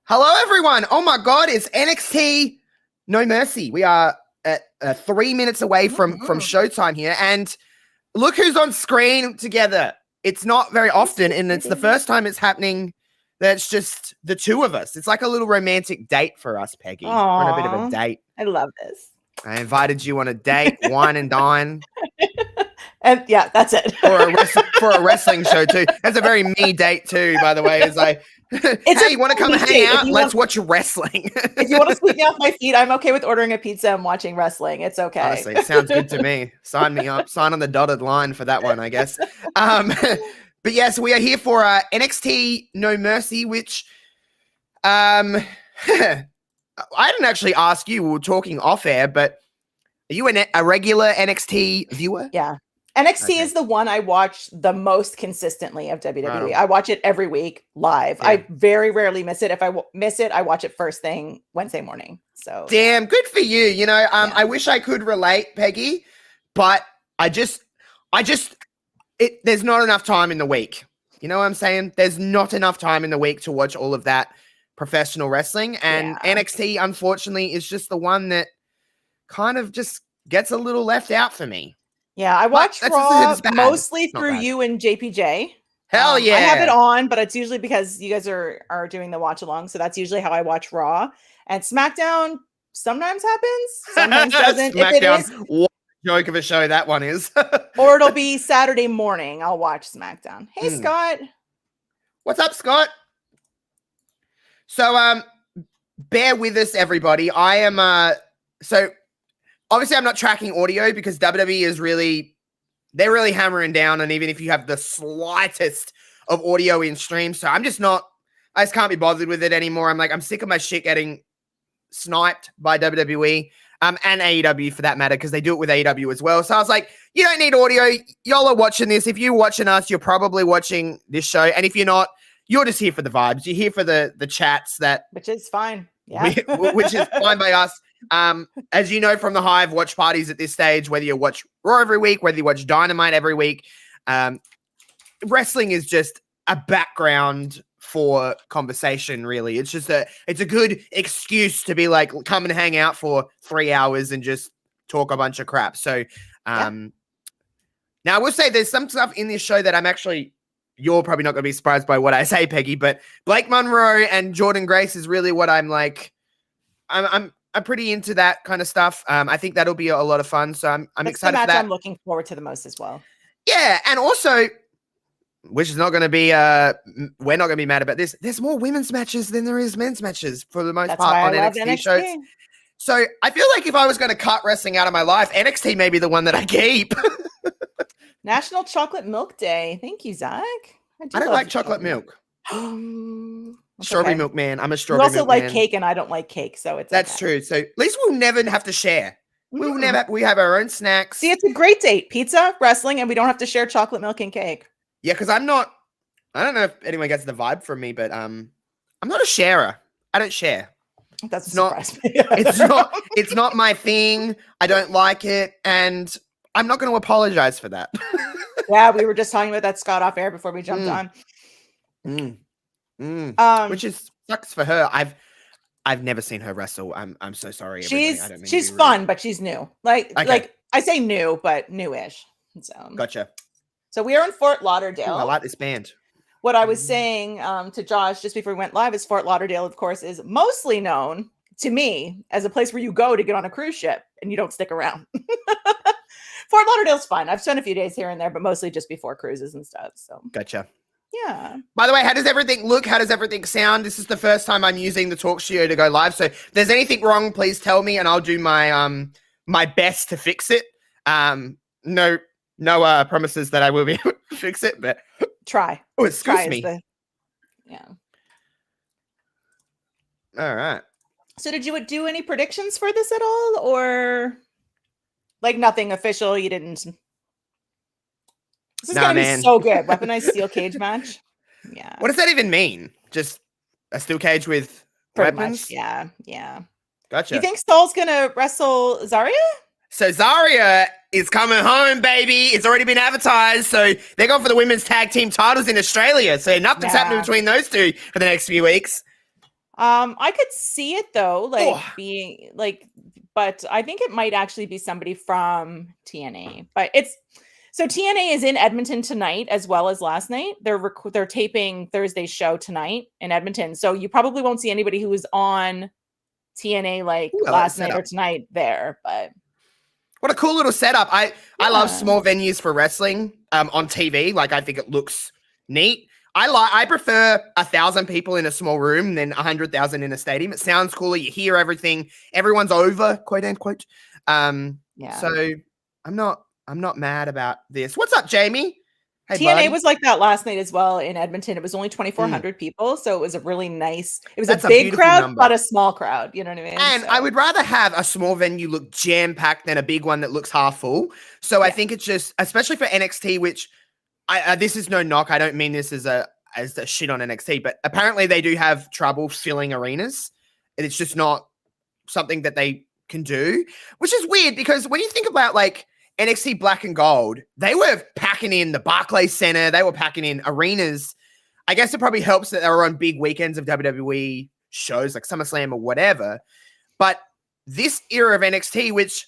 Hello, everyone. Oh my God, it's NXT No Mercy. We are at 3 minutes away from showtime here, and look who's on screen together. It's not very often, and it's the first time it's happening. That's just the two of us. It's like a little romantic date for us, Peggy. We're on a bit of a date. I love this. I invited you on a date, wine and dine. And yeah, that's it. for a wrestling show too. That's a very me date too, by the way. It's like, hey, you want to come hang out? Let's watch wrestling. If you want to sweep me off my feet, I'm okay with ordering a pizza and watching wrestling. It's okay. Honestly, it sounds good to me. Sign me up. Sign on the dotted line for that one, I guess. But yes, we are here for NXT No Mercy, which I didn't actually ask you. We were talking off air, but are you a regular NXT viewer? Yeah. NXT is the one I watch the most consistently of WWE. I watch it every week live. Yeah. I very rarely miss it. If I miss it, I watch it first thing Wednesday morning. So damn good for you. You know, I wish I could relate, Peggy, but there's not enough time in the week. You know what I'm saying? There's not enough time in the week to watch all of that professional wrestling, and NXT, unfortunately, is just the one that kind of just gets a little left out for me. Yeah, I watch Raw mostly through you and JPJ. Hell yeah. I have it on, but it's usually because you guys are doing the watch along. So that's usually how I watch Raw. And SmackDown sometimes happens, sometimes doesn't. If it is, what a joke of a show that one is. Or it'll be Saturday morning. I'll watch SmackDown. Hey, Scott. What's up, Scott? So bear with us, everybody. I am so obviously, I'm not tracking audio because WWE is they're really hammering down. And even if you have the slightest of audio in stream, so I just can't be bothered with it anymore. I'm sick of my shit getting sniped by WWE and AEW for that matter, because they do it with AEW as well. So I was like, you don't need audio. Y'all are watching this. If you're watching us, you're probably watching this show. And if you're not, you're just here for the vibes. You're here for the chats which is fine. Yeah. Which is fine by us. As you know from the Hive watch parties at this stage, whether you watch Raw every week, whether you watch Dynamite every week, wrestling is just a background for conversation, really. It's just it's a good excuse to be like, come and hang out for 3 hours and just talk a bunch of crap. So now I will say there's some stuff in this show that you're probably not going to be surprised by what I say, Peggy, but Blake Monroe and Jordan Grace is really what I'm like. I'm pretty into that kind of stuff. I think that'll be a lot of fun. So I'm excited for that. I'm looking forward to the most as well. Yeah, and also, which is not going to be, we're not going to be mad about this. There's more women's matches than there is men's matches for the most part on NXT shows. So I feel like if I was going to cut wrestling out of my life, NXT may be the one that I keep. National Chocolate Milk Day. Thank you, Zach. I don't like chocolate milk. Strawberry milk man. I'm a strawberry milk man. You also like cake, and I don't like cake, so that's true. So at least we'll never have to share. We'll never. We have our own snacks. See, it's a great date: pizza, wrestling, and we don't have to share chocolate milk and cake. Yeah, because I'm not. I don't know if anyone gets the vibe from me, but I'm not a sharer. I don't share. That's not. It's not my thing. I don't like it, and I'm not going to apologize for that. Yeah, we were just talking about that, Scott, off air before we jumped on. Which sucks for her. I've never seen her wrestle. I'm so sorry. She's fun, but she's new. Like I say new, but newish. So gotcha. So we are in Fort Lauderdale. Ooh, I like this band. What I was saying to Josh just before we went live is Fort Lauderdale, of course, is mostly known to me as a place where you go to get on a cruise ship and you don't stick around. Fort Lauderdale's fun. I've spent a few days here and there, but mostly just before cruises and stuff. So gotcha. Yeah. By the way, how does everything look? How does everything sound? This is the first time I'm using the Talk Studio to go live. So if there's anything wrong, please tell me and I'll do my my best to fix it. No promises that I will be able to fix it, but try. Oh, excuse me. Yeah. All right. So did you do any predictions for this at all, or like nothing official? You didn't. This is gonna be so good. Weaponized steel cage match. Yeah. What does that even mean? Just a steel cage with weapons? Much. Yeah. Gotcha. You think Saul's gonna wrestle Zarya? So Zarya is coming home, baby. It's already been advertised. So they're going for the women's tag team titles in Australia. So nothing's happening between those two for the next few weeks. I could see it though, like Oh, being like, but I think it might actually be somebody from TNA. But it's so TNA is in Edmonton tonight as well as last night. They're taping Thursday's show tonight in Edmonton, so you probably won't see anybody who was on TNA like ooh, I like the last night or setup. tonight there. But What a cool little setup. I love yeah. small venues for wrestling on TV. Like I think it looks neat. I prefer 1,000 people in a small room than 100,000 in a stadium. It sounds cooler. You hear everything. Everyone's over, quote unquote. Yeah. So I'm not mad about this. What's up, Jamie? Hey, TNA buddy. was like that last night as well in Edmonton. It was only Mm. 2,400 people, so it was a really nice. It was That's a a big beautiful crowd, number. but a small crowd. You know what I mean? And So, I would rather have a small venue look jam packed than a big one that looks half full. So I Yeah. think it's just, especially for NXT, which this is no knock. I don't mean this as a shit on NXT, but apparently they do have trouble filling arenas, and it's just not something that they can do, which is weird because when you think about like NXT Black and Gold, they were packing in the Barclays Center, they were packing in arenas. I guess it probably helps that they were on big weekends of WWE shows like SummerSlam or whatever. But this era of NXT, which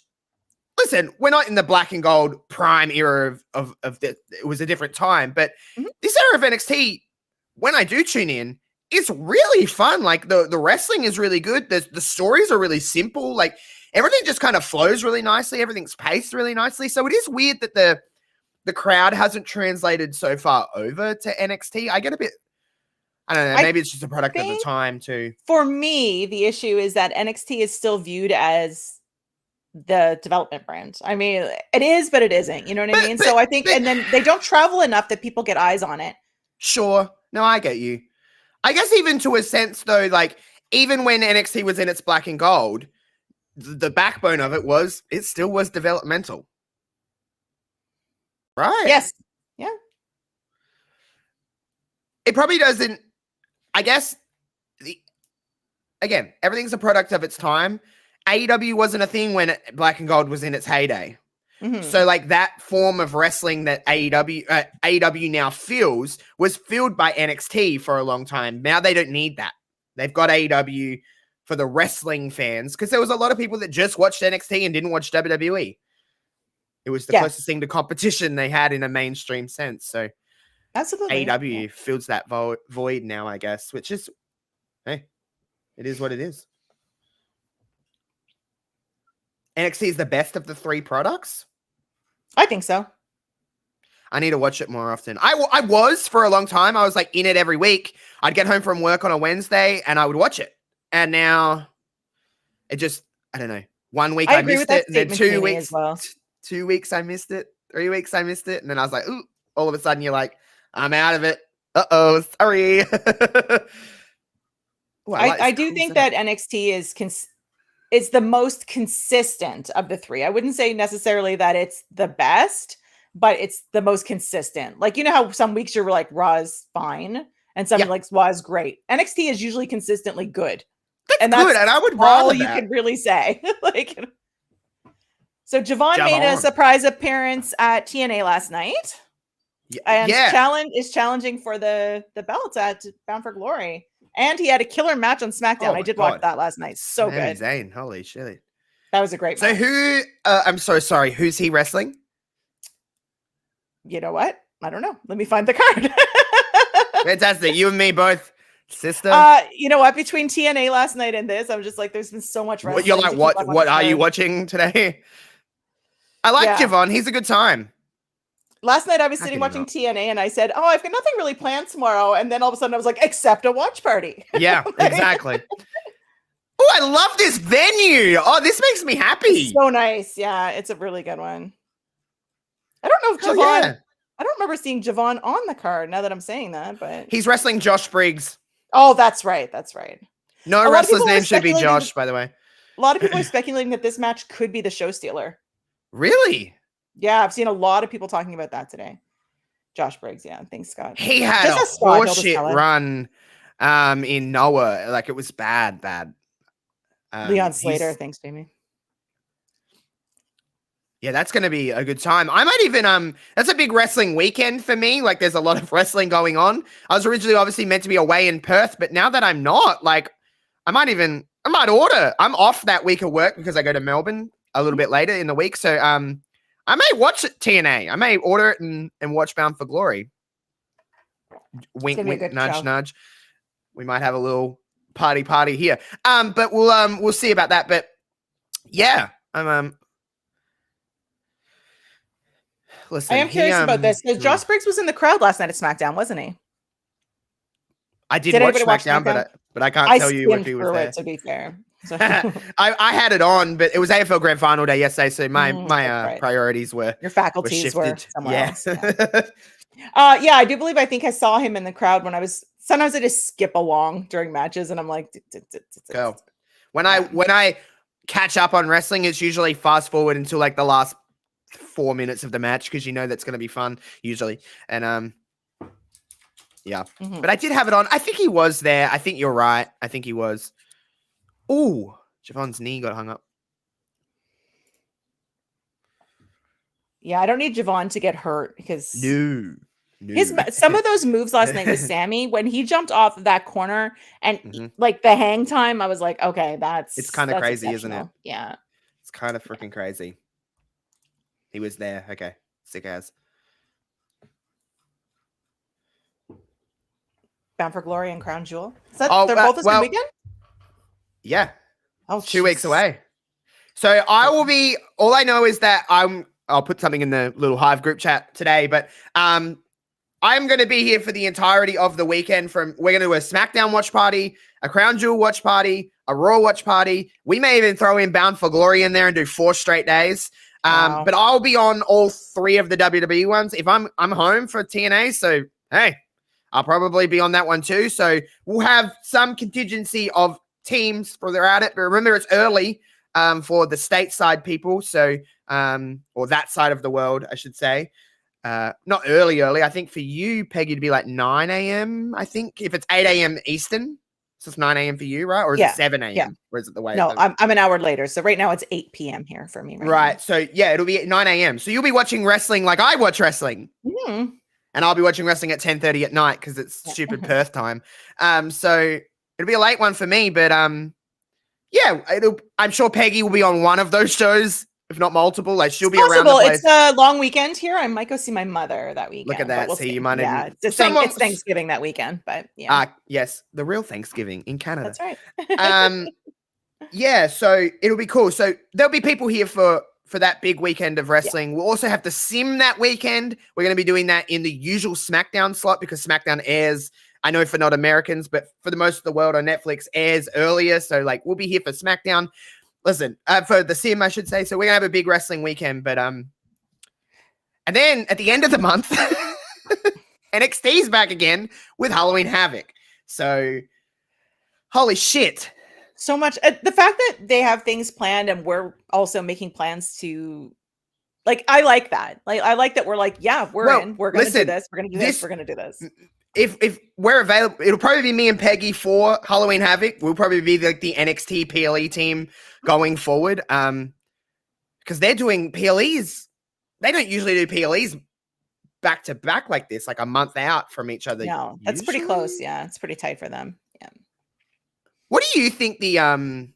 listen, we're not in the Black and Gold prime era of the, it was a different time, but this era of NXT, when I do tune in, it's really fun. Like the wrestling is really good. The stories are really simple. Like everything just kind of flows really nicely. Everything's paced really nicely. So it is weird that the crowd hasn't translated so far over to NXT. I get a bit, I don't know, maybe it's just a product of the time too. For me, the issue is that NXT is still viewed as the development brand. I mean, it is, but it isn't. You know what I mean? So I think, and then they don't travel enough that people get eyes on it. Sure. No, I get you. I guess even to a sense though, like even when NXT was in its Black and Gold, the backbone of it still was developmental. Right. Yes. Yeah. It probably doesn't, I guess, again, everything's a product of its time. AEW wasn't a thing when Black and Gold was in its heyday. So like that form of wrestling that AEW now feels was filled by NXT for a long time. Now they don't need that. They've got AEW for the wrestling fans because there was a lot of people that just watched NXT and didn't watch WWE. It was the closest thing to competition they had in a mainstream sense. So absolutely, AEW fills that void now, I guess, which is, hey, it is what it is. NXT is the best of the three products. I think so. I need to watch it more often. I was for a long time. I was like in it every week. I'd get home from work on a Wednesday and I would watch it. And now it just, I don't know. 1 week I missed it. And then 2 weeks, as well. 2 weeks I missed it. 3 weeks I missed it. And then I was like, ooh, all of a sudden you're like, I'm out of it. Uh-oh, sorry. Ooh, I do think that NXT is the most consistent of the three. I wouldn't say necessarily that it's the best, but it's the most consistent. Like, you know how some weeks you're like, Raw is fine, and some like Raw is great. NXT is usually consistently good. That's good, and I would rather all you can really say. Like, so Javon made a surprise appearance at TNA last night, and is challenging for the belts at Bound for Glory. And he had a killer match on SmackDown. I did watch that last night. So good. Zayn, holy shit. That was a great match. So who, I'm so sorry, who's he wrestling? You know what? I don't know. Let me find the card. Fantastic. You and me both, sister. You know what? Between TNA last night and this, I'm just like, there's been so much wrestling. You're like, what are you watching today? I like Javon. He's a good time. Last night I was sitting watching TNA and I said, oh, I've got nothing really planned tomorrow. And then all of a sudden I was like, except a watch party. Yeah, exactly. Oh, I love this venue. Oh, this makes me happy. It's so nice. Yeah, it's a really good one. I don't know if Javon, I don't remember seeing Javon on the card now that I'm saying that, but he's wrestling Josh Briggs. Oh, that's right. That's right. No wrestler's name should be Josh, by the way. A lot of people are speculating that this match could be the show stealer. Really? Yeah, I've seen a lot of people talking about that today. Josh Briggs, yeah. Thanks, Scott. He had a horseshit run in Noah. Like, it was bad. Leon Slater, thanks, Jamie. Yeah, that's going to be a good time. I might even, that's a big wrestling weekend for me. Like, there's a lot of wrestling going on. I was originally obviously meant to be away in Perth, but now that I'm not, like, I might order. I'm off that week of work because I go to Melbourne a little bit later in the week. So I may watch it TNA. I may order it and watch Bound for Glory. Wink, wink, nudge, show. nudge. We might have a little party here. But we'll see about that. But yeah, listen. I am curious about this. Josh Briggs was in the crowd last night at SmackDown, wasn't he? I did watch SmackDown, but I can't tell you if he was there. To be fair, so. I had it on, but it was AFL Grand Final day yesterday, so my priorities were your faculties were somewhere else. Yeah. I do believe I think I saw him in the crowd when I was. Sometimes I just skip along during matches, and I'm like, go. When I catch up on wrestling, it's usually fast forward until like the last 4 minutes of the match because you know that's going to be fun usually, and yeah. Mm-hmm. But I did have it on. I think he was there. I think you're right. I think he was. Ooh, Javon's knee got hung up. Yeah, I don't need Javon to get hurt because no. Some of those moves last night with Sammy, when he jumped off of that corner and like the hang time, I was like, okay, it's kind of crazy, isn't it? Yeah. It's kind of freaking crazy. He was there. Okay. Sick as. Bound for Glory and Crown Jewel. Is that they're both this weekend? Yeah. Oh, 2 weeks away. So I will be, all I know is that I'll put something in the little Hive group chat today, but I'm going to be here for the entirety of the weekend. We're going to do a SmackDown watch party, a Crown Jewel watch party, a Raw watch party. We may even throw in Bound for Glory in there and do 4 straight days. Wow. But I'll be on all 3 of the WWE ones. If I'm home for TNA, so hey, I'll probably be on that one too. So we'll have some contingency of teams for they're at it. But remember, it's early for the stateside people. So, or that side of the world, I should say. Not early. I think for you, Peggy, to be like 9 a.m. I think if it's 8 a.m. Eastern, so it's 9 a.m. for you, right? Or is it 7 a.m.? Yeah. Or is it the way? No, I'm an hour later. So right now it's 8 p.m. here for me. Right. Now. So yeah, it'll be at 9 a.m. So you'll be watching wrestling like I watch wrestling. Mm-hmm. And I'll be watching wrestling at 10:30 at night because it's stupid Perth time. So it'll be a late one for me, but yeah, I'm sure Peggy will be on one of those shows, if not multiple. Like she'll be around the place. It's a long weekend here. I might go see my mother that weekend. Look at that. See, you might have. It's Thanksgiving that weekend, but yeah. Yes, the real Thanksgiving in Canada. That's right. Yeah, so it'll be cool. So there'll be people here for that big weekend of wrestling. We'll also have the sim that weekend. We're going to be doing that in the usual SmackDown slot because SmackDown airs, I know for not Americans, but for the most of the world on Netflix airs earlier. So like we'll be here for SmackDown. Listen, for the sim, I should say. So we're going to have a big wrestling weekend, but and then at the end of the month, NXT's back again with Halloween Havoc. So holy shit. So much. The fact that they have things planned and we're also making plans to, like, I like that. Like, I like that we're like, yeah, we're in. We're going to do this. We're going to do this. We're going to do this. If we're available, it'll probably be me and Peggy for Halloween Havoc. We'll probably be like the NXT PLE team going forward. Because they're doing PLEs. They don't usually do PLEs back to back like this, like a month out from each other. No, that's pretty close. Yeah, it's pretty tight for them. Yeah. What do you think the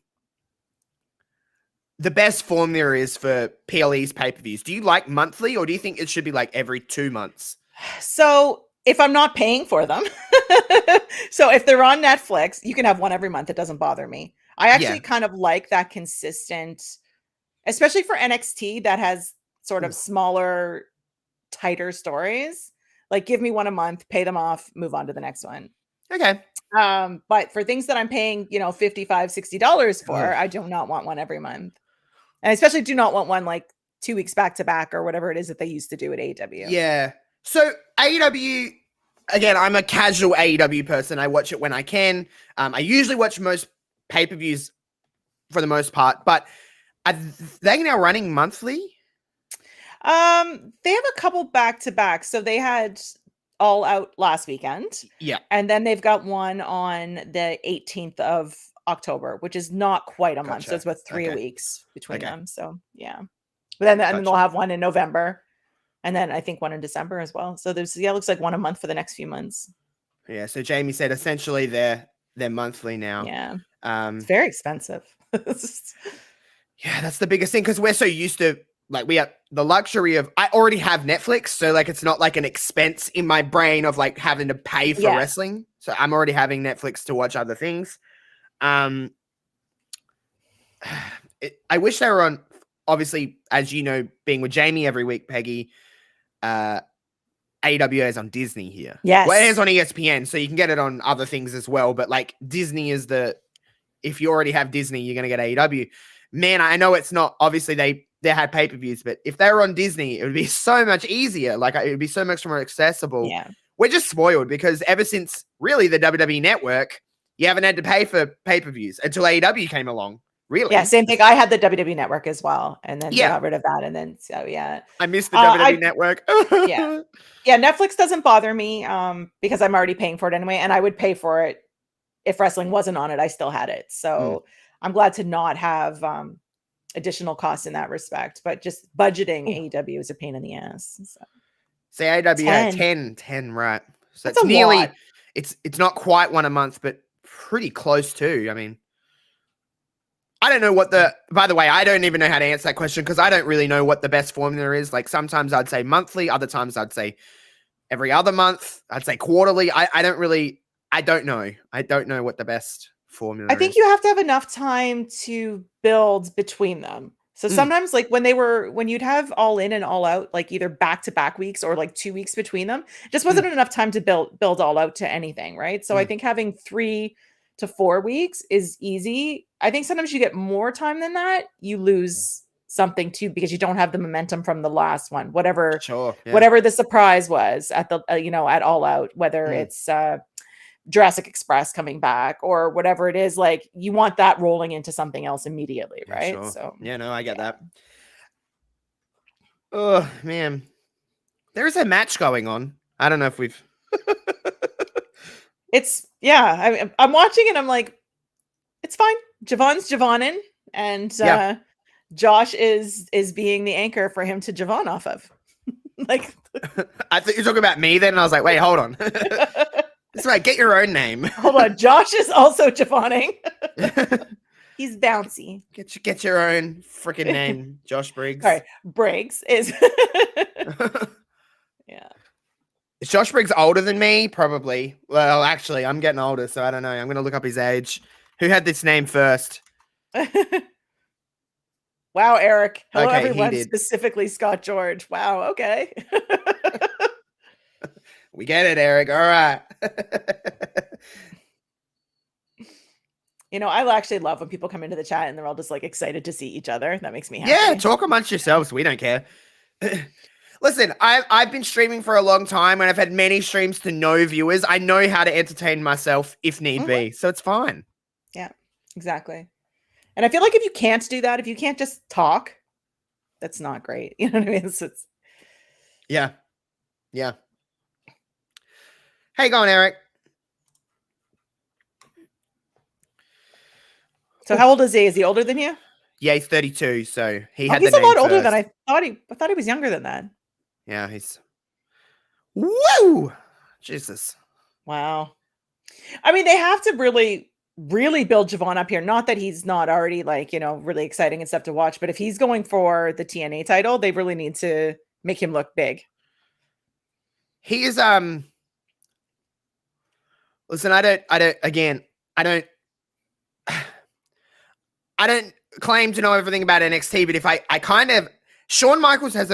best formula is for PLE's pay-per-views? Do you like monthly or do you think it should be like every 2 months? So if I'm not paying for them, so if they're on Netflix, you can have one every month. It doesn't bother me. I actually kind of like that consistent, especially for NXT that has sort of smaller, tighter stories. Like give me one a month, pay them off, move on to the next one. Okay. But for things that I'm paying, $55, $60 for, I do not want one every month. And I especially do not want one like 2 weeks back to back or whatever it is that they used to do at AEW. Yeah. So AEW, again, I'm a casual AEW person. I watch it when I can. I usually watch most pay-per-views for the most part, but are they now running monthly? They have a couple back to back. So they had All Out last weekend. Yeah. And then they've got one on the 18th of October, which is not quite a month. So it's about 3 weeks between them. So yeah. But then they'll have one in November. And then I think one in December as well. So it looks like one a month for the next few months. Yeah. So Jamie said essentially they're they're monthly now. Yeah. Um, It's very expensive. yeah, that's the biggest thing because we're so used to like we have the luxury of I already have Netflix, so like it's not like an expense in my brain of like having to pay for wrestling. So I'm already having Netflix to watch other things. I wish they were on. Obviously, as you know, being with Jamie every week, Peggy, AEW is on Disney here. Yes. Well, it is on ESPN, so you can get it on other things as well. But like Disney is if you already have Disney, you're gonna get AEW. Man, I know it's not obviously they had pay-per-views, but if they were on Disney, it would be so much easier. Like it would be so much more accessible. Yeah. We're just spoiled because ever since really the WWE network, you haven't had to pay for pay-per-views until AEW came along. Really? Yeah, same thing. I had the WWE network as well, and then they got rid of that, and then so yeah. I missed the WWE network. Yeah. Netflix doesn't bother me because I'm already paying for it anyway, and I would pay for it if wrestling wasn't on it. I still had it, so I'm glad to not have additional costs in that respect. But just budgeting AEW is a pain in the ass. So. See, AEW 10, right? So that's it's nearly lot. It's not quite one a month, but pretty close to. I mean. I don't know by the way, I don't even know how to answer that question because I don't really know what the best formula is. Like sometimes I'd say monthly, other times I'd say every other month, I'd say quarterly. I don't know. I don't know what the best formula is. I think you have to have enough time to build between them. So sometimes like when you'd have All In and All Out, like either back-to-back weeks or like 2 weeks between them, just wasn't enough time to build All Out to anything, right? So I think having 3 to 4 weeks is easy. I think sometimes you get more time than that, you lose something too because you don't have the momentum from the last one, whatever the surprise was at the at All Out, whether it's Jurassic Express coming back or whatever it is. Like you want that rolling into something else immediately, right? Sure. So I get that. Oh man, there's a match going on. I don't know if we've. I'm watching and I'm like, it's fine. Javon's Javonin, and Josh is being the anchor for him to Javon off of. Like, I thought you were talking about me then, and I was like, wait, hold on. That's right. Get your own name. Hold on, Josh is also Javoning. He's bouncy. Get your own freaking name, Josh Briggs. Sorry, Briggs is. Yeah. Is Josh Briggs older than me? Probably. Well, actually, I'm getting older, so I don't know. I'm going to look up his age. Who had this name first? Wow, Eric. Hello, okay, everyone. Specifically, Scott George. Wow. Okay. We get it, Eric. All right. I actually love when people come into the chat and they're all just like excited to see each other. That makes me happy. Yeah, talk amongst yourselves. We don't care. Listen, I've been streaming for a long time and I've had many streams to no viewers. I know how to entertain myself if need be, so it's fine. Yeah, exactly. And I feel like if you can't do that, if you can't just talk, that's not great. You know what I mean? It's... Yeah. Hey, go on, Eric. So how old is he? Is he older than you? Yeah, he's 32. So he's a lot older than I thought. I thought he was younger than that. Yeah, he's. Woo! Jesus. Wow. I mean, they have to really build Javon up here. Not that he's not already really exciting and stuff to watch, but if he's going for the TNA title, they really need to make him look big. He is listen, I don't claim to know everything about NXT, but if I kind of Shawn Michaels and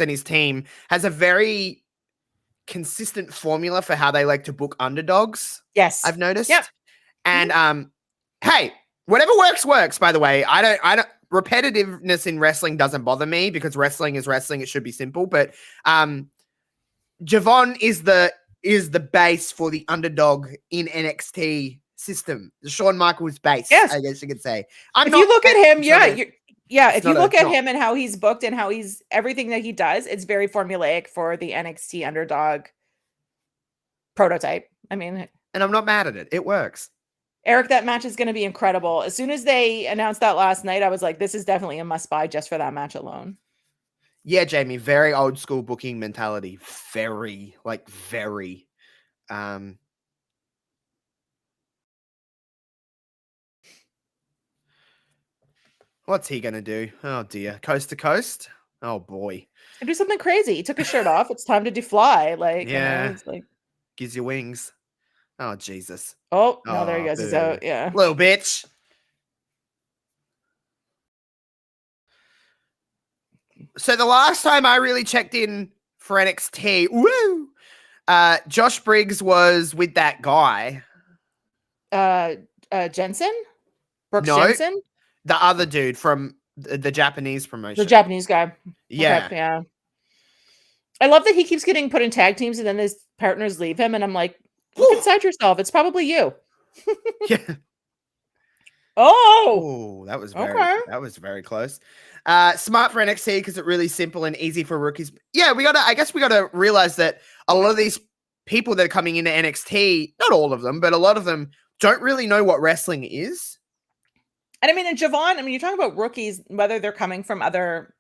his team has a very consistent formula for how they like to book underdogs. Yes. I've noticed. Yep. And hey, whatever works, by the way. I don't repetitiveness in wrestling doesn't bother me because wrestling is wrestling. It should be simple. But Javon is the base for the underdog in NXT system. The Shawn Michaels base, yes. I guess you could say. If you look at him, if you look at him and how he's booked and how he's everything that he does, it's very formulaic for the NXT underdog prototype. I mean, and I'm not mad at it. It works. Eric, that match is going to be incredible. As soon as they announced that last night, I was like, this is definitely a must buy just for that match alone. Yeah, Jamie, very old school booking mentality. Very. What's he gonna do? Oh dear. Coast to coast? Oh boy. And do something crazy. He took his shirt off. It's time to defly. Like, Yeah. it's like, Gives you wings. Oh Jesus. oh, no, there he Oh, goes. He's boo. out. Yeah. Little bitch. So the last time I really checked in for NXT, woo, Josh Briggs was with that guy. Jensen? Brooks No, Jensen? the other dude from the Japanese The promotion. Japanese guy. Yeah. Okay, yeah. I love that he keeps getting put in tag teams and then his partners leave him. And I'm like, look inside yourself. It's probably you. Yeah. Oh, Oh, that okay. was very close. Smart for NXT because it's really simple and easy for rookies. Yeah, I guess we gotta realize that a lot of these people that are coming into NXT, not all of them, but a lot of them don't really know what wrestling is. And I mean, and Javon, I mean, you're talking about rookies, whether they're coming from other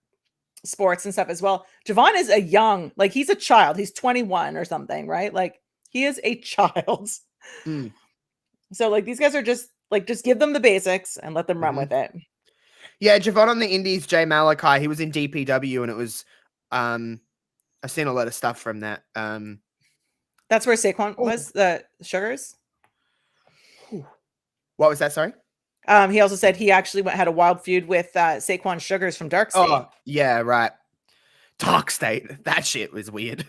sports and stuff as well. Javon is a young, like he's a child. He's 21 or something, right? Like he is a child. Mm. So like these guys are just give them the basics and let them run with it. Yeah, Javon on the Indies, Jay Malachi, he was in DPW and it was I've seen a lot of stuff from that. That's where Saquon was, the Sugars. What was that, sorry? He also said he actually had a wild feud with Saquon Sugars from Dark State. Oh, yeah, right. Dark State. That shit was weird.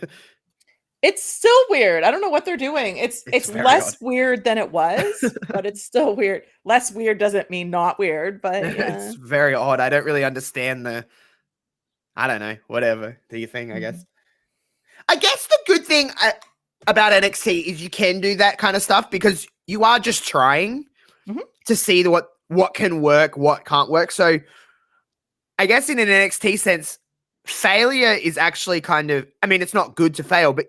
It's still weird. I don't know what they're doing. It's less weird than it was, but it's still weird. Less weird doesn't mean not weird, but yeah. It's very odd. I don't really understand I don't know, whatever. Do you think, I guess? I guess the good thing about NXT is you can do that kind of stuff because you are just trying to see what can work, what can't work. So I guess in an NXT sense, failure is actually kind of, I mean, it's not good to fail, but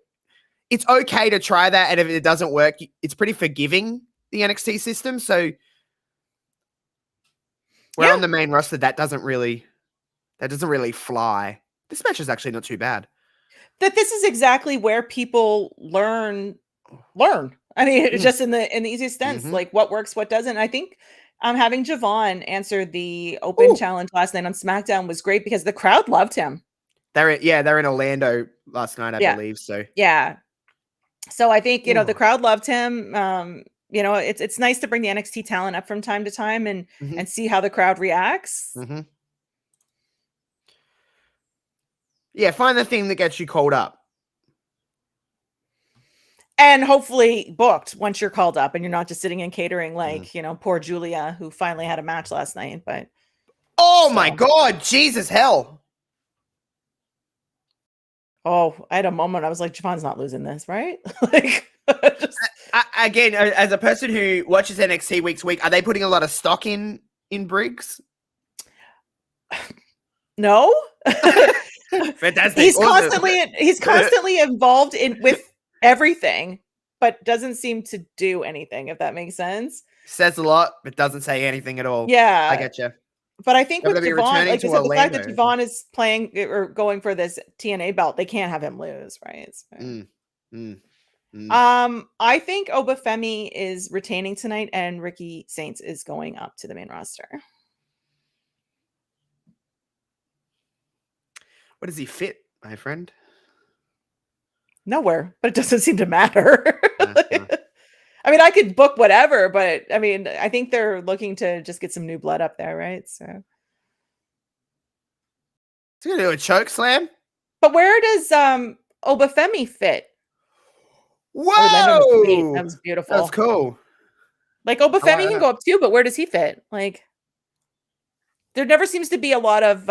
it's okay to try that. And if it doesn't work, it's pretty forgiving, the NXT system. So on the main roster, that doesn't really fly. This match is actually not too bad. That this is exactly where people learn. I mean, it's just in the easiest sense, like what works, what doesn't. I think having Javon answer the open challenge last night on SmackDown was great because the crowd loved him. They're in Orlando last night, I believe. So yeah. So I think, you know, the crowd loved him. You know, it's nice to bring the NXT talent up from time to time and see how the crowd reacts. Yeah, find the thing that gets you called up. And hopefully booked once you're called up and you're not just sitting in catering like, you know, poor Julia who finally had a match last night. But my God, Jesus hell. Oh, I had a moment. I was like, Javon's not losing this, right? Again, as a person who watches NXT week to week, are they putting a lot of stock in Briggs? No. Fantastic. He's constantly involved with everything, but doesn't seem to do anything, if that makes sense. Says a lot, but doesn't say anything at all. Yeah. I get you. But I think with Javon, like the fact that Javon is playing or going for this TNA belt, they can't have him lose, right? I think Obafemi is retaining tonight and Ricky Saints is going up to the main roster. Where does he fit, my friend? Nowhere, but it doesn't seem to matter. I mean, I could book whatever, but I mean, I think they're looking to just get some new blood up there, right? So, is he gonna do a choke slam? But where does Obafemi fit? Whoa, that was beautiful. That's cool. Like Obafemi can go up too, but where does he fit? Like, there never seems to be a lot of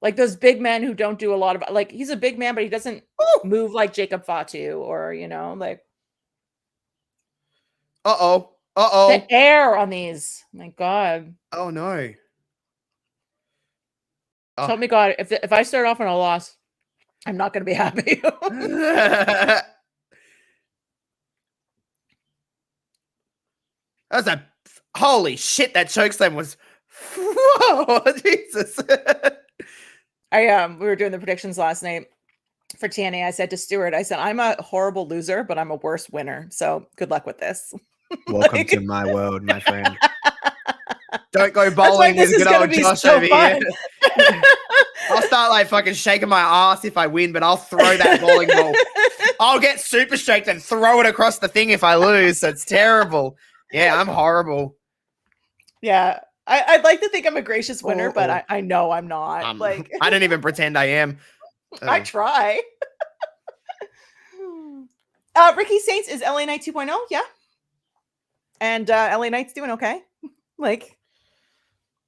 like those big men who don't do a lot of, like, he's a big man, but he doesn't move like Jacob Fatu or, you know, like. The air on these. My God. Oh no. Tell me, God, if I start off on a loss, I'm not going to be happy. That was holy shit, that chokeslam was, whoa, Jesus. We were doing the predictions last night for TNA. I said to Stuart, I said, I'm a horrible loser, but I'm a worse winner. So good luck with this. Welcome to my world, my friend. Don't go That's why bowling this with is good gonna old be Josh so over fun. here. I'll start like fucking shaking my ass if I win, but I'll throw that bowling ball. I'll get super straight and throw it across the thing if I lose. So it's terrible. Yeah, I'm horrible. Yeah. I'd like to think I'm a gracious winner, Uh-oh. but I know I'm not. Like I don't even pretend I am. I try. Ricky Saints is LA Knight 2.0, yeah. And LA Knight's doing okay. Like,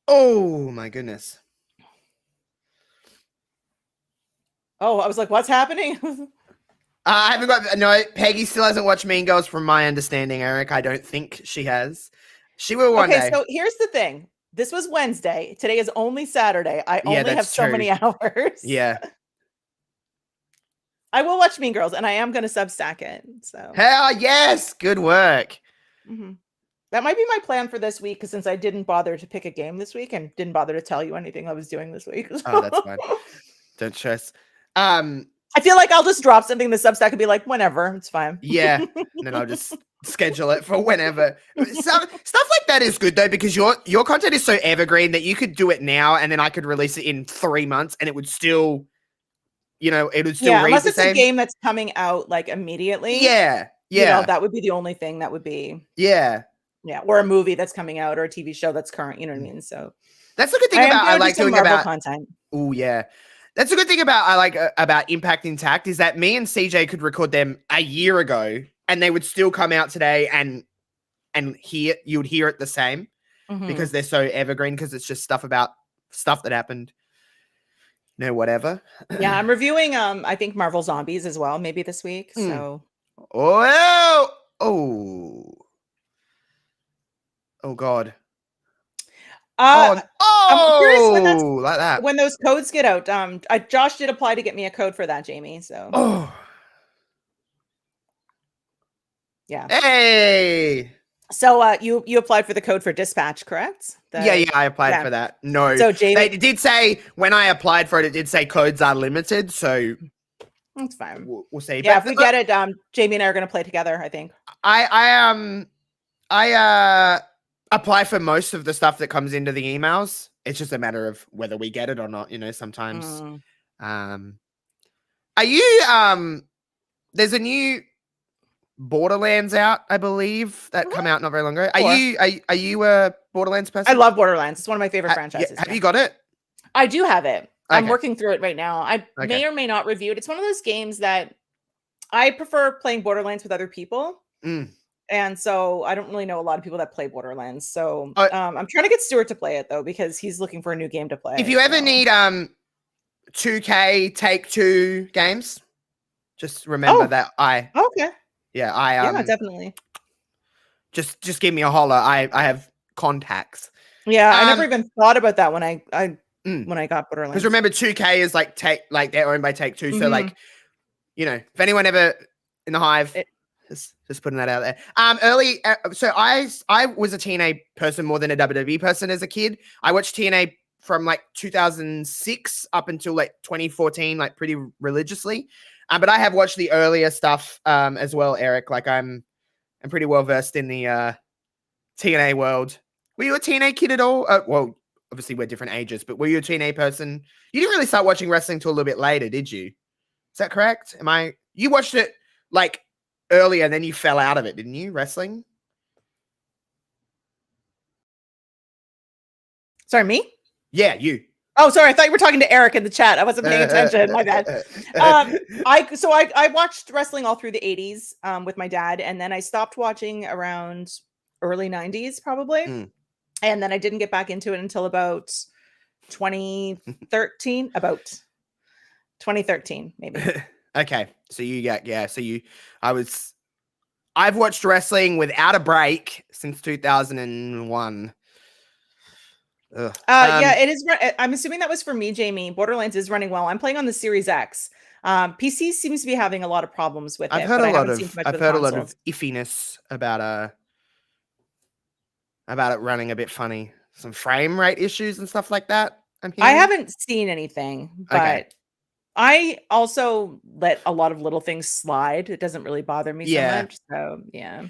oh my goodness. oh, I was like, what's happening? I haven't got no. Peggy still hasn't watched Mean Girls, from my understanding, Eric. I don't think she has. She will one day. So here's the thing. This was Wednesday. Today is only Saturday. I Yeah, only have that's so true. many hours. Yeah. I will watch Mean Girls, and I am going to Substack it. So Hell yes, good work. That might be my plan for this week, because since I didn't bother to pick a game this week and didn't bother to tell you anything I was doing this week. So. Oh, that's fine. Don't stress. I feel like I'll just drop something in the Substack and be like, whenever, it's fine. Yeah, and then I'll just schedule it for whenever. Stuff like that is good though, because your content is so evergreen that you could do it now, and then I could release it in 3 months, and it would still, it would still read unless the it's same. a game that's coming out like immediately. Yeah, that would be the only thing that would be. Yeah, or a movie that's coming out, or a TV show that's current. You know what I mean? So that's the good thing about I like doing Marvel about content. Oh yeah. That's a good thing about Impact Intact, is that me and CJ could record them a year ago and they would still come out today and you would hear it the same, because they're so evergreen, because it's just stuff that happened. Whatever. Yeah, I'm reviewing I think Marvel Zombies as well, maybe this week. So oh God. I'm curious like that. When those codes get out. Josh did apply to get me a code for that, Jamie. So yeah. Hey. So you applied for the code for Dispatch, correct? Yeah, I applied for that. No. So Jamie, they did say, when I applied for it, it did say codes are limited, so that's fine. We'll see. Yeah, if we get it, Jamie and I are going to play together, I think. I apply for most of the stuff that comes into the emails. It's just a matter of whether we get it or not, sometimes. Are you there's a new Borderlands out, I believe, that come out not very long ago. Are you a Borderlands person? I love Borderlands. It's one of my favorite franchises. Have you got it? I do have it. Okay. I'm working through it right now. I may or may not review it. It's one of those games that I prefer playing Borderlands with other people. And so I don't really know a lot of people that play Borderlands. So I'm trying to get Stuart to play it though, because he's looking for a new game to play. If you ever need 2K Take-Two games, just remember that okay. Yeah, definitely. Just give me a holler. I have contacts. Yeah, I never even thought about that when I got Borderlands. Because remember, 2K is like they're owned by Take-Two. So if anyone ever in the Hive, just putting that out there. So I was a TNA person more than a WWE person as a kid. I watched TNA from like 2006 up until like 2014, like pretty religiously. But I have watched the earlier stuff as well, Eric. Like I'm pretty well versed in the TNA world. Were you a TNA kid at all? Well, obviously we're different ages, but were you a TNA person? You didn't really start watching wrestling till a little bit later, did you? Is that correct? You watched it like earlier, then you fell out of it, didn't you? Wrestling? Sorry, me? Yeah, you. Oh, sorry. I thought you were talking to Eric in the chat. I wasn't paying attention. My bad. I watched wrestling all through the 80s with my dad, and then I stopped watching around early 90s probably. And then I didn't get back into it until about 2013. About 2013, maybe. Okay. So I've watched wrestling without a break since 2001. Yeah, it is. I'm assuming that was for me, Jamie. Borderlands is running well. I'm playing on the Series X. PC seems to be having a lot of problems with it. I've heard a lot of iffiness about it running a bit funny. Some frame rate issues and stuff like that. I haven't seen anything, but I also let a lot of little things slide. It doesn't really bother me so much. So yeah.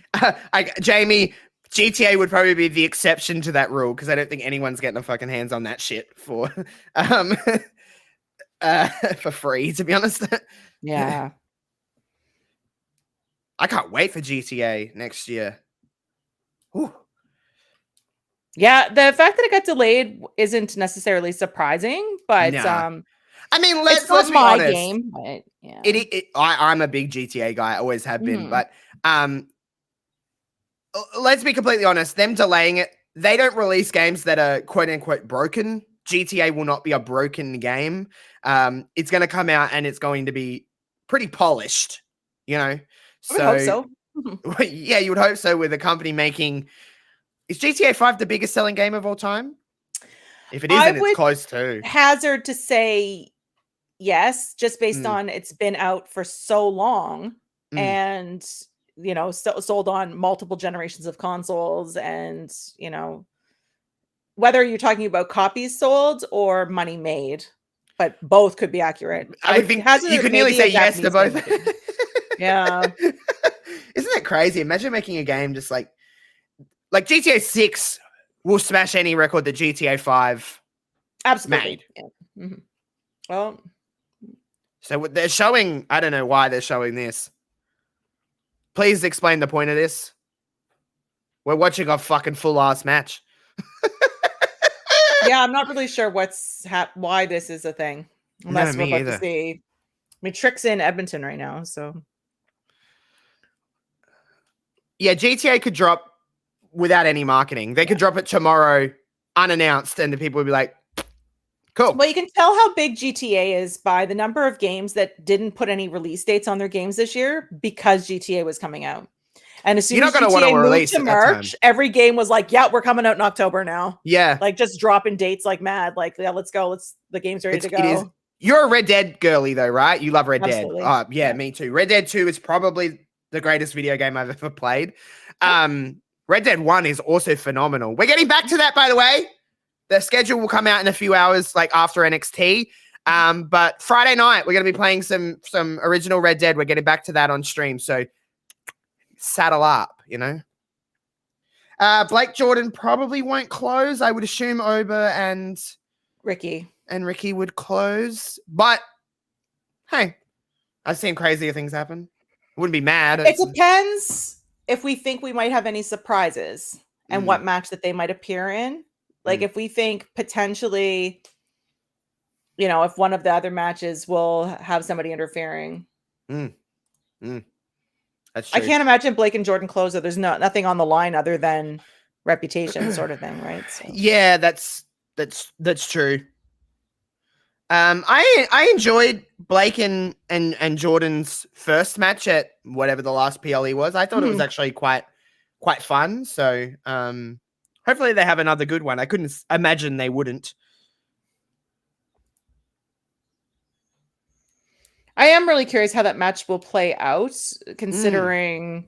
Jamie, GTA would probably be the exception to that rule because I don't think anyone's getting their fucking hands on that shit for for free, to be honest. Yeah. I can't wait for GTA next year. Ooh. Yeah, the fact that it got delayed isn't necessarily surprising, but Nah. I mean, it's let's not be my honest. game. But yeah, I'm a big GTA guy. I always have been, Mhm. but let's be completely honest. Them delaying it, they don't release games that are quote unquote broken. GTA will not be a broken game. It's going to come out and it's going to be pretty polished. You know, I would hope so. Mhm. yeah, you would hope so. With a company making, is GTA 5 the biggest selling game of all time? If it I isn't, it's would close to. hazard to say yes, just based Mm. on it's been out for so long Mm. and sold on multiple generations of consoles, and whether you're talking about copies sold or money made, but both could be accurate. I think hazard you it could may nearly be say a yes to Japanese both. game maybe. Yeah. Isn't that crazy? Imagine making a game just like GTA 6 will smash any record that GTA 5 Absolutely. made. Yeah. Mhm. Well, So what they're showing, I don't know why they're showing this. Please explain the point of this. We're watching a fucking full ass match. yeah, I'm not really sure why this is a thing, unless we're me about to either. see. I mean, Trick's in Edmonton right now, so Yeah, GTA could drop without any marketing. They could drop it tomorrow unannounced and the people would be like, cool. well, you can tell how big GTA is by the number of games that didn't put any release dates on their games this year because GTA was coming out. And as soon You're as not gonna wanna GTA moved release to at that time. March, every game was like, yeah, we're coming out in October now. Yeah. Like just dropping dates like mad. Like, yeah, let's go. The game's ready to go. It is. You're a Red Dead girly though, right? You love Red Absolutely. Dead. Yeah, Yeah. me too. Red Dead 2 is probably the greatest video game I've ever played. Red Dead 1 is also phenomenal. We're getting back to that, by the way. The schedule will come out in a few hours, like after NXT. But Friday night, we're going to be playing some original Red Dead. We're getting back to that on stream. So saddle up, Blake Jordan probably won't close. I would assume Oba and Ricky would close. But hey, I've seen crazier things happen. Wouldn't be mad. It depends if we think we might have any surprises and what match that they might appear in. Like if we think potentially, if one of the other matches will have somebody interfering. That's true. I can't imagine Blake and Jordan close it. There's nothing on the line other than reputation sort of thing, right? So. Yeah, that's true. I enjoyed Blake and Jordan's first match at whatever the last PLE was. I thought it was actually quite fun. So hopefully they have another good one. I couldn't imagine they wouldn't. I am really curious how that match will play out, considering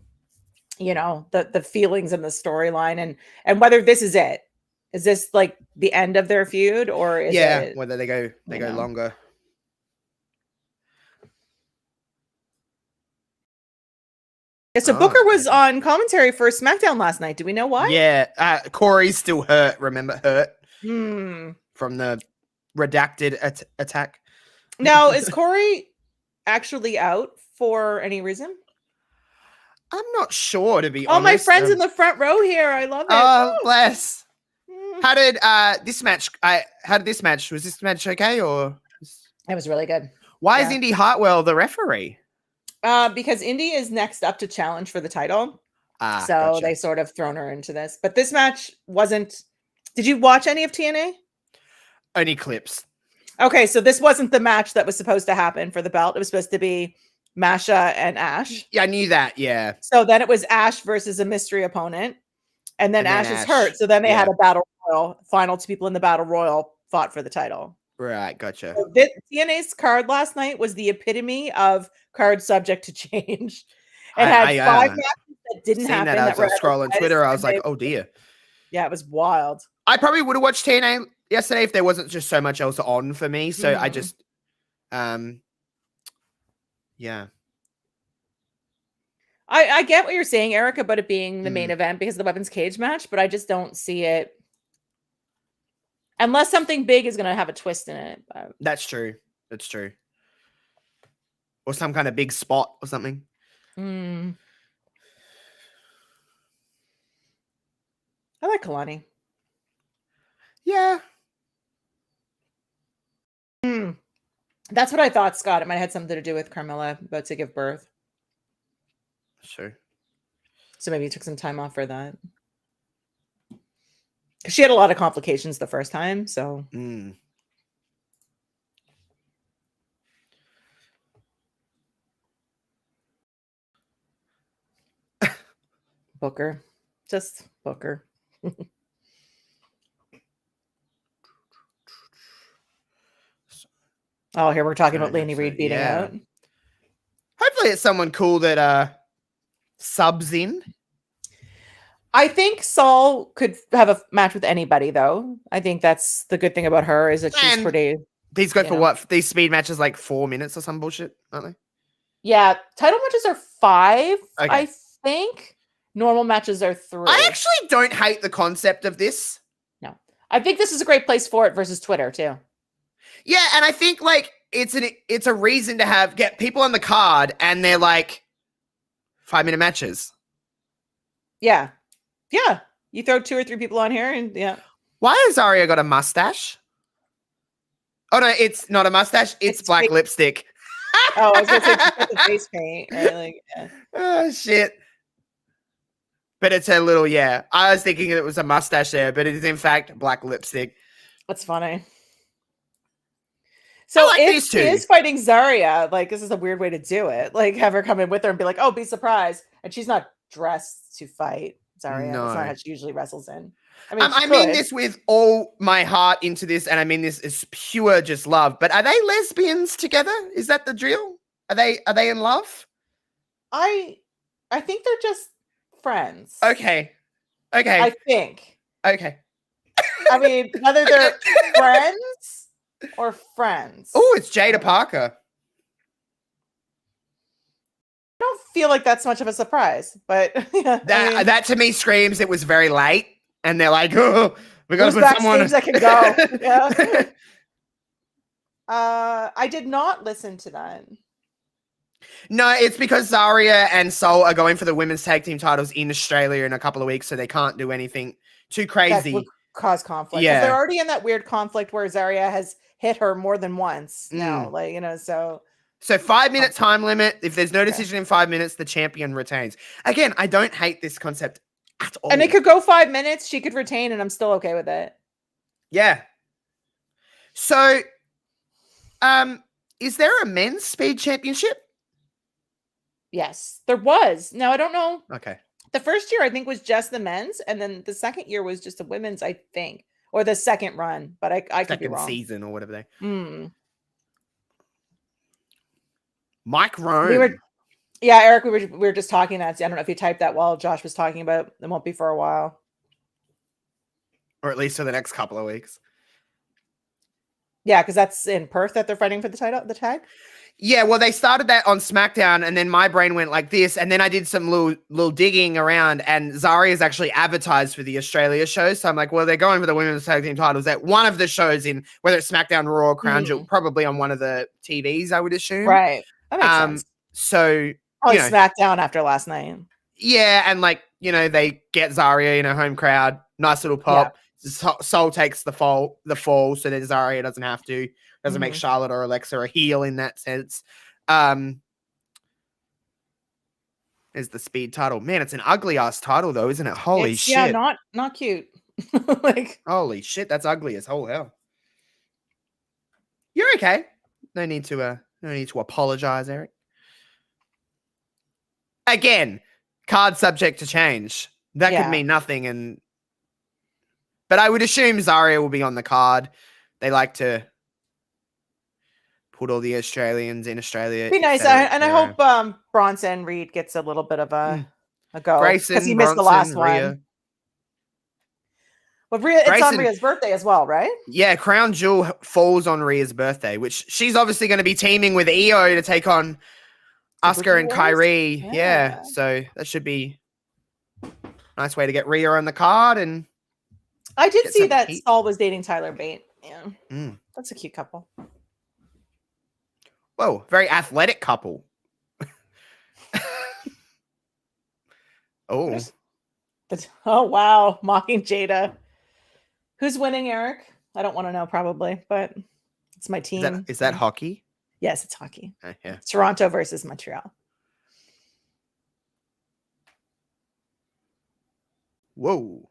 the feelings and the storyline and whether this is it. Is this like the end of their feud, or is it whether they go longer? Yeah, so Booker was on commentary for SmackDown last night. Do we know why? Yeah, Corey's still hurt. Remember, hurt from the redacted attack. Now, is Corey actually out for any reason? I'm not sure, to be honest. Oh, my friends in the front row here. I love it. Oh, bless. How did this match? Was this match okay, or? It was really good. Why is Indy Hartwell the referee? Because Indy is next up to challenge for the title. So gotcha. they sort of thrown her into this. But this match wasn't. Did you watch any of TNA? Only clips. Okay, so this wasn't the match that was supposed to happen for the belt. It was supposed to be Masha and Ash. Yeah, I knew that. Yeah. So then it was Ash versus a mystery opponent. And then Ash is hurt. So then they had a battle royal. Final two people in the battle royal fought for the title. Right, gotcha. So TNA's card last night was the epitome of card subject to change. It had 5 matches that didn't happen. That I was scrolling Twitter. I was like, oh dear. Yeah, it was wild. I probably would have watched TNA yesterday if there wasn't just so much else on for me. So I just, yeah. I get what you're saying, Eric, about it being the main Mm. event because of the weapons cage match, but I just don't see it unless something big is going to have a twist in it. That's true. That's true. Or some kind of big spot or something. I like Kalani. Yeah. That's what I thought, Scott. It might have had something to do with Carmella about to give birth. Sure. So maybe he took some time off for that. Because she had a lot of complications the first time, so. Booker. Just Booker. Oh, here we're talking about Laney Reed beating out. Hopefully it's someone cool that subs in. I think Saul could have a match with anybody, though. I think that's the good thing about her is that she's pretty. These go for what? These speed matches like 4 minutes or some bullshit, aren't they? Yeah, title matches are 5, I think. Normal matches are 3. I actually don't hate the concept of this. No. I think this is a great place for it versus Twitter, too. Yeah, and I think like it's a reason to get people on the card and they're like 5-minute matches. Yeah. Yeah. You throw 2 or 3 people on here and yeah. Why has Zarya got a mustache? Oh no, it's not a mustache, it's black fake lipstick. Oh, I was gonna say she's got the face paint, right? Like, yeah. Oh shit. But it's a little, I was thinking it was a mustache there, but it is in fact black lipstick. That's funny. So like if she is fighting Zarya, like this is a weird way to do it. Like have her come in with her and be like, oh, be surprised. And she's not dressed to fight Zarya. No. That's not how she usually wrestles in. I mean this with all my heart into this, and I mean this is pure just love. But are they lesbians together? Is that the drill? Are they in love? I think they're just friends. Okay. I think. Okay. I mean, whether they're friends or friends. Oh, it's Jada Parker. I don't feel like that's much of a surprise, but yeah, that to me screams it was very late, and they're like, "Oh, we got to put someone that can go." Yeah. I did not listen to that. No, it's because Zarya and Sol are going for the women's tag team titles in Australia in a couple of weeks, so they can't do anything too crazy. That would cause conflict. Yeah, they're already in that weird conflict where Zarya has hit her more than once now. Like so 5-minute time limit. If there's no decision in 5 minutes, the champion retains. Again, I don't hate this concept at all. And it could go 5 minutes. She could retain, and I'm still okay with it. Yeah. So, is there a men's speed championship? Yes, there was. Now I don't know. Okay. The first year I think was just the men's, and then the second year was just the women's, I think, or the second run. But I could be wrong. Second season or whatever they. Mike Rome. Eric, we were just talking that. I don't know if you typed that while Josh was talking about. It won't be for a while, or at least for the next couple of weeks. Yeah, because that's in Perth that they're fighting for the title, the tag. Yeah, well, they started that on SmackDown, and then my brain went like this, and then I did some little digging around, and Zarya is actually advertised for the Australia show, so I'm like, well, they're going for the women's tag team titles at one of the shows in, whether it's SmackDown, Raw, or Crown Jewel, probably on one of the TVs, I would assume. Right. That makes sense. So, probably SmackDown after last night. Yeah, and like, they get Zarya in her home crowd, nice little pop. Yeah. Sol takes the fall, so that Zarya doesn't have to. Doesn't make Charlotte or Alexa a heel in that sense. Is the speed title. Man, it's an ugly ass title though, isn't it? Holy shit. Yeah, not cute. Like holy shit, that's ugly as whole hell. You're okay. No need to apologize, Eric. Again, card subject to change. That could mean nothing, but I would assume Zarya will be on the card. They like to put all the Australians in Australia. It'd be nice. I hope Bronson Reed gets a little bit of a go. Because he missed the last one. But it's on Rhea's birthday as well, right? Yeah, Crown Jewel falls on Rhea's birthday, which she's obviously going to be teaming with EO to take on Asuka and Wars? Kyrie. Yeah. Yeah. So that should be a nice way to get Rhea on the card. And I did get see some that heat. Saul was dating Tyler Bate. Yeah. That's a cute couple. Whoa, very athletic couple. Oh. Oh, wow. Mocking Jada. Who's winning, Eric? I don't want to know, probably, but it's my team. Is that hockey? Yes, it's hockey. Yeah. Toronto versus Montreal. Whoa.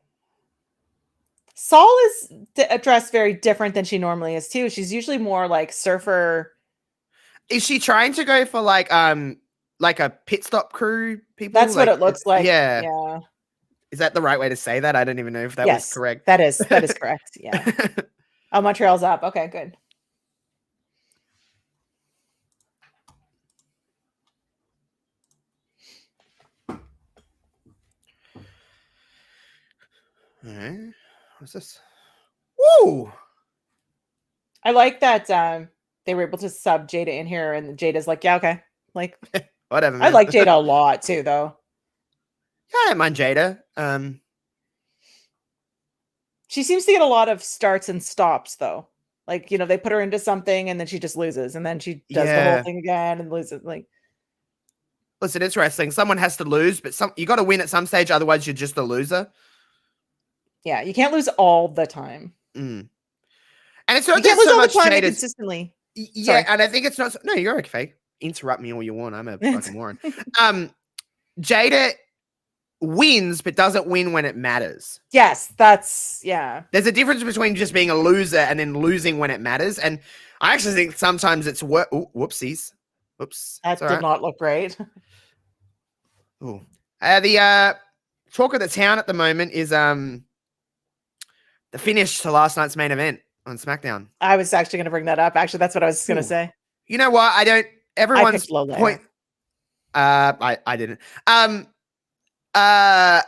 Saul is dressed very different than she normally is, too. She's usually more like surfer. Is she trying to go for like a pit stop crew people? That's what it looks like. Yeah. Yeah. Is that the right way to say that? I don't even know if that was correct. That is correct. Yeah. Oh, Montreal's up. Okay, good. All right. What's this? Woo! I like that they were able to sub Jada in here, and Jada's like, yeah, okay. Like, whatever, man. I like Jada a lot, too, though. Yeah, I don't mind Jada. She seems to get a lot of starts and stops, though. Like, they put her into something, and then she just loses, and then she does the whole thing again and loses. Like, listen, it's wrestling. Someone has to lose, but you got to win at some stage. Otherwise, you're just a loser. Yeah, you can't lose all the time. And it's not you can't lose so all much the time Jada's consistently. Yeah, Sorry. and I think it's not. No, you're okay. Interrupt me all you want. I'm a fucking moron. Jada wins, but doesn't win when it matters. Yes, yeah. There's a difference between just being a loser and then losing when it matters. And I actually think sometimes it's whoopsies. Oops. That did not look great. Ooh. The talk of the town at the moment is the finish to last night's main event on SmackDown. I was actually going to bring that up. Actually, that's what I was going to say. You know what? Everyone's point. I didn't. I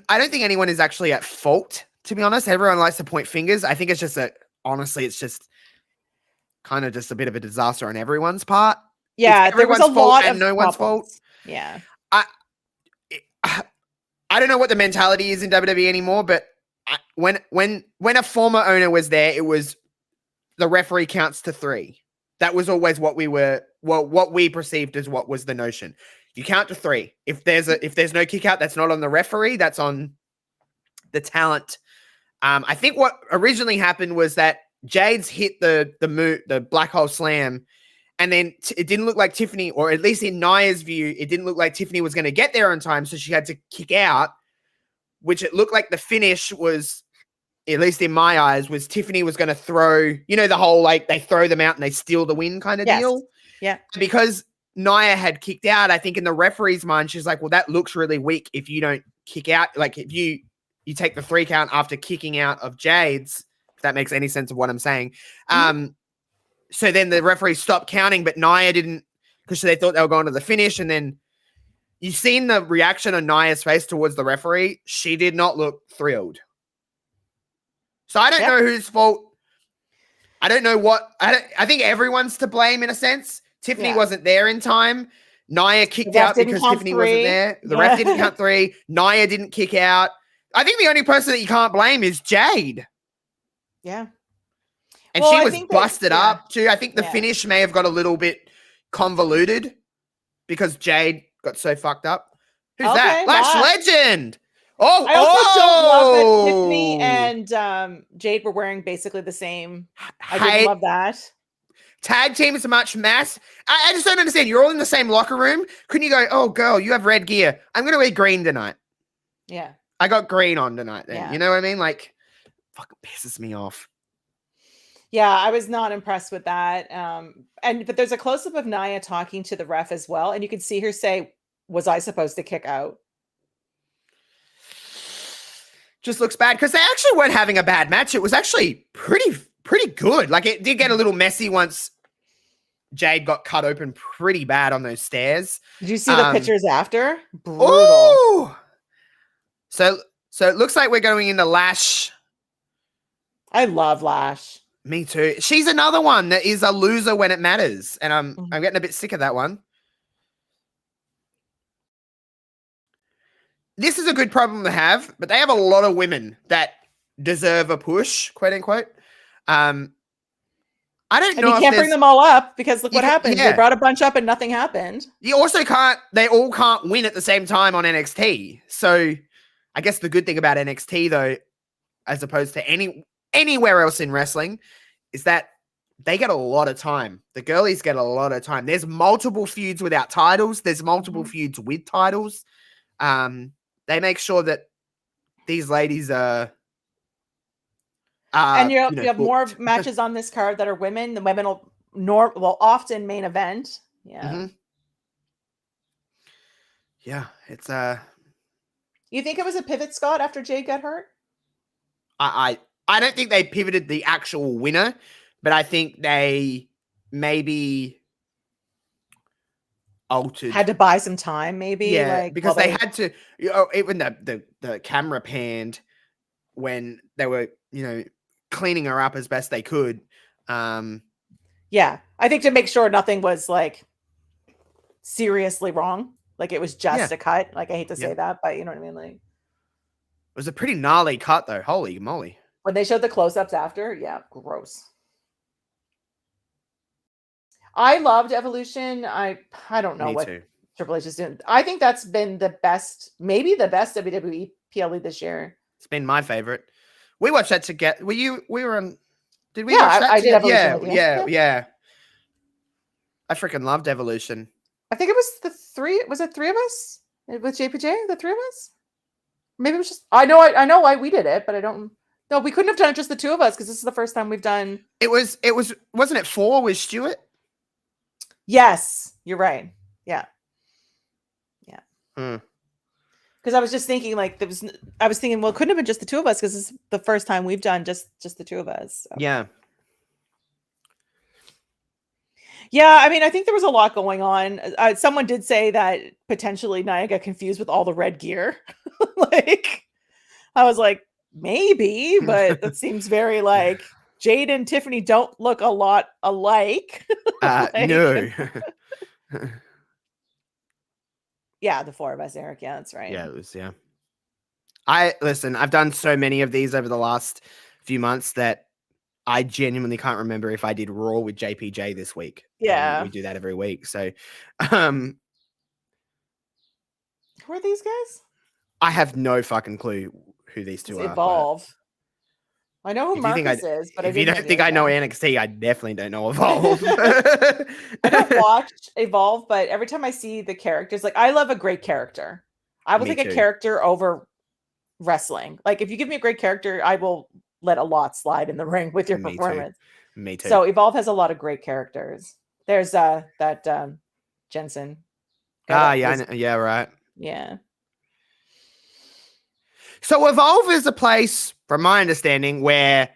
don't think anyone is actually at fault, to be honest. Everyone likes to point fingers. I think it's just honestly, it's just kind of just a bit of a disaster on everyone's part. Yeah, there was a lot of no one's fault. Yeah. I don't know what the mentality is in WWE anymore, but when a former owner was there, it was the referee counts to 3. That was always what we perceived as what was the notion. You count to 3. If there's no kick out, that's not on the referee, that's on the talent. I think what originally happened was that Jade's hit the black hole slam, and then it didn't look like Tiffany, or at least in Nia's view, it didn't look like Tiffany was going to get there on time, so she had to kick out, which it looked like the finish was, at least in my eyes, was Tiffany was going to throw, the whole, like, they throw them out and they steal the win kind of deal. Yeah. Because Nia had kicked out, I think in the referee's mind, she's like, well, that looks really weak if you don't kick out. Like, if you take the 3 count after kicking out of Jade's, if that makes any sense of what I'm saying. So then the referee stopped counting, but Nia didn't, because they thought they were going to the finish. And then you've seen the reaction on Nia's face towards the referee. She did not look thrilled. So I don't know whose fault. I don't know what. I think everyone's to blame in a sense. Tiffany wasn't there in time. Nia kicked out because Tiffany wasn't there. The ref didn't count 3. Nia didn't kick out. I think the only person that you can't blame is Jade. Yeah. And she was busted up too. I think the finish may have got a little bit convoluted because Jade got so fucked up. Who's that? Lash Legend. Oh, I also don't love that Tiffany and Jade were wearing basically the same. I didn't love that. Tag team is much mass. I just don't understand. You're all in the same locker room. Couldn't you go, oh, girl, you have red gear. I'm going to wear green tonight. Yeah. I got green on tonight then. Yeah. You know what I mean? Like, fucking pisses me off. Yeah, I was not impressed with that. But there's a close-up of Nia talking to the ref as well. And you can see her say, was I supposed to kick out? Just looks bad because they actually weren't having a bad match. It was actually pretty good. Like, it did get a little messy once Jade got cut open pretty bad on those stairs. Did you see the pictures after? Brutal. Ooh! So it looks like we're going into Lash. I love Lash. Me too. She's another one that is a loser when it matters. And I'm getting a bit sick of that one. this is a good problem to have, but they have a lot of women that deserve a push, quote unquote. I don't And you know if can't bring there's. them all up because look You what happened. They yeah. brought a bunch up and nothing happened. You also can't. They all can't win at the same time on NXT. So, I guess the good thing about NXT though, as opposed to anywhere else in wrestling, is that they get a lot of time. The girlies get a lot of time. There's multiple feuds without titles. There's multiple feuds with titles. They make sure that these ladies are And you have more booked. matches on this card that are women. The women will often main event. Yeah. Mm-hmm. Yeah, it's You think it was a pivot, Scott, after Jade got hurt? I don't think they pivoted the actual winner, but I think they maybe altered. Had to buy some time, maybe. Yeah, like because they had to. Even the camera panned when they were cleaning her up as best they could. Yeah, I think to make sure nothing was like seriously wrong, like it was just a cut. Like I hate to say that, but you know what I mean. Like it was a pretty gnarly cut, though. Holy moly! When they showed the close-ups after, yeah, gross. I loved Evolution. I don't know what Triple H is doing. I think that's been the best, maybe the best WWE PLE this year. It's been my favorite. We watched that together. We were on. Did we? Yeah, watch that I did Evolution. Yeah. I freaking loved Evolution. I think it was the three. Was it three of us with JPJ? The three of us? Maybe it was just. I know why we did it, but I don't. No, we couldn't have done it just the two of us because this is the first time we've done. It was. Wasn't it 4 with Stuart? Yes, you're right. Yeah. Hmm. Because I was just thinking, like, I was thinking, well, it couldn't have been just the two of us because this is the first time we've done just the two of us. So. Yeah. Yeah, I mean, I think there was a lot going on. Someone did say that potentially Nia got confused with all the red gear. Like, I was like, maybe, but that seems very like Jade and Tiffany don't look a lot alike. No. Yeah, the four of us, Eric. Yeah, that's right. Yeah, it was. Yeah. Listen. I've done so many of these over the last few months that I genuinely can't remember if I did Raw with JPJ this week. Yeah, we do that every week. So, who are these guys? I have no fucking clue who these two are. Evolve. I know who Marcus is, but if you don't think I know NXT, I definitely don't know Evolve. I don't watch Evolve, but every time I see the characters, like I love a great character. I will take a character over wrestling. Like if you give me a great character, I will let a lot slide in the ring with your performance. Me too. So Evolve has a lot of great characters. There's that Jensen. Yeah, right. Yeah. So Evolve is a place, from my understanding, where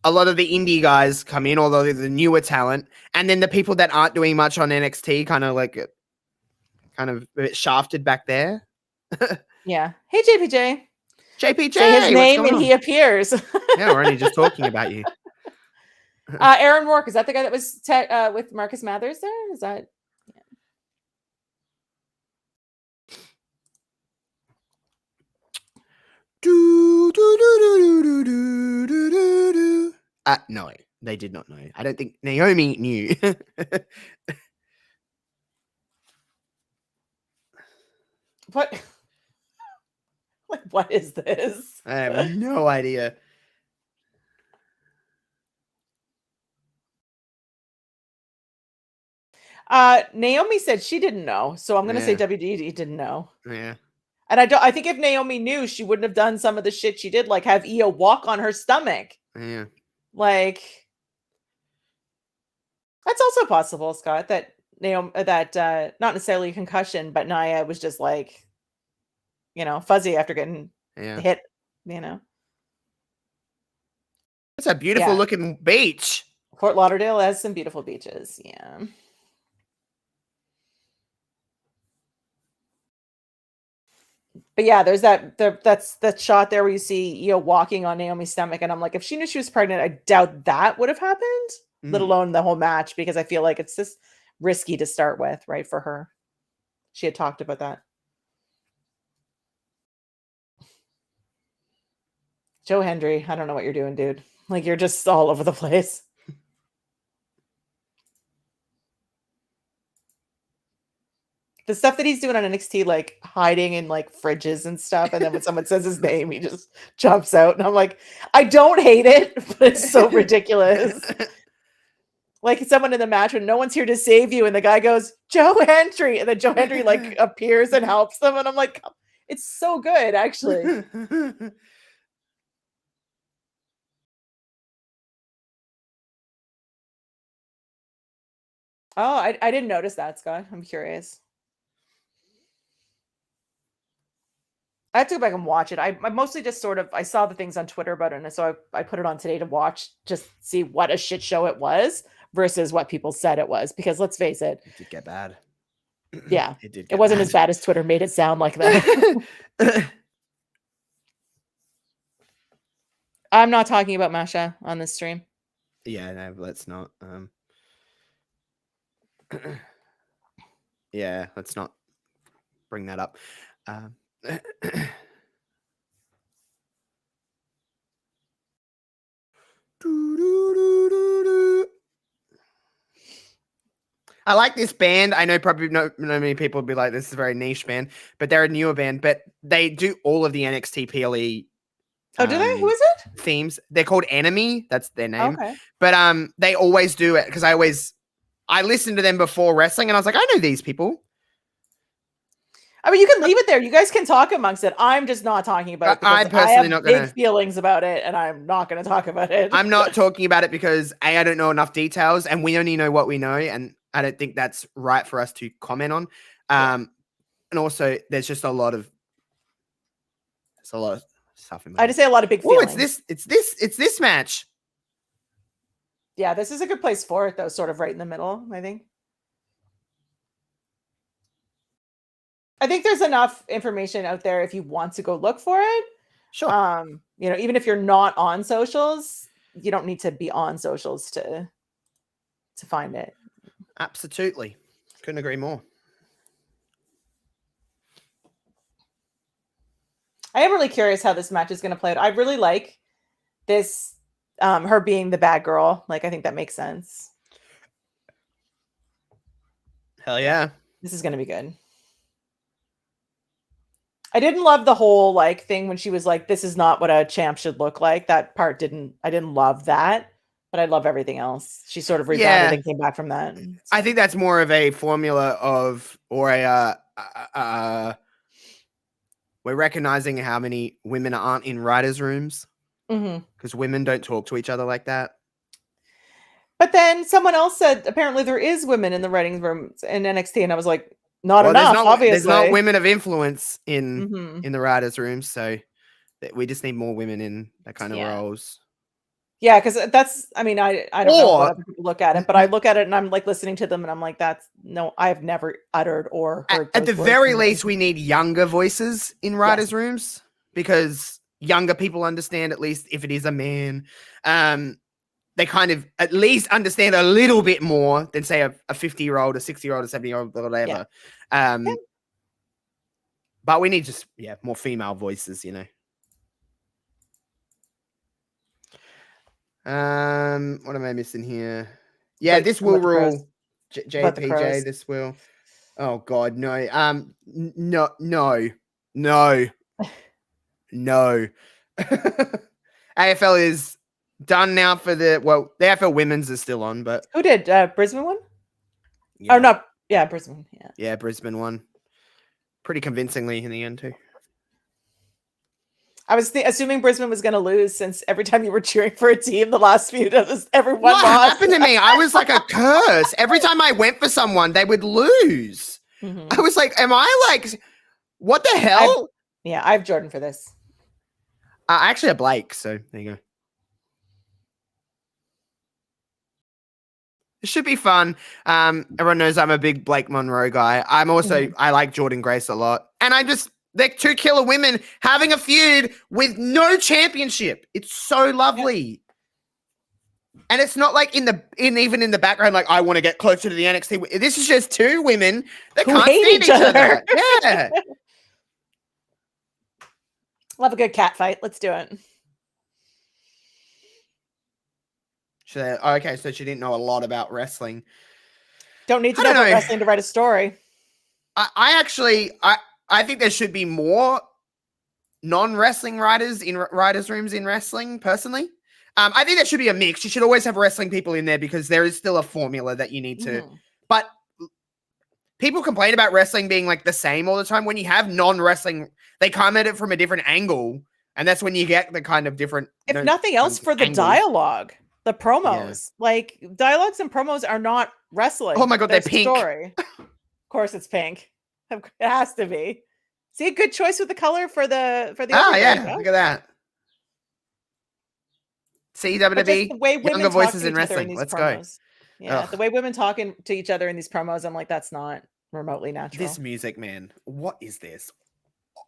a lot of the indie guys come in, although they're the newer talent, and then the people that aren't doing much on NXT kind of a bit shafted back there. Yeah. Hey, JPJ. JPJ. Say his name and he appears. Yeah, we're only just talking about you. Aaron Rourke, is that the guy that was with Marcus Mathers there? Is that? No, they did not know. I don't think Naomi knew. What? Like, what is this? I have no idea. Naomi said she didn't know, so I'm gonna say WDD didn't know. Yeah. And I think if Naomi knew, she wouldn't have done some of the shit she did, like have Io walk on her stomach. Yeah. Like that's also possible, Scott, that Naomi not necessarily a concussion, but Nia was just like, fuzzy after getting hit, It's a beautiful looking beach. Fort Lauderdale has some beautiful beaches. Yeah. But yeah, there's that's that shot there where you see Io walking on Naomi's stomach, and I'm like, if she knew she was pregnant, I doubt that would have happened, let alone the whole match, because I feel like it's just risky to start with, right, for her. She had talked about that. Joe Hendry, I don't know what you're doing, dude. Like, you're just all over the place. The stuff that he's doing on NXT, like hiding in like fridges and stuff, and then when someone says his name, he just jumps out, and I'm like, I don't hate it, but it's so ridiculous. Like someone in the match when no one's here to save you, and the guy goes, Joe Hendry, and then Joe Hendry like appears and helps them, and I'm like, it's so good, actually. Oh, I didn't notice that, Scott. I'm curious. I have to go back and watch it. I mostly just sort of I saw the things on Twitter about it, and so I put it on today to watch, just see what a shit show it was versus what people said it was. Because let's face it, It did get bad. Yeah, it did. It wasn't as bad as Twitter made it sound like that. I'm not talking about Masha on this stream. Yeah, no, let's not. Yeah, let's not bring that up. I like this band. I know probably no many people would be like, this is a very niche band, but they're a newer band, but they do all of the NXT PLE. Oh, do they? Who is it? Themes. They're called Enemy. That's their name. Okay. But they always do it because I listened to them before wrestling, and I was like, I know these people. I mean, you can leave it there. You guys can talk amongst it. I'm just not talking about it because I'm personally not big feelings about it, and I'm not going to talk about it. I'm not talking about it because I don't know enough details, and we only know what we know, and I don't think that's right for us to comment on. And also, there's just a lot of stuff in my I just say a lot of big feelings. It's this match. Yeah, this is a good place for it, though, sort of right in the middle, I think. I think there's enough information out there if you want to go look for it. Sure. Even if you're not on socials, you don't need to be on socials to find it. Absolutely. Couldn't agree more. I am really curious how this match is going to play out. I really like this, her being the bad girl. Like, I think that makes sense. Hell yeah. This is going to be good. I didn't love the whole like thing when she was like, this is not what a champ should look like. That part I didn't love that, but I love everything else. She sort of rebounded and came back from that. I think that's more of a formula we're recognizing how many women aren't in writers' rooms because women don't talk to each other like that. But then someone else said apparently there is women in the writing rooms in NXT, and I was like, not enough. Obviously, there's not women of influence in the writers' rooms, so we just need more women in that kind of roles. Yeah, because that's. I mean, I don't know how other people look at it, but I look at it and I'm like listening to them, and I'm like, I have never uttered or heard. At the very least, we need younger voices in writers' rooms because younger people understand, at least if it is a man. They kind of at least understand a little bit more than say a 50-year-old, a 60-year-old, a 70-year-old, whatever. But we need just more female voices, you know. What am I missing here? Yeah, this will rule. JPJ, this will. Oh God, no. No. AFL is done now for the AFL women's is still on, but who did Brisbane won? Yeah. Or not? Yeah, Brisbane. Yeah, Brisbane won pretty convincingly in the end too. I was assuming Brisbane was going to lose since every time you were cheering for a team, the last few days, everyone lost. What happened to me? I was like a curse. Every time I went for someone, they would lose. I was like, am I like, what the hell? I have Jordan for this. I actually have Blake, so there you go. It should be fun. Everyone knows I'm a big Blake Monroe guy. I'm also, I like Jordan Grace a lot. And they're two killer women having a feud with no championship. It's so lovely. Yeah. And it's not like even in the background, like I want to get closer to the NXT. This is just two women that can't stand each other. Yeah. Love a good cat fight. Let's do it. Okay, so she didn't know a lot about wrestling. Don't need to I know don't about know. wrestling to write a story. I think there should be more non-wrestling writers in writers' rooms in wrestling, personally. I think there should be a mix. You should always have wrestling people in there because there is still a formula that you need to. But people complain about wrestling being like the same all the time. When you have non-wrestling, they come at it from a different angle, and that's when you get the kind of different. If nothing else, for the angles. dialogue, the promos, like dialogues and promos are not wrestling. Oh my god, they're pink. Story. Of course, it's pink. It has to be. See, a good choice with the color for the. Yeah, look at that. See, WWE, the way younger voices in wrestling. Let's promos. go. Yeah, the way women talking to each other in these promos, I'm like, that's not remotely natural. This music, man. What is this?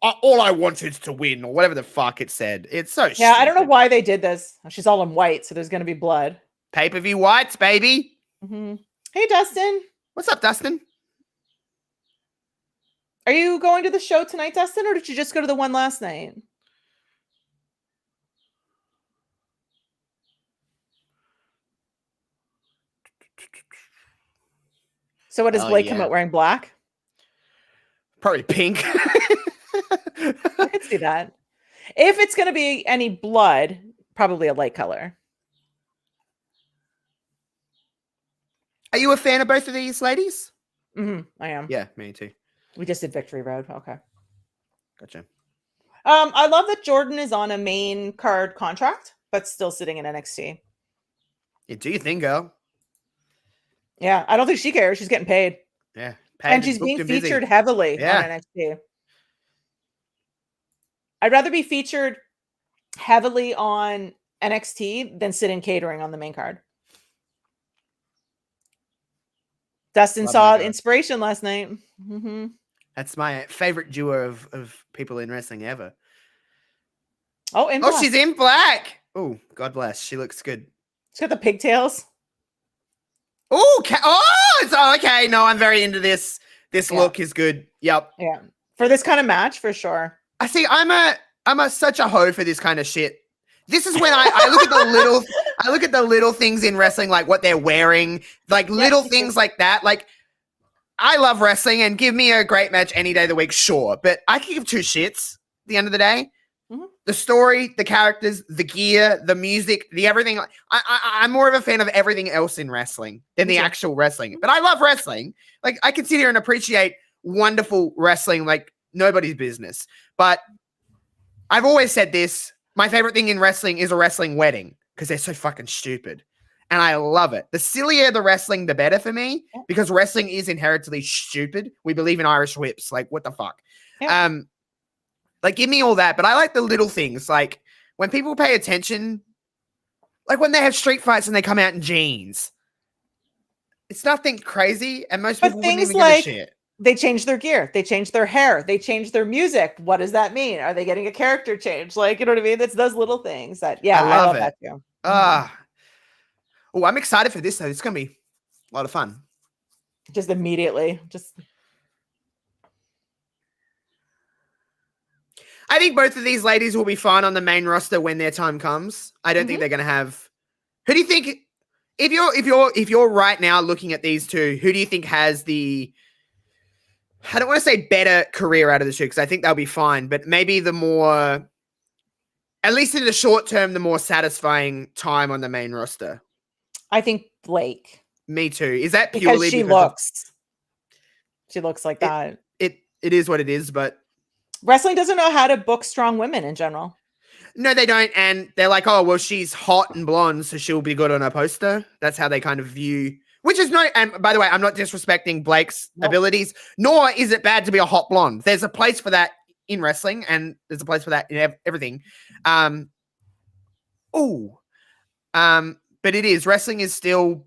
All I wanted to win, or whatever the fuck it said. It's so stupid. I don't know why they did this. She's all in white, so there's going to be blood. Pay-per-view whites, baby. Hey, Dustin. What's up, Dustin? Are you going to the show tonight, Dustin, or did you just go to the one last night? So what does Blake come out wearing? Black? Probably pink. I could see that. If it's going to be any blood, probably a light color. Are you a fan of both of these ladies? I am. Yeah, me too. We just did Victory Road. Okay. Gotcha. I love that Jordan is on a main card contract, but still sitting in NXT. Yeah, do you think, girl? Yeah, I don't think she cares. She's getting paid. Yeah. And she's being featured heavily on NXT. I'd rather be featured heavily on NXT than sit in catering on the main card. Dustin saw Inspiration last night. That's my favorite duo of people in wrestling ever. Oh, she's in black. Oh, God bless. She looks good. She's got the pigtails. It's okay. No, I'm very into this. This look is good. Yep. Yeah. For this kind of match, for sure. I see. I'm such a hoe for this kind of shit. This is when I look at the little, I look at the little things in wrestling, like what they're wearing, like little things like that. Like, I love wrestling, and give me a great match any day of the week, sure. But I can give two shits at the end of the day. The story, the characters, the gear, the music, the everything. I'm more of a fan of everything else in wrestling than the actual wrestling. But I love wrestling. Like, I can sit here and appreciate wonderful wrestling like nobody's business. But I've always said this. My favorite thing in wrestling is a wrestling wedding because they're so fucking stupid. And I love it. The sillier the wrestling, the better for me, because wrestling is inherently stupid. We believe in Irish whips. Like, what the fuck? Yeah. Like, give me all that. But I like the little things. Like, when people pay attention, like when they have street fights and they come out in jeans. It's nothing crazy. And most people wouldn't even give a shit. They change their gear. They change their hair. They change their music. What does that mean? Are they getting a character change? Like, you know what I mean? That's those little things that, I love that too. Oh, I'm excited for this though. It's going to be a lot of fun. Just immediately. I think both of these ladies will be fine on the main roster when their time comes. I don't think they're going to have. Who do you think? If you're right now looking at these two, who do you think has the? I don't want to say better career out of the two because I think they'll be fine, but maybe the more, at least in the short term, the more satisfying time on the main roster. I think Blake. Me too. Is that purely because she looks like that? It is what it is, but wrestling doesn't know how to book strong women in general. No, they don't. And they're like, oh, well, she's hot and blonde, so she'll be good on a poster. That's how they kind of view, which is no, and by the way, I'm not disrespecting Blake's abilities, nor is it bad to be a hot blonde. There's a place for that in wrestling, and there's a place for that in everything. But it is, wrestling is still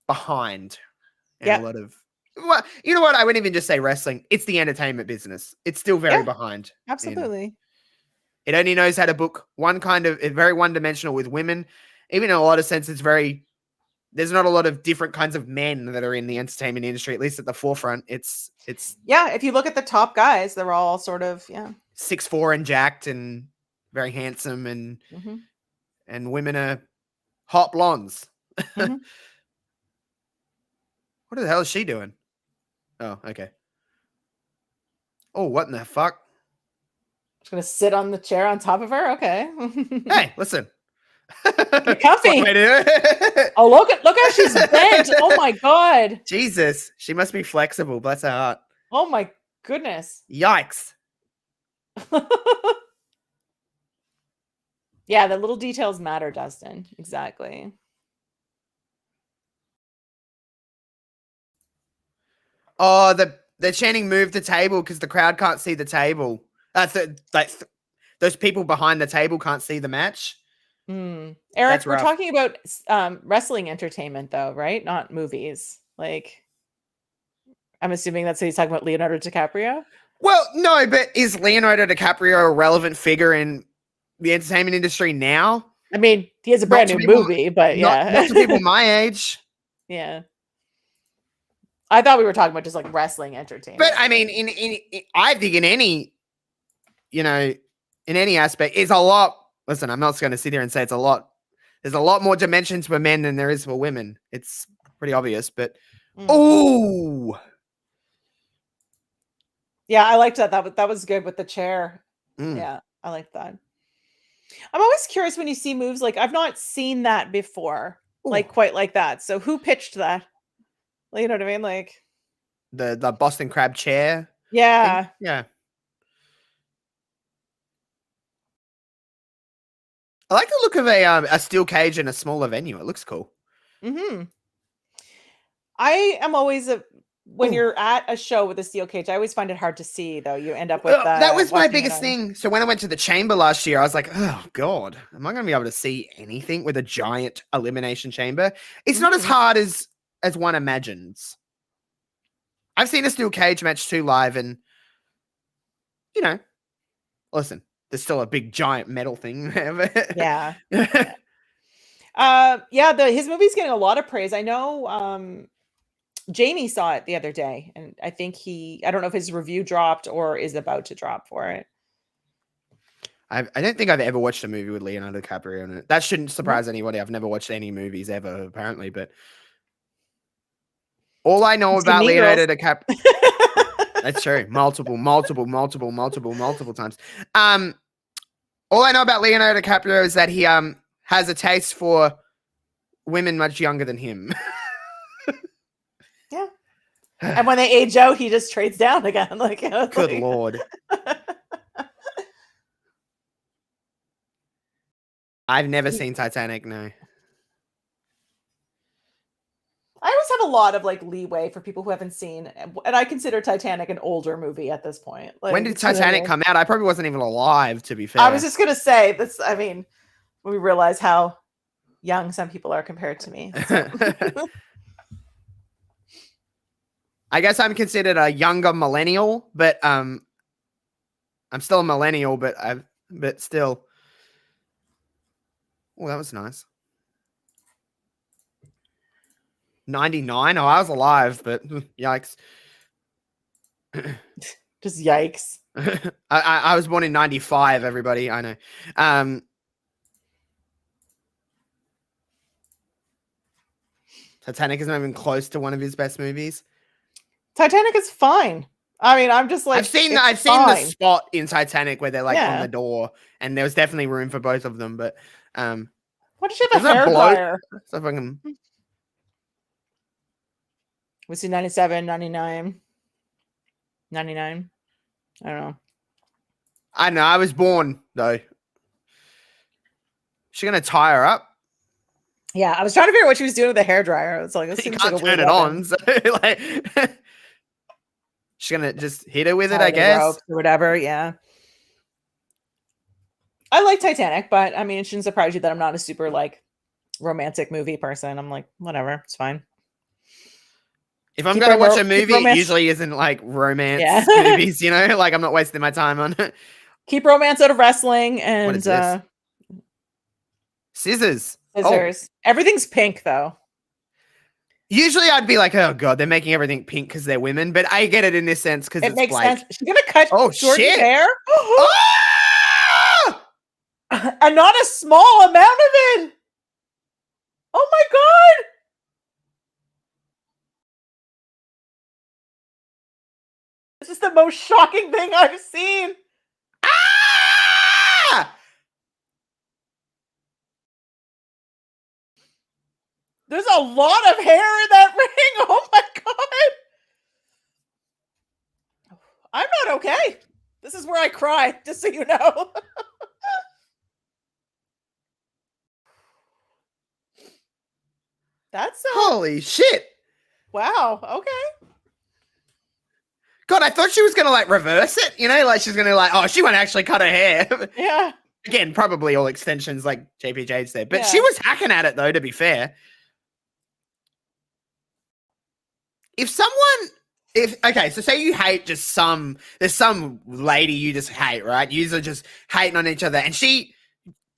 behind in a lot of, well, you know what? I wouldn't even just say wrestling. It's the entertainment business. It's still very behind. Absolutely. It only knows how to book one kind of, it's very one-dimensional with women. Even in a lot of sense, there's not a lot of different kinds of men that are in the entertainment industry, at least at the forefront. It's if you look at the top guys, they're all sort of 6'4" and jacked and very handsome, and women are hot blondes. Mhm. What the hell is she doing? Oh, okay. Oh, what in the fuck? She's gonna sit on the chair on top of her. Okay. Hey, listen. Get comfy. Wait, wait. Oh, look how she's bent. Oh my god. Jesus, she must be flexible. Bless her heart. Oh my goodness. Yikes. Yeah, the little details matter, Dustin. Exactly. Oh, they're chanting "move the table" because the crowd can't see the table. Those people behind the table can't see the match. Eric, That's we're rough. talking about wrestling entertainment, though, right? Not movies. Like, I'm assuming that's what he's talking about, Leonardo DiCaprio. Well, no, but is Leonardo DiCaprio a relevant figure in the entertainment industry now? I mean, he has a brand new movie, but yeah, not to people my age. Yeah. I thought we were talking about just like wrestling entertainment. But I mean, I think in any, in any aspect, it's a lot. Listen, I'm not going to sit here and say it's a lot. There's a lot more dimensions for men than there is for women. It's pretty obvious, but ooh. Yeah, I liked that. That was good with the chair. Mm. Yeah, I like that. I'm always curious when you see moves like I've not seen that before, like quite like that. So who pitched that? You know what I mean? Like the Boston Crab chair. Yeah. Thing? Yeah. I like the look of a steel cage in a smaller venue. It looks cool. Mm-hmm. I am always when you're at a show with a steel cage, I always find it hard to see, though. You end up with that was my biggest thing. So when I went to the chamber last year, I was like, oh god, am I going to be able to see anything with a giant elimination chamber? It's not as hard as one imagines. I've seen a steel cage match too live, and listen, there's still a big giant metal thing. Yeah. His movie's getting a lot of praise. I know Jamie saw it the other day, and I think I don't know if his review dropped or is about to drop for it. I don't think I've ever watched a movie with Leonardo DiCaprio in it. That shouldn't surprise anybody. I've never watched any movies ever, apparently, but all I know about Leonardo DiCaprio... That's true. Multiple times. All I know about Leonardo DiCaprio is that he has a taste for women much younger than him. Yeah. And when they age out, he just trades down again. Good Lord. I've never seen Titanic, no. I always have a lot of leeway for people who haven't seen, and I consider Titanic an older movie at this point. When did Titanic come out? I probably wasn't even alive, to be fair. I was just gonna say this. I mean, when we realize how young some people are compared to me. So. I guess I'm considered a younger millennial, but I'm still a millennial, but still. Oh, that was nice. 99? Oh, I was alive, but yikes. Just yikes. I was born in 95, everybody. I know. Titanic is not even close to one of his best movies. Titanic is fine. I mean, I'm just like I've seen the spot in Titanic where they're on the door, and there was definitely room for both of them. But what did you have a hair dryer? So fucking. Was he 97, 99? 99? I don't know. I know. I was born though. She gonna tie her up? Yeah, I was trying to figure out what she was doing with the hair dryer. It's like, this you seems can't like a turn it on. So she's gonna just hit her with it, I guess, or whatever. Yeah. I like Titanic, but I mean, it shouldn't surprise you that I'm not a super romantic movie person. I'm like, whatever, it's fine. If I'm going to watch a movie, it usually isn't romance movies, I'm not wasting my time on it. Keep romance out of wrestling and what is this? Scissors. Everything's pink though. Usually I'd be like, oh god, they're making everything pink because they're women, but I get it in this sense because it makes sense. She's gonna cut Jordan's hair. And not a small amount of it. Oh my god! This is the most shocking thing I've seen. Ah! There's a lot of hair in that ring. Oh my god. I'm not okay. This is where I cry, just so you know. That's Holy shit. wow. Okay. God, I thought she was gonna like reverse it, you know, like she's gonna like, oh, she won't actually cut her hair. Yeah. Again, probably all extensions like JPJ said, but she Yeah. was hacking at it though, to be fair. If someone, if okay, so say you hate just there's some lady you just hate, right? You are just hating on each other, and she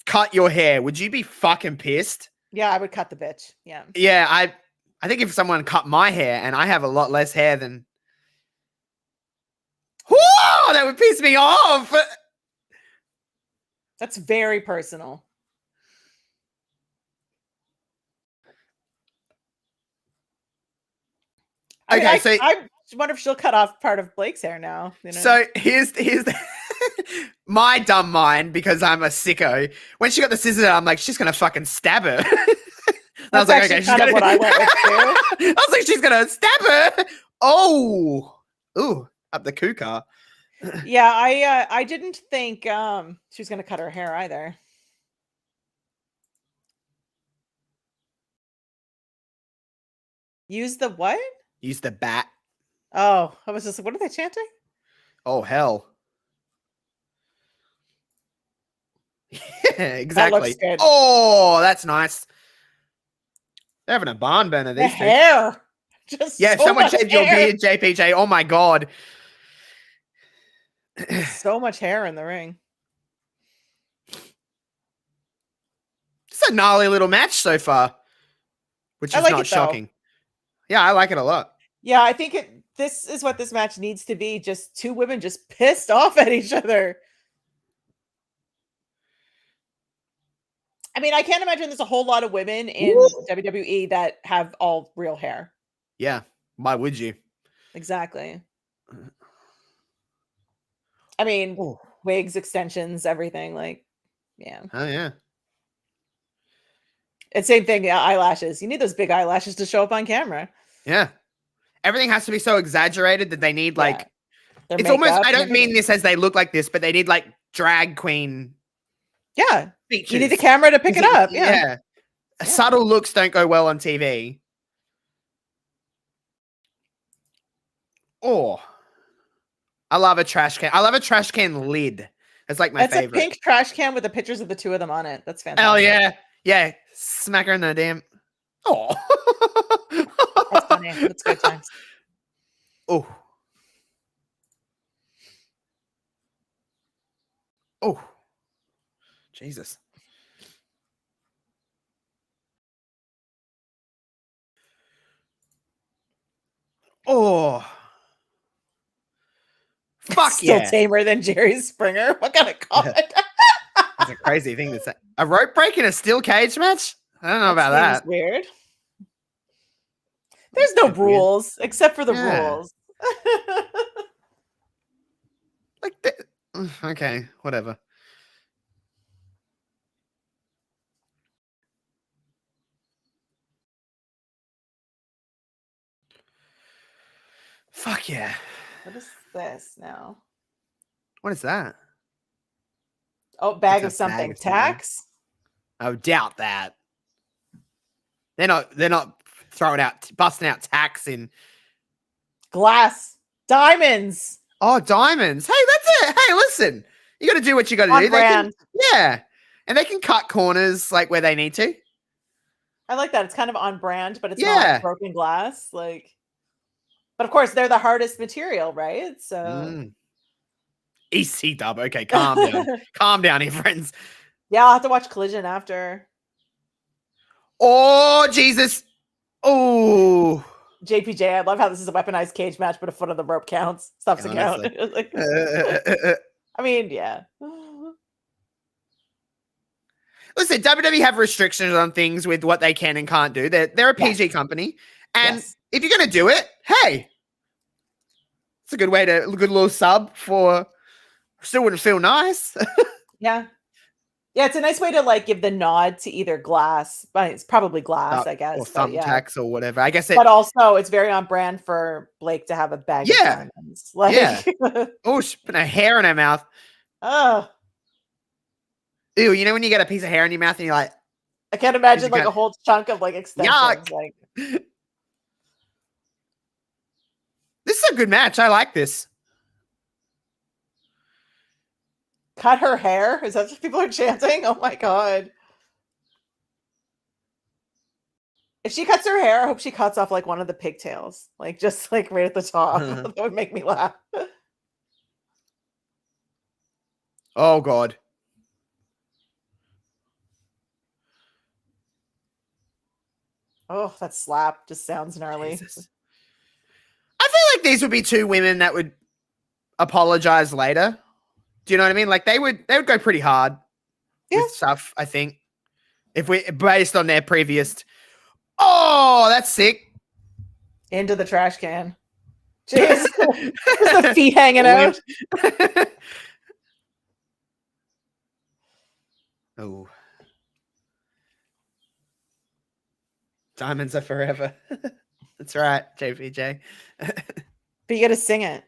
cut your hair, would you be fucking pissed? Yeah, I would cut the bitch. Yeah. Yeah, I think if someone cut my hair, and I have a lot less hair than, whoa, that would piss me off. That's very personal. Okay, so I wonder if she'll cut off part of Blake's hair now. You know? So here's the my dumb mind, because I'm a sicko. When she got the scissors, I'm like, she's gonna fucking stab her. I was like, okay, she's gonna. What I went with too. I was like, she's gonna stab her. Oh, ooh, up the kuka. Yeah, I didn't think she was gonna cut her hair either. Use the what? Use the bat. Oh, I was just like, what are they chanting? Oh hell. Yeah, exactly. Good. Oh, that's nice. They're having a barn burner. These the hair. Just yeah, so someone much shaved your hair. beard, JPJ. Oh my god. So much hair in the ring. It's a gnarly little match so far, which is like not shocking. Yeah, I like it a lot. Yeah, I think this is what this match needs to be. Just two women just pissed off at each other. I mean, I can't imagine there's a whole lot of women in WWE that have all real hair. Yeah. Why would you? Exactly. I mean, wigs, extensions, everything. Like, yeah. Oh, yeah. And same thing, eyelashes. You need those big eyelashes to show up on camera. Yeah. Everything has to be so exaggerated that they need, like, it's makeup, almost, I don't mean this as they look like this, but they need, like, drag queen. Yeah. Features. You need the camera to pick it up. Yeah. Subtle looks don't go well on TV. Oh. I love a trash can. I love a trash can lid. It's like my favorite. It's a pink trash can with the pictures of the two of them on it. That's fantastic. Hell yeah. Yeah. Smack her in the damn. Oh. That's funny. That's good times. Oh. Oh. Jesus. Oh. Fuck Still yeah. tamer than Jerry Springer. What kind of comment? That's a crazy thing to say. A rope break in a steel cage match? I don't know about that. Weird. There's no rules except for the rules. Like, okay, whatever. Fuck yeah. What is this now? What is that? Oh, bag of something. Tax? I doubt that. They're not throwing out, busting out tax in glass. Diamonds. Oh, diamonds. Hey, that's it. Hey, listen. You got to do what you got to do. Brand. Yeah. And they can cut corners like where they need to. I like that. It's kind of on brand, but it's not broken glass. Like, but of course, they're the hardest material, right? So EC dub. Okay, calm down. Calm down here, friends. Yeah, I'll have to watch Collision after. Oh, Jesus. Oh. JPJ, I love how this is a weaponized cage match, but a foot of the rope counts. Stops the count. I mean, yeah. Listen, WWE have restrictions on things with what they can and can't do. They're a PG Yes. company, and Yes. if you're gonna do it, hey, it's a good little sub for. Still wouldn't feel nice. Yeah. Yeah, it's a nice way to like give the nod to either glass, but it's probably glass, I Or guess. But yeah. thumbtacks or whatever. I guess But also it's very on brand for Blake to have a bag of Yeah. diamonds. Like Yeah. Oh, she's putting a hair in her mouth. oh, Ew, you know when you get a piece of hair in your mouth and you're like, I can't imagine you like go, a whole chunk of like extensions. yuck. Like This is a good match. I like this. cut her hair? Is that what people are chanting? Oh my god. If she cuts her hair, I hope she cuts off like one of the pigtails. Like just like right at the top. That would make me laugh. Oh, God. Oh, that slap just sounds gnarly. Jesus. I feel like these would be two women that would apologize later. Do you know what I mean? Like they would go pretty hard with stuff, I think. If we based on their previous. Oh, that's sick. Into the trash can. Jeez. The feet hanging out. Oh. Diamonds are forever. That's right, JPJ. But you gotta sing it.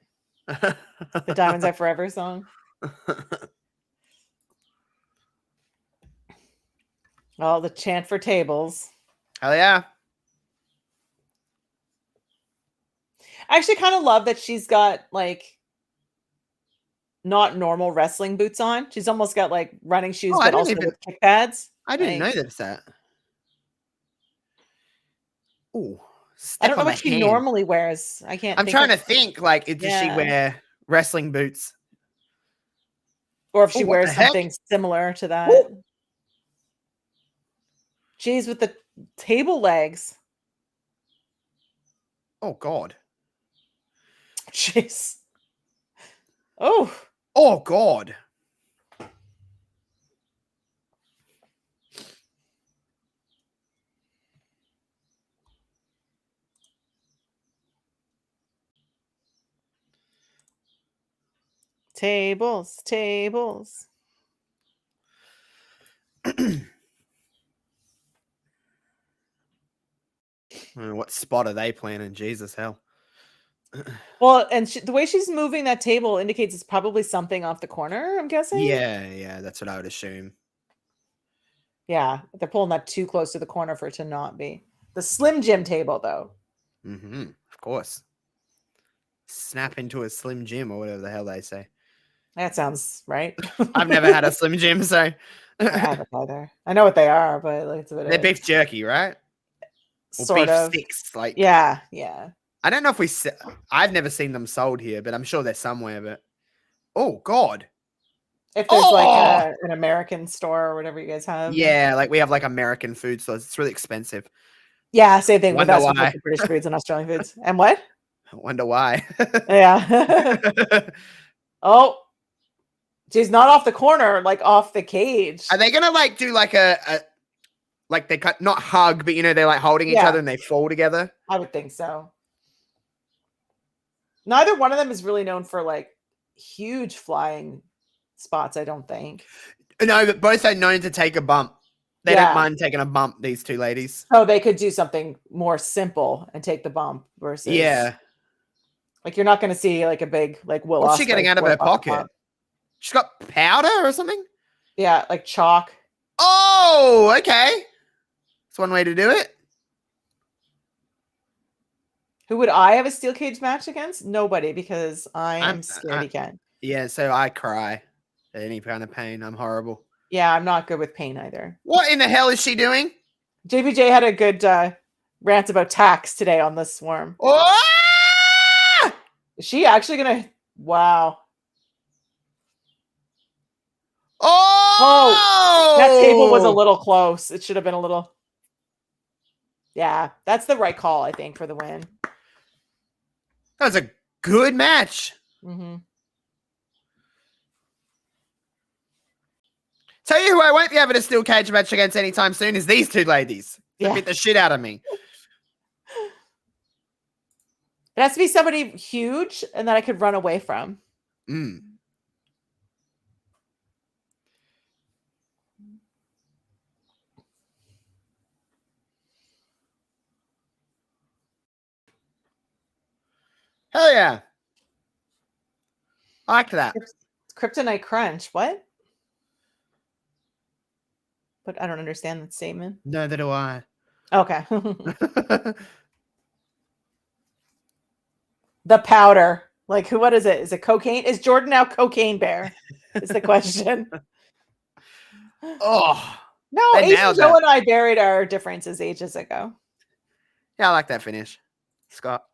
The Diamonds Are Forever song. Oh, the chant for tables. Hell yeah. I actually kind of love that she's got like not normal wrestling boots on. She's almost got like running shoes, but also with kick pads. I didn't know Like, that. Oh, I don't know what she normally wears. I can't. I'm trying to think. Like, does she wear wrestling boots? Or if she wears something similar to that. Ooh. Jeez, with the table legs. Oh, God. Jeez. Oh. Oh, God. Tables, tables. What spot are they planning? Jesus hell. Well, and the way she's moving that table indicates it's probably something off the corner, I'm guessing. Yeah, that's what I would assume. Yeah, they're pulling that too close to the corner for it to not be. The Slim Jim table, though. Mm-hmm. Of course. Snap into a Slim Jim or whatever the hell they say. That sounds right. I've never had a Slim Jim, so. I haven't either. I know what they are, but like, they're beef jerky, right? Or sort beef of. sticks, like. Yeah. I don't know if I've never seen them sold here, but I'm sure they're somewhere. But oh, God. If there's like an American store or whatever you guys have. Yeah, like we have like American food stores. It's really expensive. Yeah, same thing with us with why. the British foods and Australian foods. And what? I wonder why. Yeah. Oh, she's not off the corner, like off the cage. Are they gonna like do like a like they cut not hug, but you know they're like holding each other and they fall together? I would think so. Neither one of them is really known for like huge flying spots, I don't think. No, but both are known to take a bump. They don't mind taking a bump, these two ladies. Oh, they could do something more simple and take the bump versus like you're not going to see like a big like Will. What's she getting out of her pocket? She's got powder or something? Yeah, like chalk. Oh, okay. That's one way to do it. Who would I have a steel cage match against? Nobody, because I'm scaredy cat. Yeah, so I cry at any kind of pain. I'm horrible. Yeah, I'm not good with pain either. What in the hell is she doing? JPJ had a good rant about tax today on the Swarm. Oh! Is she actually gonna? Wow. Oh! That table was a little close. It should have been a little. Yeah, that's the right call, I think, for the win. That was a good match. Mm-hmm. Tell you who I won't be able to steel cage match against anytime soon is these two ladies. They beat the shit out of me. It has to be somebody huge and that I could run away from. Hell yeah. I like that. Kryptonite Crunch. What? But I don't understand that statement. Neither do I. Okay. The powder. Like, what is it? Is it cocaine? Is Jordan now Cocaine Bear? Is the question. Oh. No, Asian Joe and I buried our differences ages ago. Yeah, I like that finish. Scott.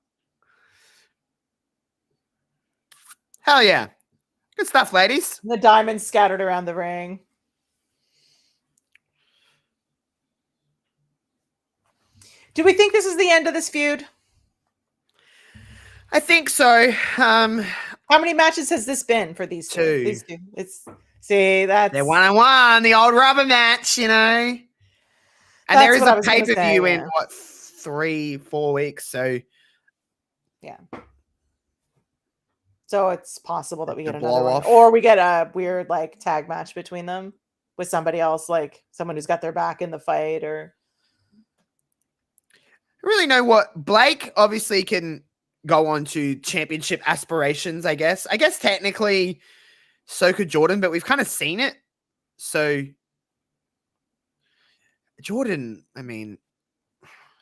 Hell yeah. Good stuff, ladies. The diamonds scattered around the ring. Do we think this is the end of this feud? I think so. How many matches has this been for these two? These two. That's they're 1-on-1, the old rubber match, you know. And there is a pay-per-view in what 3-4 weeks, so yeah. So it's possible that we get another one. Off. Or we get a weird like tag match between them with somebody else, like someone who's got their back in the fight, or I really know what Blake obviously can go on to championship aspirations, I guess. I guess technically so could Jordan, but we've kind of seen it. So Jordan, I mean,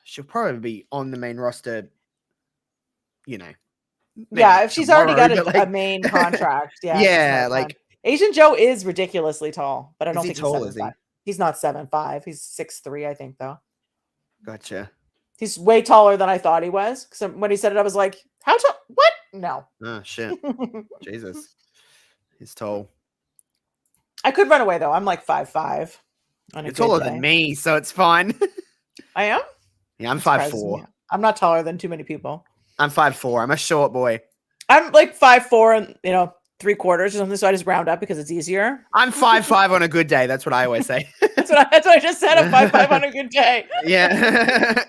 she'll probably be on the main roster, you know. Yeah, if she's already got a main contract. Yeah. Yeah, like Asian Joe is ridiculously tall, but I don't think he's tall, he's 7'5". He's not 7'5". He's 6'3", I think, though. Gotcha. He's way taller than I thought he was. So when he said it, I was like, how tall? What? No. Oh, shit. Jesus. He's tall. I could run away, though. I'm like 5'5". You're taller than me, so it's fine. I am? Yeah, I'm 5'4". I'm not taller than too many people. I'm 5'4". I'm a short boy. I'm like 5'4" and, 3/4 or something, so I just round up because it's easier. I'm 5'5" on a good day. That's what I always say. That's what I just said. I'm 5'5" on a good day. Yeah.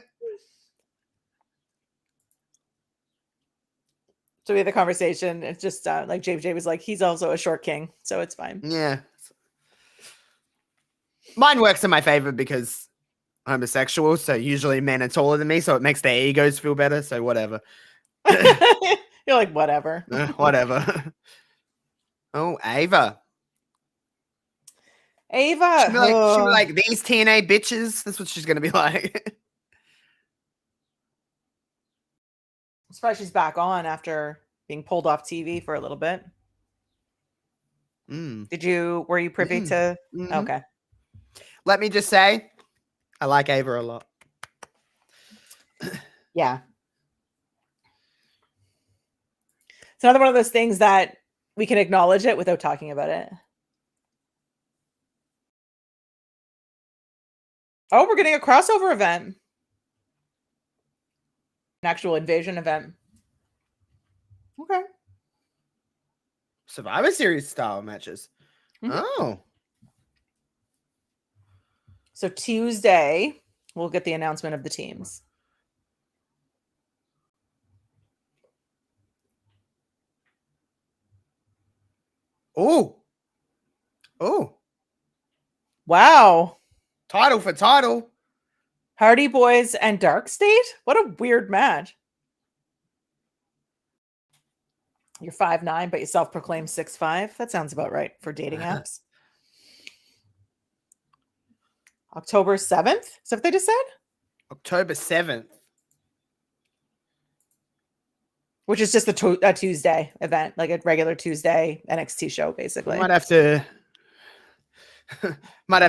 So we had the conversation. It's just like JJ was like, he's also a short king, so it's fine. Yeah. Mine works in my favor because I'm homosexual, so usually men are taller than me, so it makes their egos feel better, so whatever. You're like, whatever. Whatever. Oh, Ava. Ava. She'll be like, these TNA bitches. That's what she's going to be like. I'm surprised she's back on after being pulled off TV for a little bit. Were you privy to? Mm-hmm. Okay. Let me just say, I like Ava a lot. Yeah. It's another one of those things that we can acknowledge it without talking about it. Oh, we're getting a crossover event. An actual invasion event. Okay. Survivor Series style matches. Mm-hmm. Oh. So Tuesday, we'll get the announcement of the teams. Oh. Oh. Wow. Title for title. Hardy Boys and Dark State? What a weird match. You're 5'9", but you self-proclaimed 6'5". That sounds about right for dating apps. October 7th? Is that what they just said? October 7th. Which is just a Tuesday event, like a regular Tuesday NXT show, basically. Might have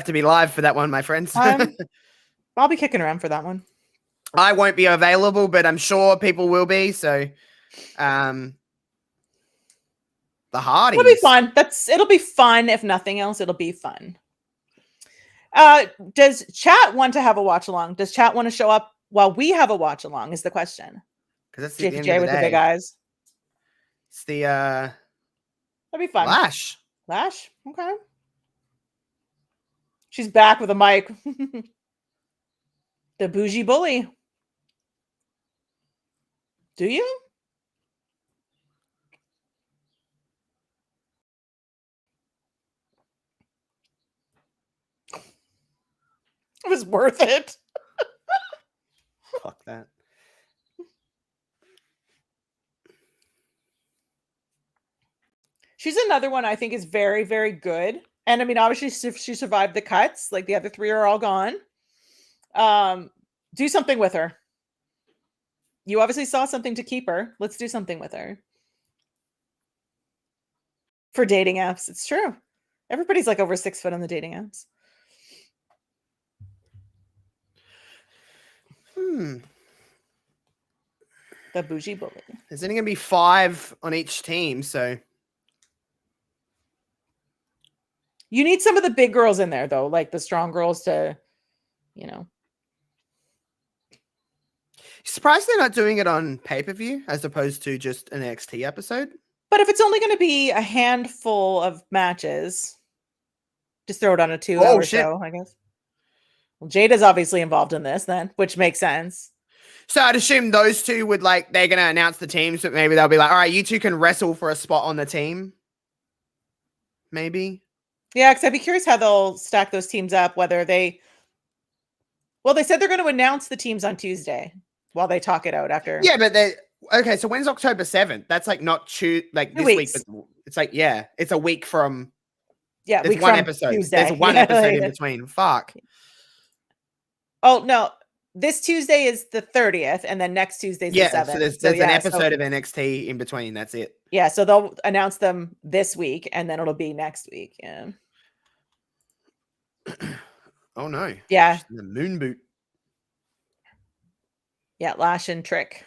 to be live for that one, my friends. I'll be kicking around for that one. I won't be available, but I'm sure people will be. So, the Hardys. It'll be fun. It'll be fun. If nothing else, it'll be fun. Does chat want to have a watch along? Does chat want to show up while we have a watch along? Is the question. Because that's JPJ with the big eyes. It's the that'd be fun. Lash. Okay. She's back with a mic. The bougie bully. Do you? It was worth it. Fuck that. She's another one I think is very, very good. And I mean, obviously, she survived the cuts. Like the other three are all gone. Do something with her. You obviously saw something to keep her. Let's do something with her. For dating apps, it's true. Everybody's like over 6 foot on the dating apps. The bougie bully. There's only going to be 5 on each team, so you need some of the big girls in there, though, like the strong girls to, you know. Surprised they're not doing it on pay-per-view as opposed to just an NXT episode. But if it's only going to be a handful of matches, just throw it on a 2-hour show, I guess. Well, Jada's obviously involved in this then, which makes sense. So I'd assume those two would they're going to announce the teams, but maybe they'll be like, all right, you two can wrestle for a spot on the team. Maybe. Yeah, because I'd be curious how they'll stack those teams up, whether they... Well, they said they're going to announce the teams on Tuesday while they talk it out after. Yeah, but okay, so when's October 7th? That's not this week, but it's it's a week from... Yeah, there's one episode. Tuesday. There's one episode in between. Fuck. Oh, no. This Tuesday is the 30th, and then next Tuesday is the 7th. So there's an episode of NXT in between. That's it. Yeah, so they'll announce them this week, and then it'll be next week. Yeah. Oh, no. Yeah. The moon boot. Yeah, Lash and Trick.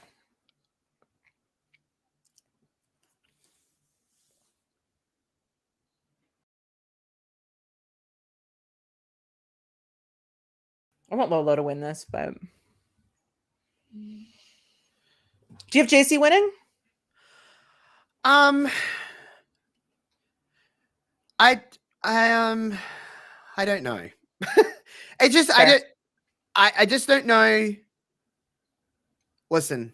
I want Lolo to win this, but... Do you have JC winning? I don't know. I just don't know. Listen,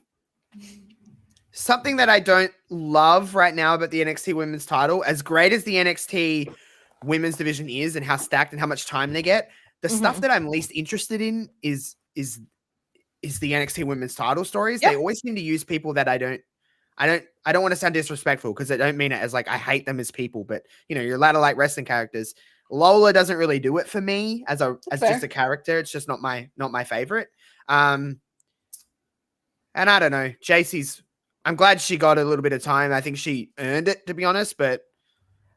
something that I don't love right now about the NXT Women's title, as great as the NXT Women's division is and how stacked and how much time they get, the stuff that I'm least interested in is the NXT Women's title stories. Yep. They always seem to use people that I don't want to sound disrespectful because I don't mean it as I hate them as people, but you're allowed to like wrestling characters. Lola doesn't really do it for me as just a character. It's just not my favorite. And I don't know, I'm glad she got a little bit of time. I think she earned it, to be honest, but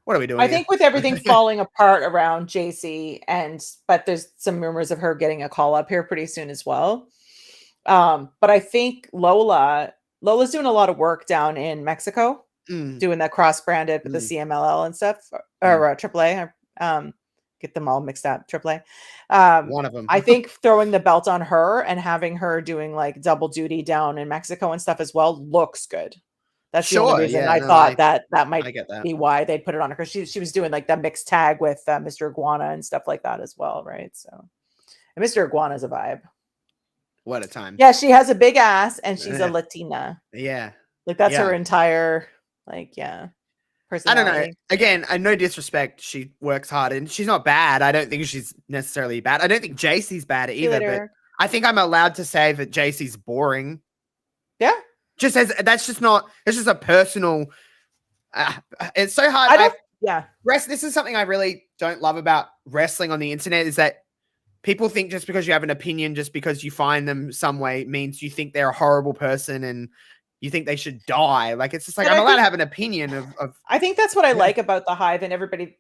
what are we doing? I think with everything falling apart around JC but there's some rumors of her getting a call up here pretty soon as well. But I think Lola's doing a lot of work down in Mexico, doing that cross-branded with the CMLL and stuff, or AAA. Get them all mixed up. AAA. One of them. I think throwing the belt on her and having her doing like double duty down in Mexico and stuff as well looks good. That's the only reason I thought that might be why they'd put it on her, because she was doing like that mixed tag with Mr. Iguana and stuff like that as well, right? So, and Mr. Iguana is a vibe. What a time. Yeah, she has a big ass and she's a Latina. Yeah. Like that's her entire personality. I don't know. Again, no disrespect. She works hard and she's not bad. I don't think she's necessarily bad. I don't think JC's bad either, but I think I'm allowed to say that JC's boring. Yeah. It's just a personal, it's so hard. This is something I really don't love about wrestling on the internet, is that people think just because you have an opinion, just because you find them some way, means you think they're a horrible person and you think they should die. Like, it's just like, I'm allowed to have an opinion of. I think that's what I like about the Hive and everybody.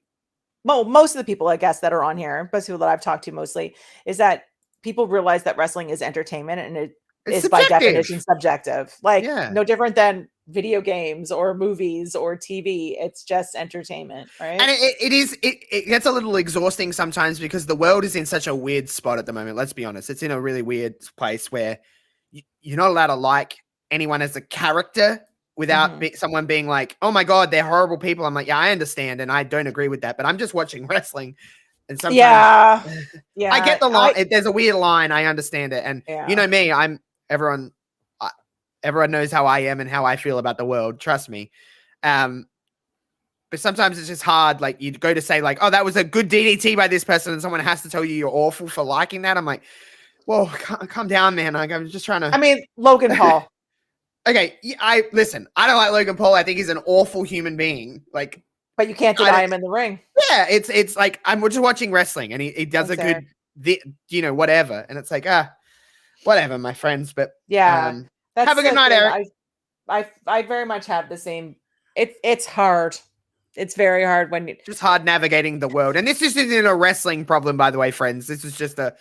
Well, most of the people, I guess, that are on here, most people that I've talked to mostly, is that people realize that wrestling is entertainment and it's by definition subjective. Like, no different than video games or movies or TV. It's just entertainment, right? And it gets a little exhausting sometimes because the world is in such a weird spot at the moment. Let's be honest. It's in a really weird place where you're not allowed to like anyone as a character without someone being like, oh my God, they're horrible people. I'm like, yeah, I understand. And I don't agree with that, but I'm just watching wrestling. And sometimes Yeah. I get Yeah. the line. There's a weird line. I understand it. And Yeah. you know me, everyone knows how I am and how I feel about the world. Trust me. But sometimes it's just hard. Like you go to say like, oh, that was a good DDT by this person. And someone has to tell you you're awful for liking that. I'm like, whoa, calm down, man. Like, I'm just trying to. I mean, Logan Paul. Okay. Listen, I don't like Logan Paul. I think he's an awful human being. Like, but you can't deny him in the ring. Yeah. It's like, I'm just watching wrestling and he does a good, whatever. And it's like, whatever, my friends. But yeah, have a good night, Eric. I very much have the same. It's hard. It's very hard when you just hard navigating the world. And this isn't a wrestling problem, by the way, friends. This is just a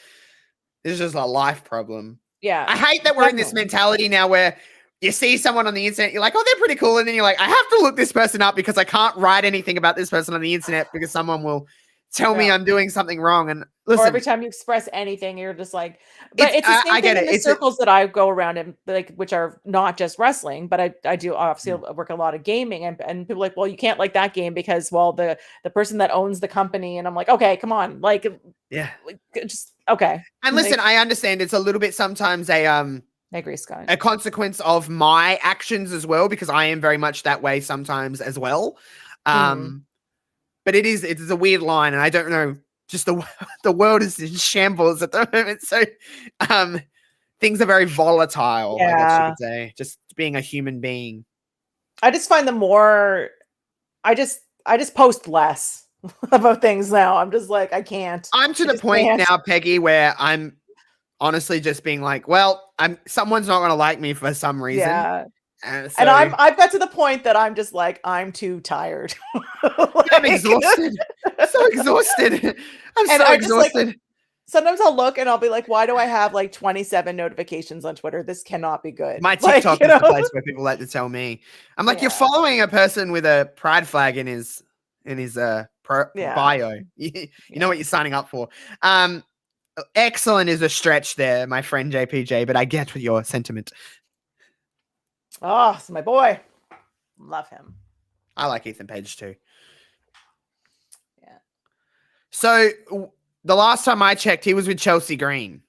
life problem. Yeah. I hate that we're in this mentality now where you see someone on the internet, you're like, oh, they're pretty cool. And then you're like, I have to look this person up because I can't write anything about this person on the internet because someone will tell me I'm doing something wrong. And listen, or every time you express anything, you're just like, but it's the same thing in the circles that I go around in, like, which are not just wrestling, but I do obviously work a lot of gaming, and people are like, well, you can't like that game because, well, the person that owns the company, and I'm like, okay, come on, like, yeah, just okay. And listen, I understand it's a little bit sometimes I agree, Scott. A consequence of my actions as well, because I am very much that way sometimes as well. But it's a weird line, and I don't know. Just the world is in shambles at the moment, so things are very volatile. I guess you could say, just being a human being. I just find I just post less about things now. I'm just like, I can't. I'm to the point now, Peggy, where I'm honestly just being like, well, someone's not going to like me for some reason. Yeah. And I've got to the point that I'm just like, I'm too tired. Like, I'm exhausted. So exhausted. I'm so exhausted. Like, sometimes I'll look and I'll be like, why do I have like 27 notifications on Twitter? This cannot be good. My TikTok is the place where people like to tell me. I'm like, you're following a person with a pride flag in his bio. You know what you're signing up for. Excellent is a stretch there, my friend JPJ, but I get your sentiment. Oh, it's my boy. Love him. I like Ethan Page too. Yeah. So the last time I checked, he was with Chelsea Green.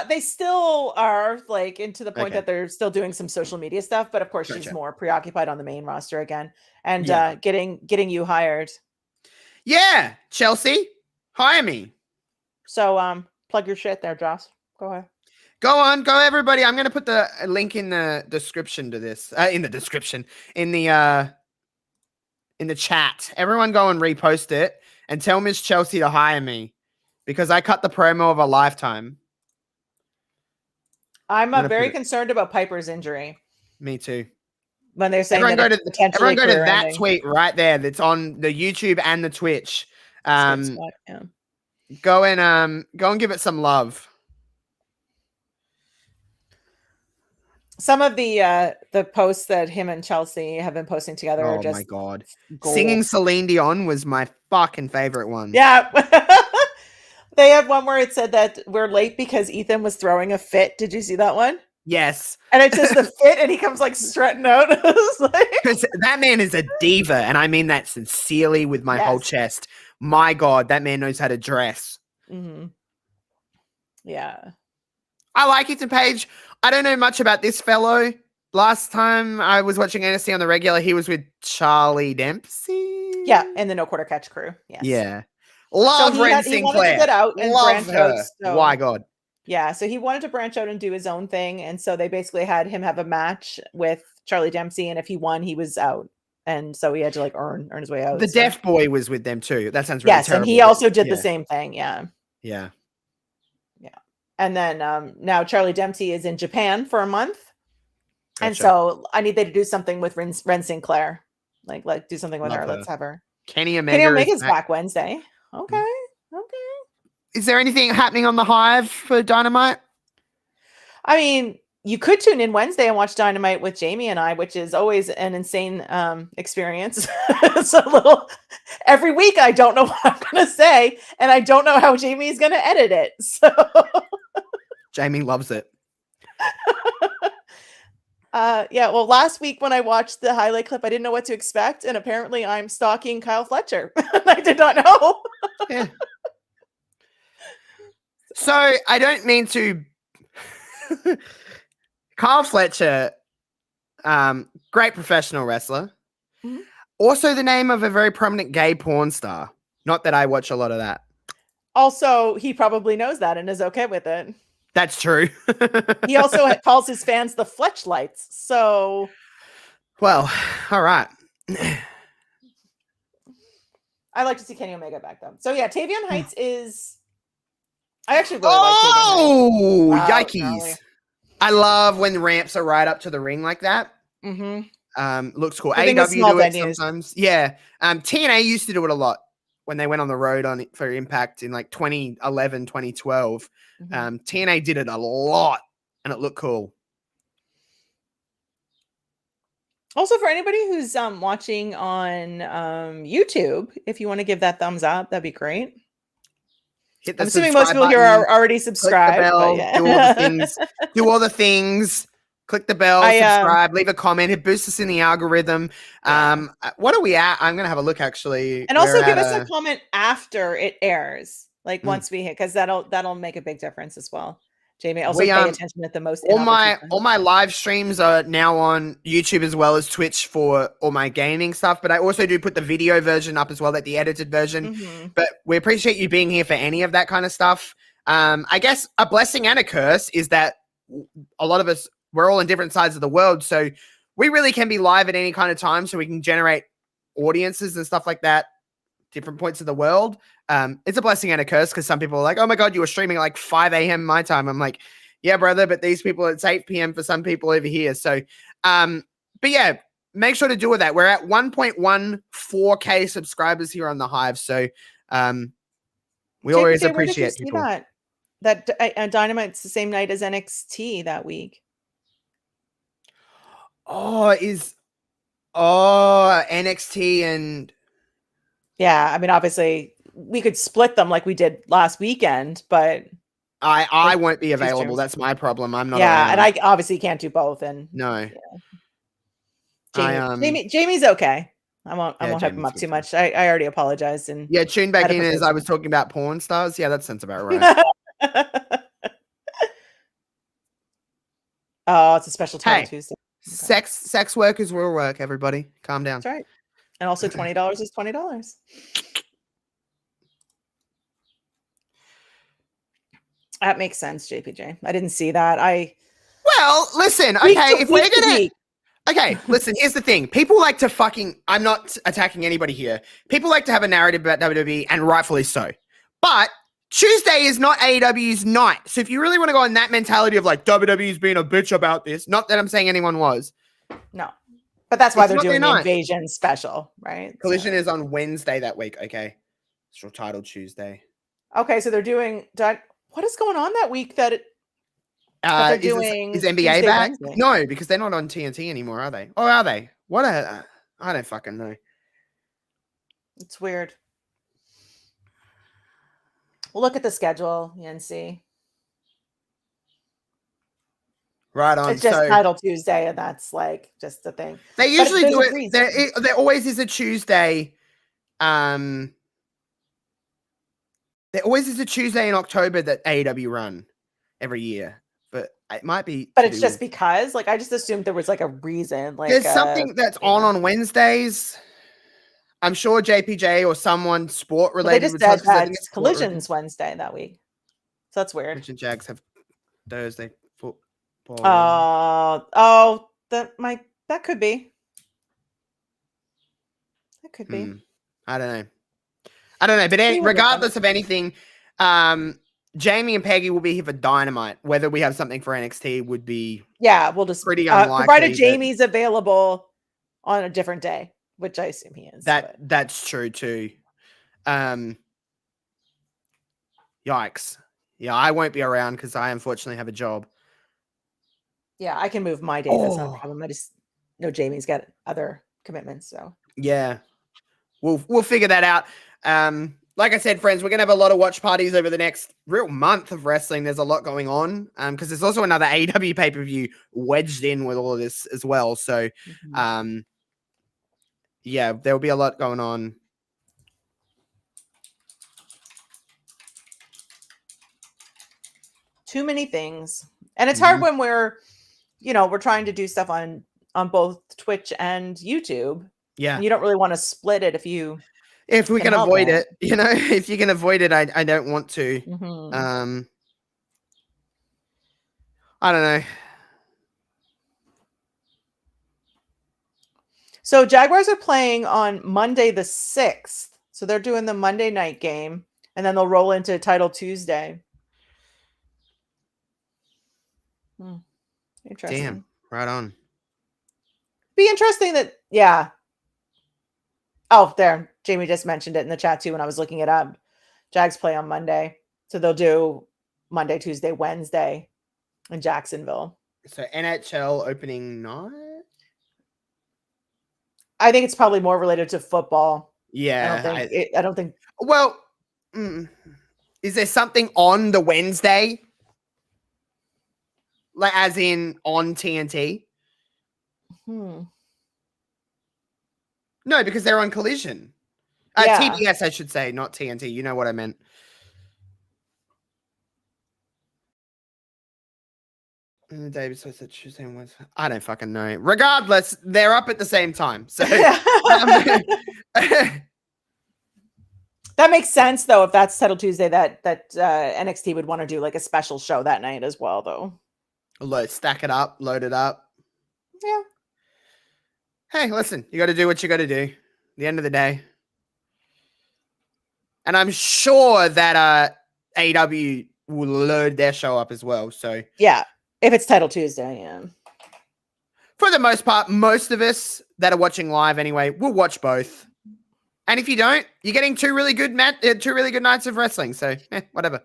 They still are, like, into the point that they're still doing some social media stuff, but of course she's more preoccupied on the main roster again and getting you hired. Yeah, Chelsea, hire me. So plug your shit there, Joss. Go ahead. Go everybody. I'm going to put the link in the description to this, in the chat. Everyone go and repost it and tell Miss Chelsea to hire me because I cut the promo of a lifetime. I'm very concerned about Piper's injury. Me too. When they're saying everyone go to that tweet right there. That's on the YouTube and the Twitch. Go and give it some love. Some of the posts that him and Chelsea have been posting together are just, oh my god, singing Celine Dion was my fucking favorite one. Yeah. They have one where it said that we're late because Ethan was throwing a fit. Did you see that one? Yes. And it's just the fit, and he comes like strutting out. Because that man is a diva, and I mean that sincerely with my whole chest. My god, that man knows how to dress. Mm-hmm. Yeah. I like Ethan Page. I don't know much about this fellow. Last time I was watching NXT on the regular, he was with Charlie Dempsey. Yeah, and the No Quarter Catch crew. Yes. Yeah. Love Ren Sinclair. He wanted to get out and branch out. So, my God. Yeah, so he wanted to branch out and do his own thing. And so they basically had him have a match with Charlie Dempsey. And if he won, he was out. And so he had to like earn his way out. The Deaf Boy was with them too. That sounds really terrible. Yes, and he also did the same thing. Yeah. Yeah. And then now Charlie Dempsey is in Japan for a month. Gotcha. And so I need they to do something with Ren Sinclair. Like do something with her. Let's have her. Kenny Omega's back Wednesday. Okay. Is there anything happening on the Hive for Dynamite? I mean, you could tune in Wednesday and watch Dynamite with Jamie and I, which is always an insane experience. It's a little every week. I don't know what I'm going to say, and I don't know how Jamie is going to edit it. So Jamie loves it. Yeah, well, last week when I watched the highlight clip, I didn't know what to expect, and apparently I'm stalking Kyle Fletcher. I did not know. Yeah. So I don't mean to. Kyle Fletcher, great professional wrestler. Mhm. Also, the name of a very prominent gay porn star. Not that I watch a lot of that. Also, he probably knows that and is okay with it. That's true. He also calls his fans the Fletchlights. So, well, all right. I like to see Kenny Omega back though. So yeah, Tavion Heights is. I actually really like Tavion Heights. Oh, Wow, yikes! Charlie. I love when the ramps are right up to the ring like that. Mm-hmm. Looks cool. I think the AEW small do it venues. sometimes. Yeah. TNA used to do it a lot when they went on the road on it for Impact in like 2011, 2012. Mhm. TNA did it a lot and it looked cool. Also, for anybody who's watching on YouTube, if you want to give that thumbs up, that'd be great. Hit the I'm assuming most people here button, are already click the subscribed. bell, But yeah. do all the things. Do all the things. Click the bell, subscribe, leave a comment. It boosts us in the algorithm. Yeah. What are we at? I'm gonna have a look actually. And also give us a comment after it airs, like once we hit, because that'll make a big difference as well. Jamie, also pay attention at the most. All my live streams are now on YouTube as well as Twitch for all my gaming stuff, but I also do put the video version up as well, like the edited version. Mm-hmm. But we appreciate you being here for any of that kind of stuff. I guess a blessing and a curse is that a lot of us, we're all in different sides of the world, so we really can be live at any kind of time, so we can generate audiences and stuff like that, different points of the world. It's a blessing and a curse because some people are like, oh my God, you were streaming at like 5 a.m. my time. I'm like, yeah, brother, but these people, it's 8 p.m. for some people over here. So, but yeah, make sure to do with that. We're at 1.14K subscribers here on the Hive. So we always appreciate people. That Dynamite's the same night as NXT that week. NXT and yeah, I mean, obviously we could split them like we did last weekend, but I won't be available. That's my problem. I'm not. Yeah, around. And I obviously can't do both. And no, yeah. Jamie's okay. I won't hype him up too much. I already apologized. And yeah, tune back in as I was talking about porn stars. Yeah, that sounds about right. Oh, it's a special Title Tuesday. Okay. Sex workers will work. Everybody, calm down. That's right. And also $20 is $20. That makes sense, JPJ. I didn't see that. Well, listen, okay, if we're gonna okay, listen, here's the thing. People like to I'm not attacking anybody here. People like to have a narrative about WWE, and rightfully so. But Tuesday is not AEW's night. So if you really want to go in that mentality of like WWE's being a bitch about this, not that I'm saying anyone was. No. But that's why they're doing the Invasion special, right? Collision is on Wednesday that week. Okay. It's your title Tuesday. Okay, so they're doing what is going on that week that they're doing? Is NBA Tuesday, back? Wednesday? No, because they're not on TNT anymore, are they? Or are they? I don't fucking know. It's weird. We'll look at the schedule and see. Right on. It's just Title Tuesday, and that's like just the thing. They usually do it. There always is a Tuesday. There always is a Tuesday in October that AEW run every year, but it might be. But it's just because, like, I just assumed there was like a reason. Like, there's something that's on Wednesdays. I'm sure JPJ or someone sport related. They just said that Collision's Wednesday that week, so that's weird. Collision Jags have Thursday football. That could be. That could be. I don't know. But regardless of anything, Jamie and Peggy will be here for Dynamite. Whether we have something for NXT would be we'll just pretty unlikely. Provided Jamie's available on a different day, which I assume he is. That's true too. Yikes. Yeah, I won't be around because I unfortunately have a job. Yeah, I can move my day. That's not a problem. I just know Jamie's got other commitments. So yeah, we'll figure that out. like I said, friends, we're gonna have a lot of watch parties over the next real month of wrestling. There's a lot going on, because there's also another AEW pay per view wedged in with all of this as well. So, yeah, there will be a lot going on. Too many things, and it's hard when we're trying to do stuff on both Twitch and YouTube. Yeah, and you don't really want to split it if we can help avoid it. If you can avoid it, I don't want to. I don't know. So Jaguars are playing on Monday the 6th. So they're doing the Monday night game, and then they'll roll into Title Tuesday. Interesting. Damn, right on. Be interesting that, yeah. Oh, there. Jamie just mentioned it in the chat too when I was looking it up. Jags play on Monday. So they'll do Monday, Tuesday, Wednesday in Jacksonville. So NHL opening night? I think it's probably more related to football. Yeah. I don't think. Well, is there something on the Wednesday? Like, as in on TNT? No, because they're on Collision. TBS, I should say, not TNT. You know what I meant. David says that Tuesday and Wednesday. I don't fucking know. Regardless, they're up at the same time. So that makes sense, though. If that's Title Tuesday, that NXT would want to do like a special show that night as well, though. Stack it up, load it up. Yeah. Hey, listen, you got to do what you got to do. At the end of the day. And I'm sure that AEW will load their show up as well. So yeah, if it's Title Tuesday, yeah. For the most part, most of us that are watching live anyway will watch both. And if you don't, you're getting two really good nights of wrestling. So whatever.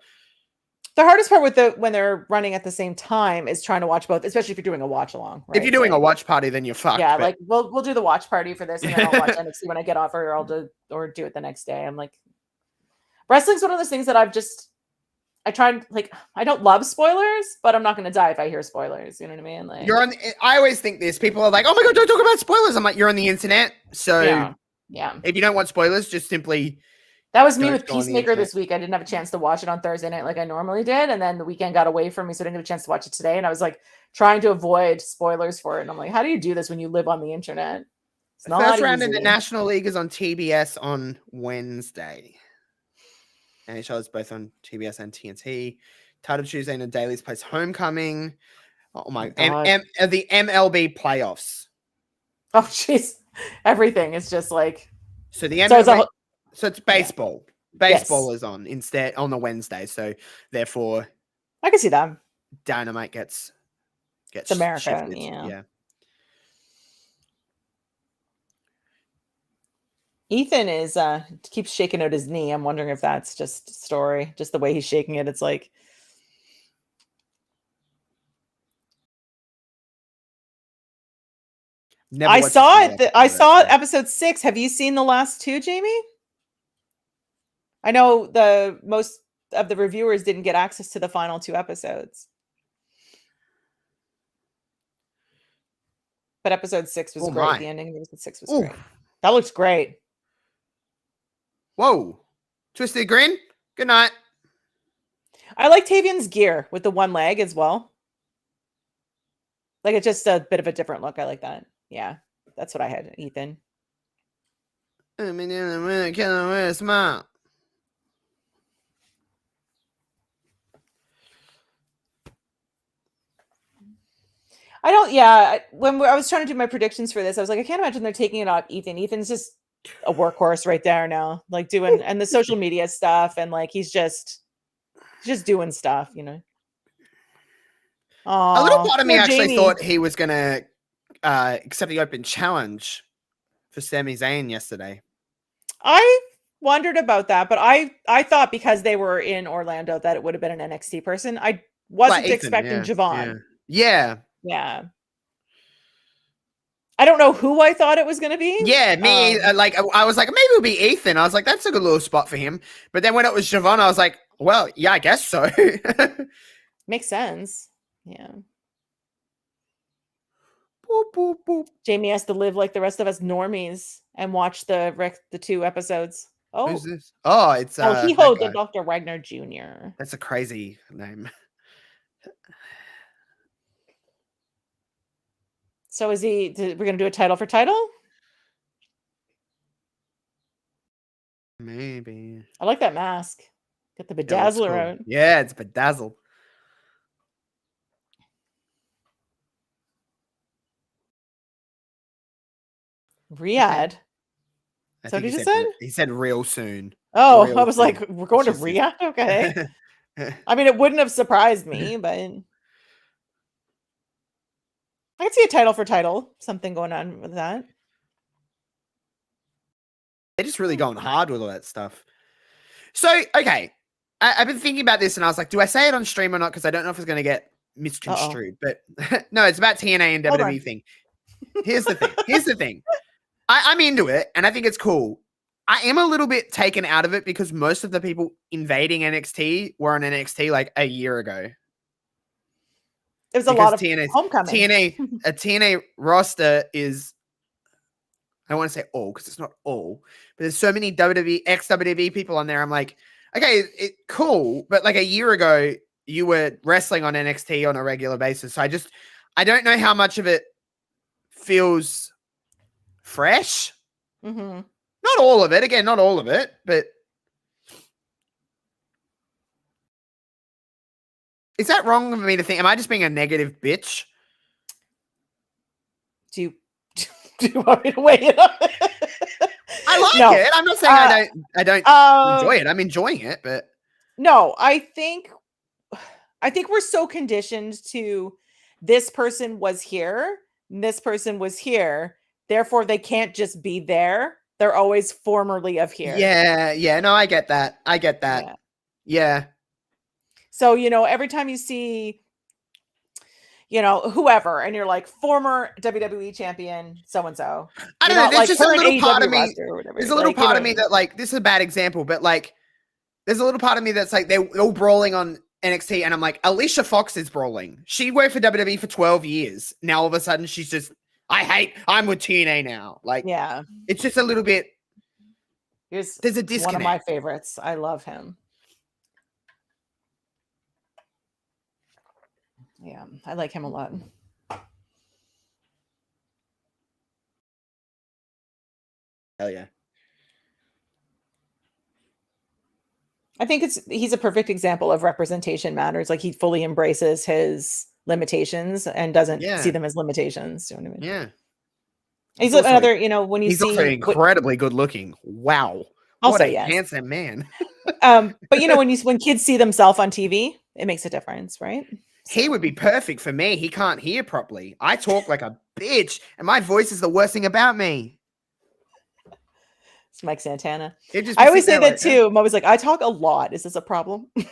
The hardest part with when they're running at the same time is trying to watch both, especially if you're doing a watch along. Right? If you're doing a watch party, then you're fucked. Yeah, like we'll do the watch party for this, and then I'll watch NXT when I get off, or I'll do it the next day. I'm like, wrestling's one of those things that I don't love spoilers, but I'm not going to die if I hear spoilers. You know what I mean? Like I always think this. People are like, "Oh my god, don't talk about spoilers." I'm like, "You're on the internet, so yeah. If you don't want spoilers, just simply." That was me with Peacemaker this week. I didn't have a chance to watch it on Thursday night like I normally did, and then the weekend got away from me, so I didn't have a chance to watch it today. And I was like trying to avoid spoilers for it. And I'm like, how do you do this when you live on the internet? It's not first round in the National League is on TBS on Wednesday. NHL is both on TBS and TNT. Title Tuesday and the Dailies plays Homecoming. Oh my god. The MLB playoffs. Oh jeez. Everything is just like so the MLB, so it's baseball. Yeah. Baseball is on instead on the Wednesday. So therefore I can see that. Dynamite gets it's America. Shifted. Yeah. Ethan is keeps shaking out his knee. I'm wondering if that's just story, just the way he's shaking it. It's like I saw it. I saw episode 6. Have you seen the last 2, Jamie? I know most of the reviewers didn't get access to the final 2 episodes. But episode 6 was great. My. The ending of episode 6 was great. That looks great. Whoa. Twisted Grin? Good night. I like Tavian's gear with the one leg as well. Like it's just a bit of a different look. I like that. Yeah. That's what I had, Ethan. I mean, wear a smile. When I was trying to do my predictions for this, I was like, I can't imagine they're taking it off Ethan. Ethan's just a workhorse right there now, like doing and the social media stuff, and like he's just doing stuff, you know. A little part of me actually thought he was gonna accept the open challenge for Sami Zayn yesterday. I wondered about that, but I thought because they were in Orlando that it would have been an NXT person. I wasn't expecting Javon. Yeah. I don't know who I thought it was going to be. Yeah, me. Like I was like, maybe it'll be Ethan. I was like, that's a good little spot for him. But then when it was Siobhan, I was like, well, yeah, I guess so. Makes sense. Yeah. Boop, boop, boop. Jamie has to live like the rest of us normies and watch the 2 episodes. Oh, Who's this? Oh, it's he that hosted guy. Dr. Wagner Jr. That's a crazy name. So is he? We're gonna do a title for title? Maybe. I like that mask. Get the It looks bedazzler cool. out. Yeah, it's bedazzled. Riyadh. I So think did you said? he said real soon. Oh, Real I was soon. like, we're going to Just- Riyadh? Okay. I mean, it wouldn't have surprised me, but I could see a title for title. Something going on with that. They're just really going hard with all that stuff. So, okay. I've been thinking about this and I was like, do I say it on stream or not? Because I don't know if it's going to get misconstrued. But no, it's about TNA and Hold WWE on. thing. Here's the thing. I'm into it and I think it's cool. I am a little bit taken out of it because most of the people invading NXT were on NXT like a year ago. There's a lot of homecoming. A TNA roster is, I don't want to say all because it's not all, but there's so many WWE, ex-WWE people on there. I'm like, okay, cool. But like a year ago, you were wrestling on NXT on a regular basis. So I don't know how much of it feels fresh. Mm-hmm. Not all of it. Again, not all of it, but is that wrong for me to think? Am I just being a negative bitch? Do you want me to weigh it up? I like it. I'm not saying I don't enjoy it. I'm enjoying it, but no, I think we're so conditioned to this person was here, this person was here, therefore they can't just be there. They're always formerly of here. Yeah. No, I get that. Yeah. So, every time you see, whoever, and you're like former WWE champion, so-and-so. I don't know. There's just a little part of me. There's a little part of me that like, this is a bad example, but like, there's a little part of me that's like, they're all brawling on NXT. And I'm like, Alicia Fox is brawling. She worked for WWE for 12 years. Now, all of a sudden she's just, I'm with TNA now. Like, yeah, it's just a little bit. There's a disconnect. One of my favorites. I love him. Yeah, I like him a lot. Hell yeah. I think he's a perfect example of representation matters. Like he fully embraces his limitations and doesn't see them as limitations. Do you know what I mean? Yeah. He's also, another, when you he's see also incredibly good looking. Wow. Also, what a handsome man. But when kids see themselves on TV, it makes a difference, right? So. He would be perfect for me. He can't hear properly. I talk like a bitch, and my voice is the worst thing about me. It's Mike Santana. I always say that like, too. I'm always like, I talk a lot. Is this a problem? For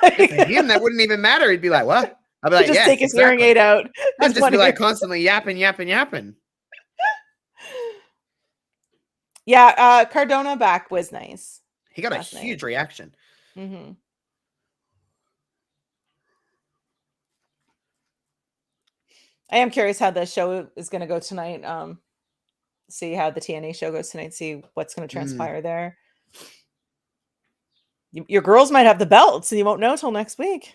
him, that wouldn't even matter. He'd be like, what? I'd be like, just take his hearing aid out. I'd just be like constantly yapping. Yeah, Cardona back was nice. He got a huge reaction. Mm-hmm. I am curious how the show is going to go tonight. See how the TNA show goes tonight. See what's going to transpire there. Your girls might have the belts, and you won't know till next week.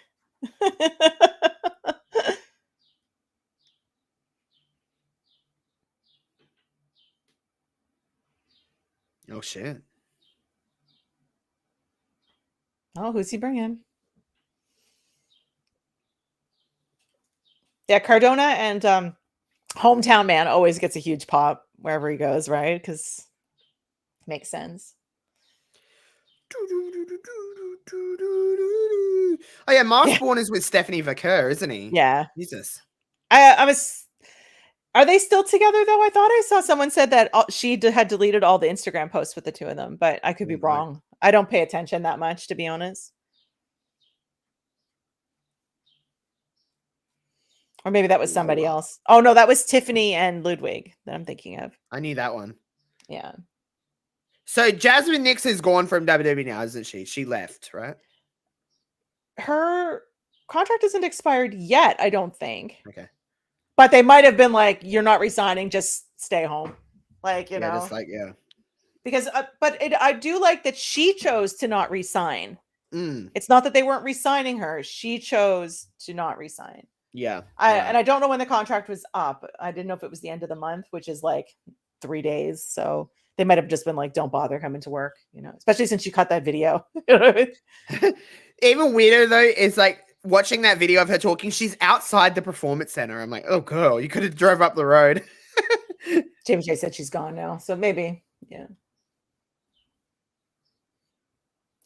Oh shit! Oh, who's he bringing? Yeah, Cardona and Hometown Man always gets a huge pop wherever he goes, right? Because it makes sense. Oh yeah, Marspawn is with Stephanie Vaquer, isn't he? Yeah. Jesus. I was. Are they still together though? I thought I saw someone said that she had deleted all the Instagram posts with the two of them, but I could be wrong. I don't pay attention that much, to be honest. Or maybe that was somebody else. Oh no, that was Tiffany and Ludwig that I'm thinking of. I knew that one. Yeah. So Jasmine Nix is gone from WWE now, isn't she? She left, right? Her contract isn't expired yet, I don't think. Okay. But they might have been like, you're not resigning, just stay home. Like, you know. Just like, yeah. Because, I do like that she chose to not resign. Mm. It's not that they weren't resigning her. She chose to not resign. Yeah. And I don't know when the contract was up. I didn't know if it was the end of the month, which is like 3 days. So they might have just been like, don't bother coming to work, you know, especially since you cut that video. You know what I mean? Even weirder though is like watching that video of her talking. She's outside the performance center. I'm like, oh girl, you could have drove up the road. Jamie J said she's gone now. So maybe, yeah.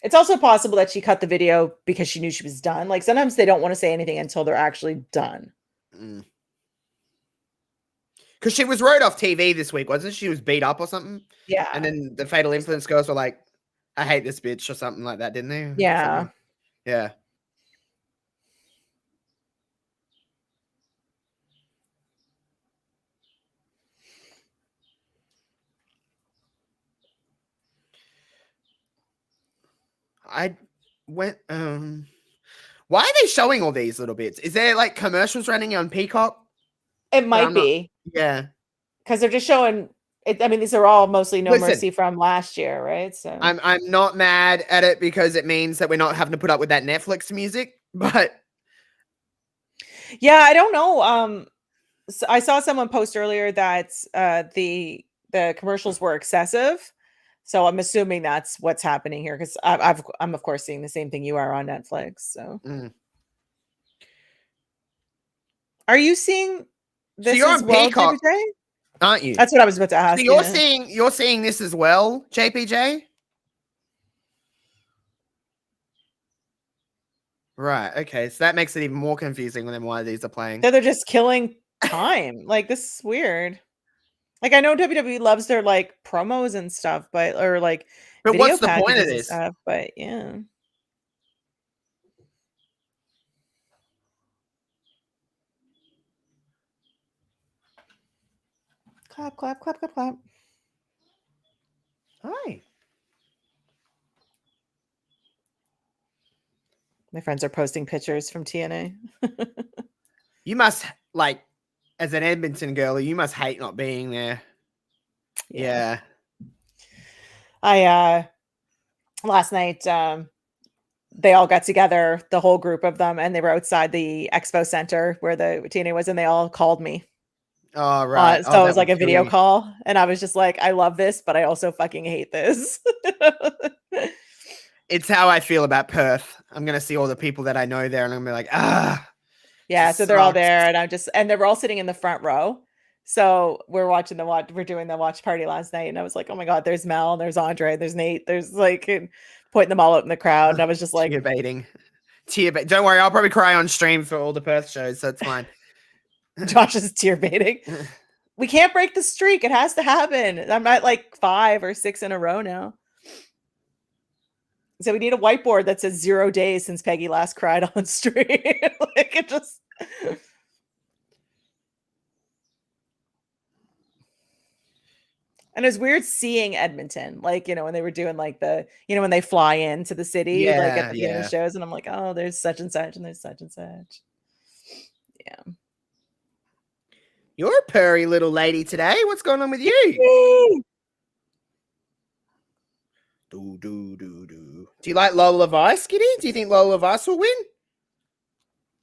It's also possible that she cut the video because she knew she was done. Like sometimes they don't want to say anything until they're actually done. Because she was rode off TV this week, wasn't she? She was beat up or something. Yeah. And then the Fatal Influence girls were like, I hate this bitch or something like that, didn't they? Yeah. Something. Yeah. I went, why are they showing all these little bits? Is there like commercials running on Peacock? It might be. Yeah. Because they're just showing it. I mean, these are all mostly No Listen, Mercy from last year, right? So I'm not mad at it because it means that we're not having to put up with that Netflix music, but yeah, I don't know. So I saw someone post earlier that the commercials were excessive. So I'm assuming that's what's happening here because I'm of course seeing the same thing you are on Netflix. So are you seeing this so you're as on well, Peacock, JPJ? aren't you? That's what I was about to ask. So you're seeing this as well, JPJ? Right. Okay. So that makes it even more confusing than why these are playing. They're just killing time. Like this is weird. Like I know WWE loves their like promos and stuff, but what's the point of this? Stuff, but yeah. Clap, clap, clap, clap, clap. Hi. My friends are posting pictures from TNA. You must like, as an Edmonton girl, you must hate not being there. Yeah. I last night they all got together, the whole group of them, and they were outside the expo center where the TNA was, and they all called me. Oh, right. So it was like a video call, and I was just like, I love this, but I also fucking hate this. It's how I feel about Perth. I'm going to see all the people that I know there, and I'm going to be like, ah. Yeah, so they're all there, and they were all sitting in the front row. So we're doing the watch party last night, and I was like, oh my God, there's Mel, there's Andre, there's Nate, there's like pointing them all out in the crowd. And I was just like, tear baiting. Don't worry, I'll probably cry on stream for all the Perth shows, so it's fine. Josh is tear baiting. We can't break the streak. It has to happen. I'm at like 5 or 6 in a row now. So we need a whiteboard that says 0 days since Peggy last cried on stream. Like it just. And it was weird seeing Edmonton, like, you know, when they were doing like when they fly into the city, like at the beginning of the shows. And I'm like, oh, there's such and such and there's such and such. Yeah. You're a purry little lady today. What's going on with you? Do you like Lola Vice, Kitty? Do you think Lola Vice will win?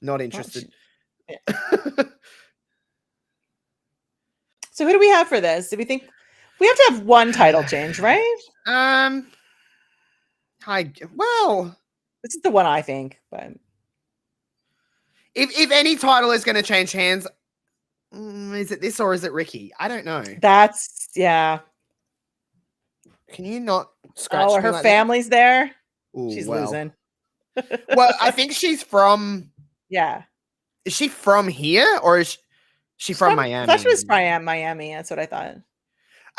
Not interested. So who do we have for this? Do we think we have to have one title change, right? Well, this is the one I think, but if any title is going to change hands, is it this or is it Ricky? I don't know. That's Can you not scratch? Oh, her like family's there. Ooh, she's losing. Well, I think she's from. Yeah. Is she from here or is she from Miami? I thought she was from Miami. That's what I thought.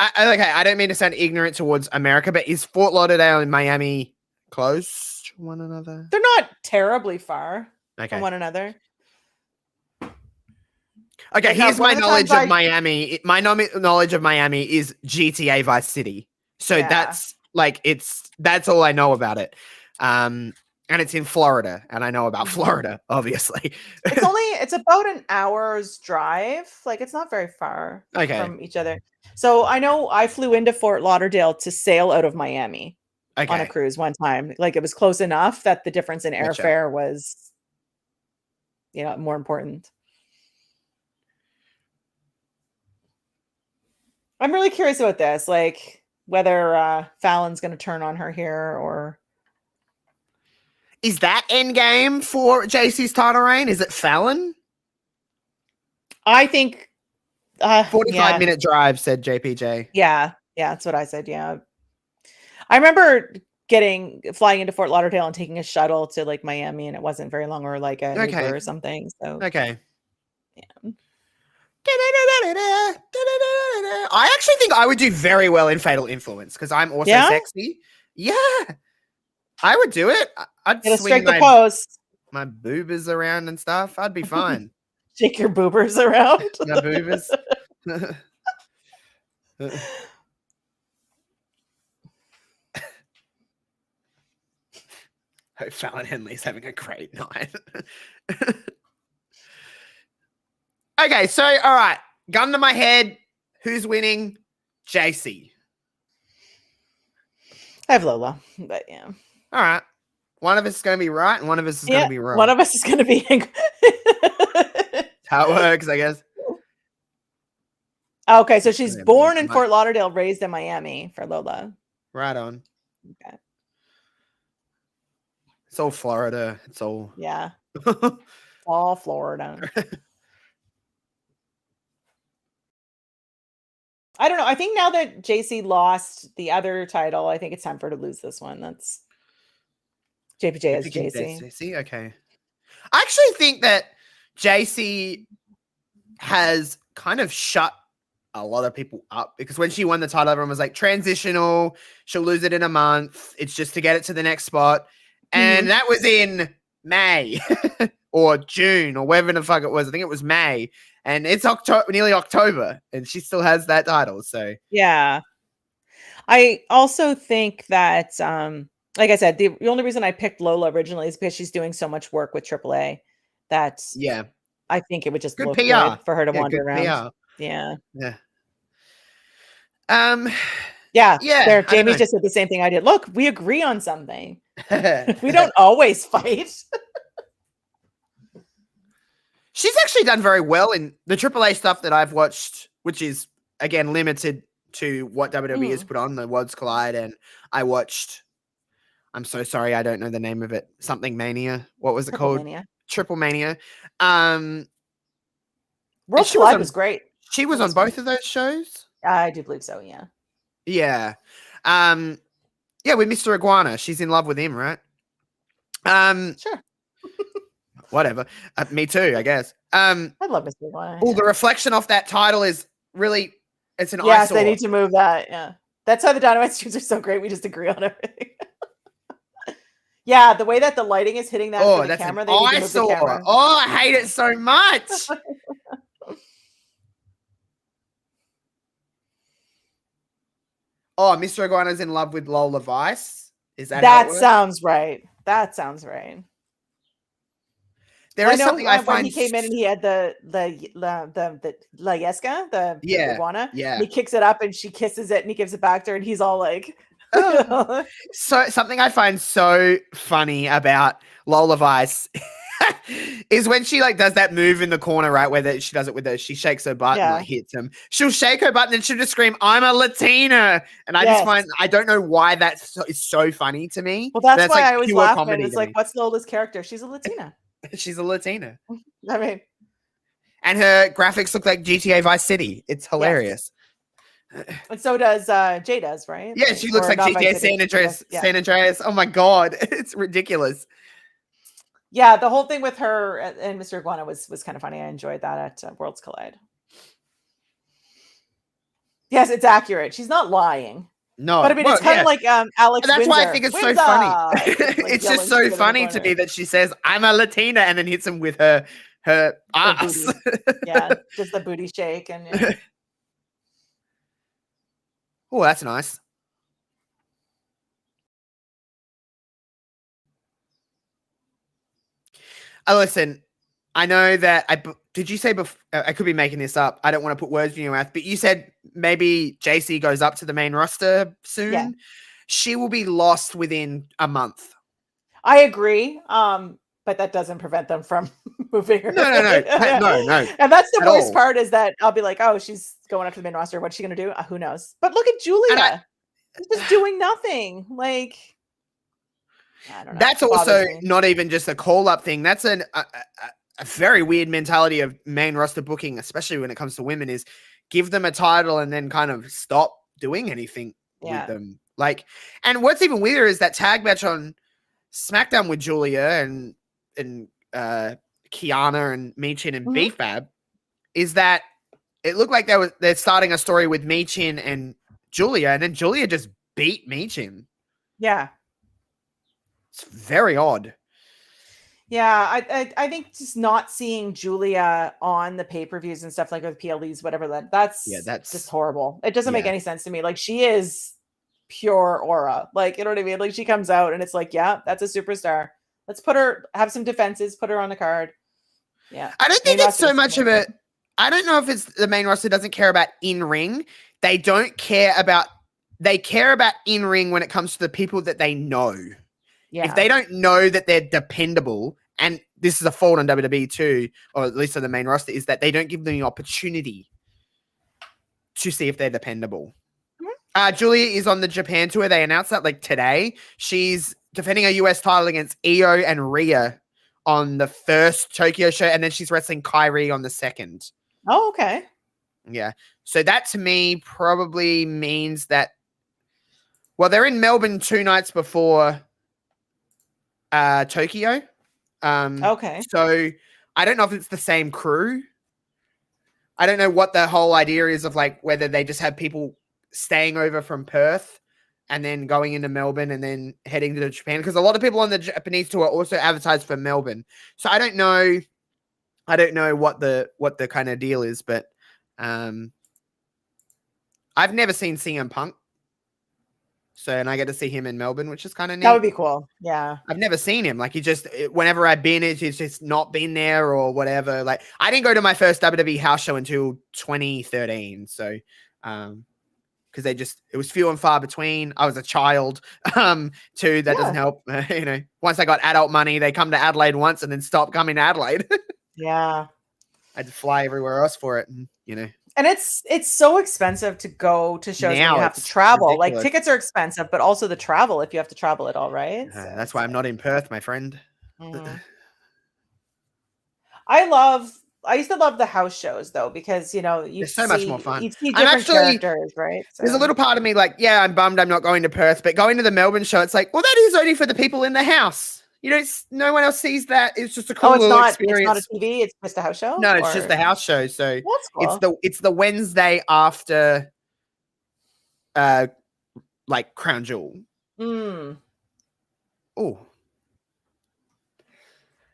I don't mean to sound ignorant towards America, but is Fort Lauderdale and Miami close to one another? They're not terribly far from one another. Okay, Like, here's one my of the knowledge times of Miami. My knowledge of Miami is GTA Vice City. So Yeah. that's like that's all I know about it. And it's in Florida, and I know about Florida, obviously. It's about an hour's drive. Like, it's not very far Okay. from each other. So I know I flew into Fort Lauderdale to sail out of Miami on a Okay. cruise one time. Like, it was close enough that the difference in Gotcha. airfare was, more important. I'm really curious about this, like whether Fallon's going to turn on her here or. Is that endgame for JC's title reign? Is it Fallon? I think 45-minute drive, said JPJ. Yeah, that's what I said. Yeah, I remember flying into Fort Lauderdale and taking a shuttle to like Miami, and it wasn't very long, or like an Uber or something. So okay. Yeah. I actually think I would do very well in Fatal Influence because I'm also sexy. Yeah, I would do it. I'd swing my boobers around and stuff. I'd be fine. Shake your boobers around. My boobers. Hope Fallon Henley's having a great night. Okay, so all right, gun to my head. Who's winning? JC. I have Lola, but yeah. All right. One of us is going to be right, and one of us is going to be wrong. One of us is going to be. How it works, I guess. Okay, so she's born in Fort Lauderdale, raised in Miami for Lola. Right on. Okay. It's all Florida. It's all. Yeah. All Florida. I don't know. I think now that JC lost the other title, I think it's time for her to lose this one. That's JPJ as JC. Okay. I actually think that JC has kind of shut a lot of people up because when she won the title, everyone was like, transitional. She'll lose it in a month. It's just to get it to the next spot. And that was in May or June or whatever the fuck it was. I think it was May. And it's nearly October, and she still has that title. So yeah, I also think that, like I said, the only reason I picked Lola originally is because she's doing so much work with AAA. That I think it would just look good for her to wander around. PR. Yeah. Yeah. Jamie just said the same thing I did. Look, we agree on something. We don't always fight. She's actually done very well in the AAA stuff that I've watched, which is, again, limited to what WWE has put on, the Worlds Collide. And I watched, I'm so sorry, I don't know the name of it. Something Mania. What was it called? Triple Mania. Worlds Collide was great. She was on both of those shows? I do believe so, yeah. Yeah. Yeah, with Mr. Iguana. She's in love with him, right? Sure. Whatever. Me too, I guess. I love Mr. Iguana. Oh, the reflection off that title is really, it's an eyesore. Yes, they need to move that. Yeah. That's why the Dynamite streams are so great. We just agree on everything. Yeah, the way that the lighting is hitting that for the camera, they need to move the camera. Oh, I hate it so much. Oh, Mr. Iguana's in love with Lola Vice. Is that That sounds right. That sounds right. There is something I find. When he came in and he had the La Yesca, the iguana. Yeah. He kicks it up and she kisses it and he gives it back to her and he's all like. So something I find so funny about Lola Vice is when she like does that move in the corner, right? Where she does it with she shakes her butt and like hits him. She'll shake her butt and then she'll just scream, "I'm a Latina!" And I just find, I don't know why that is so funny to me. Well, that's why I always laugh when it's like, what's Lola's character? She's a Latina. She's a Latina. I mean, and her graphics look like GTA Vice City. It's hilarious. Yes. And so does Jay does, right? Yeah, she looks like GTA San Andreas. San Andreas. Oh my god, it's ridiculous. Yeah, the whole thing with her and Mr. Iguana was kind of funny. I enjoyed that at Worlds Collide. Yes, it's accurate. She's not lying. No, but I mean, it's kind of like Alex. And that's Windsor. why I think it's so funny. Like it's just so funny to me that she says, "I'm a Latina," and then hits him with her her Her ass. booty. Yeah, just the booty shake and yeah. Oh, that's nice. Listen, I know that did you say before? I could be making this up. I don't want to put words in your mouth, but you said maybe JC goes up to the main roster soon. Yeah. She will be lost within a month. I agree. But that doesn't prevent them from moving her. No. No. And that's the At worst all. part is that I'll be like, oh, she's going up to the main roster. What's she going to do? Who knows? But look at Julia. She's just doing nothing. Like, I don't know. That's also not even just a call-up thing. That's a very weird mentality of main roster booking, especially when it comes to women, is give them a title and then kind of stop doing anything with them. Like, and what's even weirder is that tag match on SmackDown with Julia and Kiana and Michin and Beef Bab is that it looked like they're starting a story with Michin and Julia, and then Julia just beat Michin. Yeah. It's very odd. Yeah, I think just not seeing Julia on the pay-per-views and stuff like with PLEs, whatever that's just horrible. It doesn't make any sense to me. Like, she is pure aura. Like, you know what I mean? Like, she comes out and it's like, yeah, that's a superstar. Let's have some defenses, put her on the card. Yeah. I don't think it's so much of it. I don't know if it's the main roster doesn't care about in-ring. They care about in-ring when it comes to the people that they know. Yeah. If they don't know that they're dependable, and this is a fault on WWE too, or at least on the main roster, is that they don't give them the opportunity to see if they're dependable. Mm-hmm. Julia is on the Japan tour. They announced that like today. She's defending a US title against Io and Rhea on the first Tokyo show, and then she's wrestling Kairi on the second. Oh, okay. Yeah. So that to me probably means that, well, they're in Melbourne 2 nights before Tokyo. Okay. So I don't know if it's the same crew. I don't know what the whole idea is of like whether they just have people staying over from Perth and then going into Melbourne and then heading to Japan, because a lot of people on the Japanese tour also advertise for Melbourne. So I don't know what the kind of deal is, but I've never seen CM Punk. So, and I get to see him in Melbourne, which is kind of neat. That would be cool. Yeah. I've never seen him. Like, whenever I've been, he's just not been there or whatever. Like, I didn't go to my first WWE house show until 2013. So, because it was few and far between. I was a child, too. That doesn't help. Once I got adult money, they come to Adelaide once and then stop coming to Adelaide. Yeah. I had to fly everywhere else for it. And, And it's so expensive to go to shows now, when you have to travel. Ridiculous. Like, tickets are expensive, but also the travel if you have to travel at all, right? So that's why I'm not in Perth, my friend. I used to love the house shows though, because it's so much more fun. You see different characters, right? So. There's a little part of me like, yeah, I'm bummed I'm not going to Perth, but going to the Melbourne show, it's like, well, that is only for the people in the house. No one else sees that. It's just a cool little experience. It's not a TV. It's just a house show. No, it's just a house show. So that's cool. It's the Wednesday after, like Crown Jewel. Oh,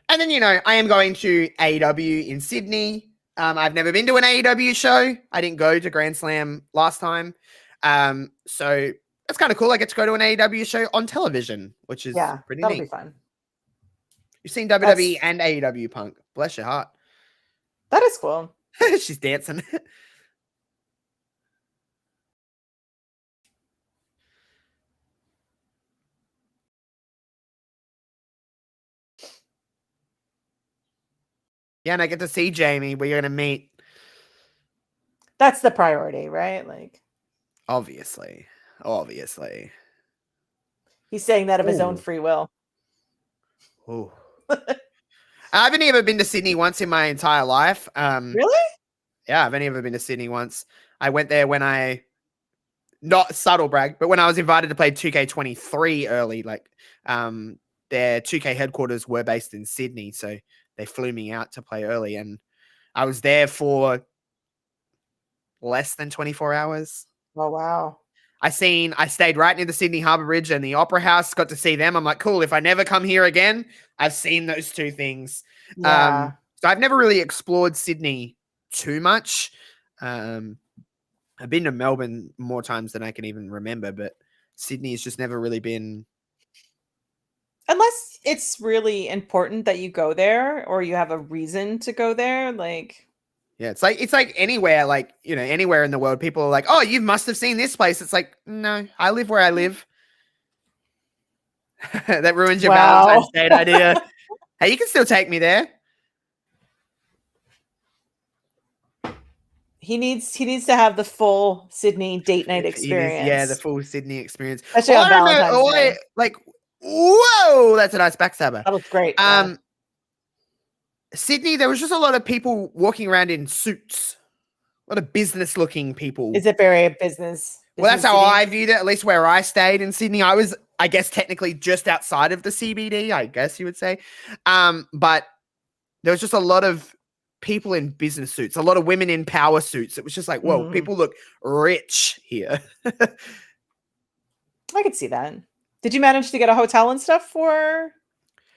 and then I am going to AEW in Sydney. I've never been to an AEW show. I didn't go to Grand Slam last time. So that's kind of cool. I get to go to an AEW show on television, which is pretty neat. That'll be fun. You've seen WWE and AEW, Punk. Bless your heart. That is cool. She's dancing. Yeah, and I get to see Jamie. We're going to meet. That's the priority, right? Like, obviously. He's saying that of his own free will. Oh. I've only ever been to Sydney once in my entire life. Really? Yeah, I've only ever been to Sydney once. I went there when not subtle brag, but when I was invited to play 2K23 early, like their 2K headquarters were based in Sydney, so they flew me out to play early, and I was there for less than 24 hours. Oh, wow. I stayed right near the Sydney Harbour Bridge and the Opera House, got to see them. I'm like, cool, if I never come here again, I've seen those two things. Yeah. I've never really explored Sydney too much. I've been to Melbourne more times than I can even remember, but Sydney has just never really been. Unless it's really important that you go there or you have a reason to go there, like. Yeah, it's like anywhere, like, you know, anywhere in the world, people are like, oh, you must have seen this place. It's like, no, I live where I live. That ruins your Wow. Valentine's date idea. Hey, you can still take me there. He needs to have the full Sydney date night experience. Yeah, the full Sydney experience. Especially on Valentine's Day. Like, whoa, that's a nice backstabber. That looks great. Yeah. Sydney, there was just a lot of people walking around in suits. A lot of business-looking people. Is it very business? Well, that's how city? I viewed it, at least where I stayed in Sydney. I was, I guess, technically just outside of the CBD, I guess you would say. But there was just a lot of people in business suits, a lot of women in power suits. It was just like, whoa, people look rich here. I could see that. Did you manage to get a hotel and stuff for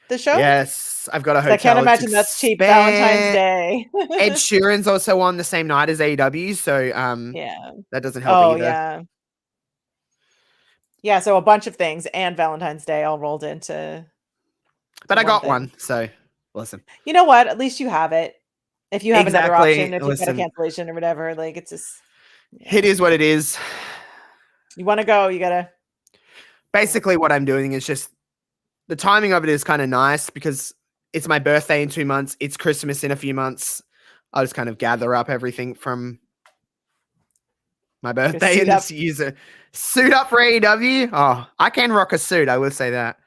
the show? Yes, I've got a hotel. I can't imagine that's cheap Valentine's Day. Ed Sheeran's also on the same night as AEW, so yeah, that doesn't help either. Yeah. Yeah, so a bunch of things and Valentine's Day all rolled into. But I got one, so listen. You know what? At least you have it. If you have another option, if you've got a cancellation or whatever, like it's just. Yeah. It is what it is. You want to go, you gotta. Basically, what I'm doing is just the timing of it is kind of nice because it's my birthday in 2 months. It's Christmas in a few months. I'll just kind of gather up everything from my birthday and just use a suit up for AEW. Oh, I can rock a suit. I will say that.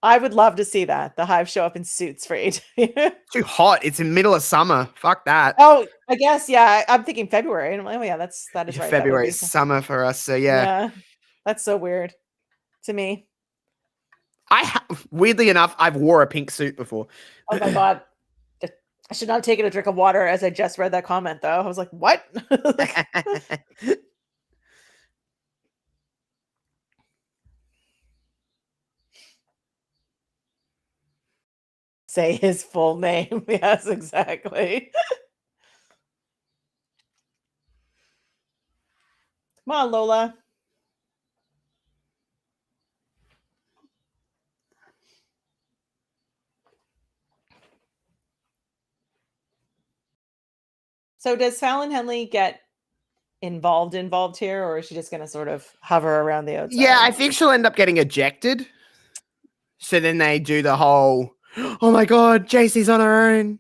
I would love to see that. The Hive show up in suits for AEW. Too hot. It's in middle of summer. Fuck that. Oh, I guess, yeah. I'm thinking February. And I'm like, oh, yeah, that is right. February is summer for us. So, yeah. That's so weird to me. Weirdly enough, I've wore a pink suit before. Oh my God. I should not have taken a drink of water as I just read that comment, though. I was like, what? Say his full name. Yes, exactly. Come on, Lola. So does Fallon Henley get involved here, or is she just going to sort of hover around the outside? Yeah, I think she'll end up getting ejected. So then they do the whole, oh my God, JC's on her own.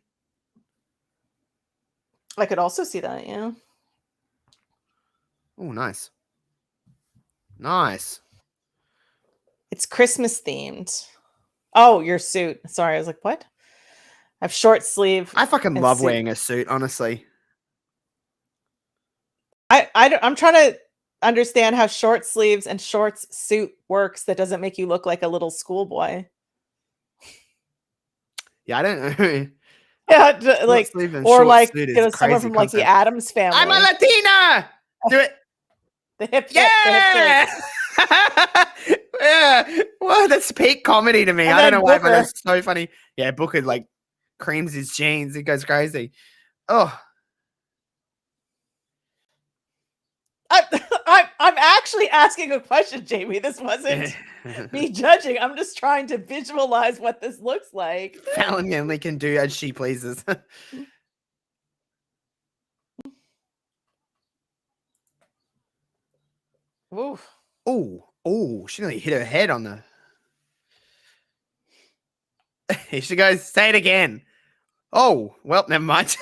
I could also see that, yeah. Oh, nice. Nice. It's Christmas themed. Oh, your suit. Sorry, I was like, what? I have short sleeve. I fucking love wearing a suit, honestly. I'm trying to understand how short sleeves and shorts suit works that doesn't make you look like a little schoolboy. Yeah, I don't know. Yeah, like, or like, someone from like the Addams Family. I'm a Latina. Do it. The hip. Yeah. Yeah. Well, that's peak comedy to me. I don't know why, but that's so funny. Yeah, Booker like creams his jeans. He goes crazy. Oh. I'm actually asking a question, Jamie. This wasn't me judging. I'm just trying to visualize what this looks like. Fallon Henley can do as she pleases. Oof. Oh, she nearly hit her head on the. Here she goes. Say it again. Oh, well, never mind.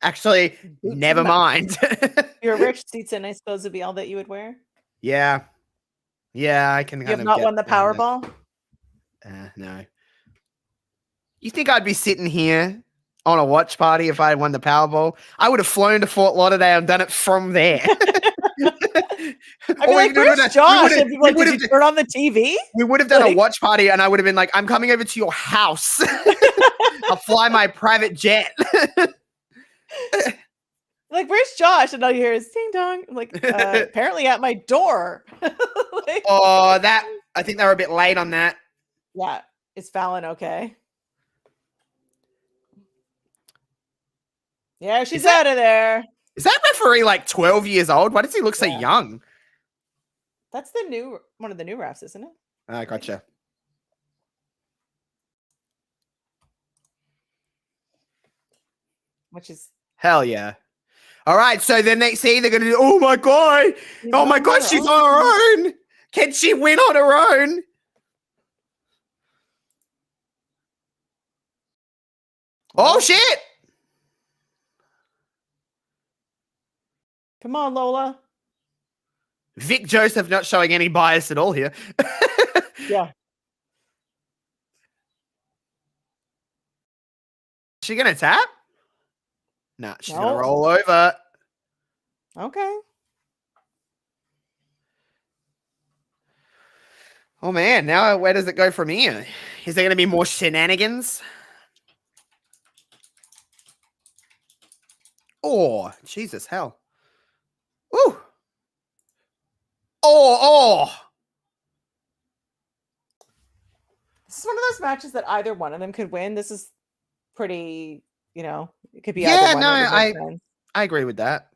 Actually, never mind. You're rich, Seatson, I suppose would be all that you would wear. Yeah. Yeah, I can. You have not won the Powerball? No. You think I'd be sitting here on a watch party if I had won the Powerball? I would have flown to Fort Lauderdale and done it from there. I'd be like, where's Josh? Did you turn on the TV? We would have done a watch party and I would have been like, I'm coming over to your house. I'll fly my private jet. Like, where's Josh? And all you hear is ding dong. I'm like, apparently at my door. Like, I think they were a bit late on that. Yeah. Is Fallon okay? Yeah, she's out of there. Is that referee like 12 years old? Why does he look so young? That's one of the new refs, isn't it? I gotcha. Which is hell yeah. All right, so then they see they're gonna do. Oh my god! Oh my god, she's on her own. Can she win on her own? Oh shit! Come on, Lola. Vic Joseph not showing any bias at all here. Yeah. Is she gonna tap? Nah, she's gonna roll over. Okay. Oh man, now where does it go from here? Is there gonna be more shenanigans? Oh, Jesus, hell. Ooh. Oh. This is one of those matches that either one of them could win. This is pretty, it could be yeah, either one. No, I agree with that.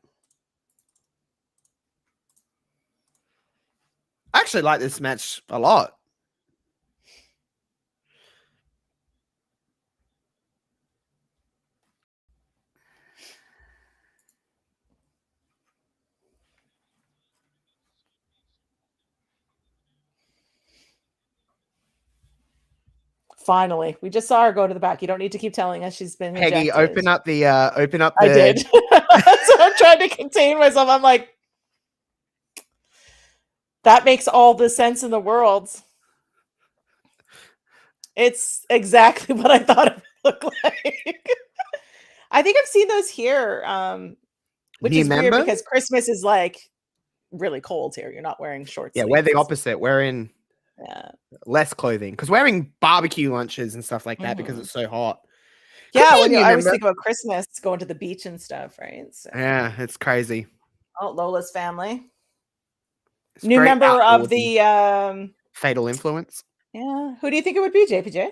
I actually like this match a lot. Finally, we just saw her go to the back. You don't need to keep telling us she's been Peggy, ejected. open up the. I did. So I'm trying to contain myself. I'm like, that makes all the sense in the world. It's exactly what I thought it would look like. I think I've seen those here, which is weird because Christmas is like really cold here. You're not wearing shorts. Yeah, we're the opposite. We're in less clothing because we're wearing barbecue lunches and stuff like that because it's so hot. Yeah, I always think about Christmas, going to the beach and stuff, right? So. Yeah, it's crazy. Oh, Lola's family. It's new member of the Fatal Influence. Yeah. Who do you think it would be, JPJ?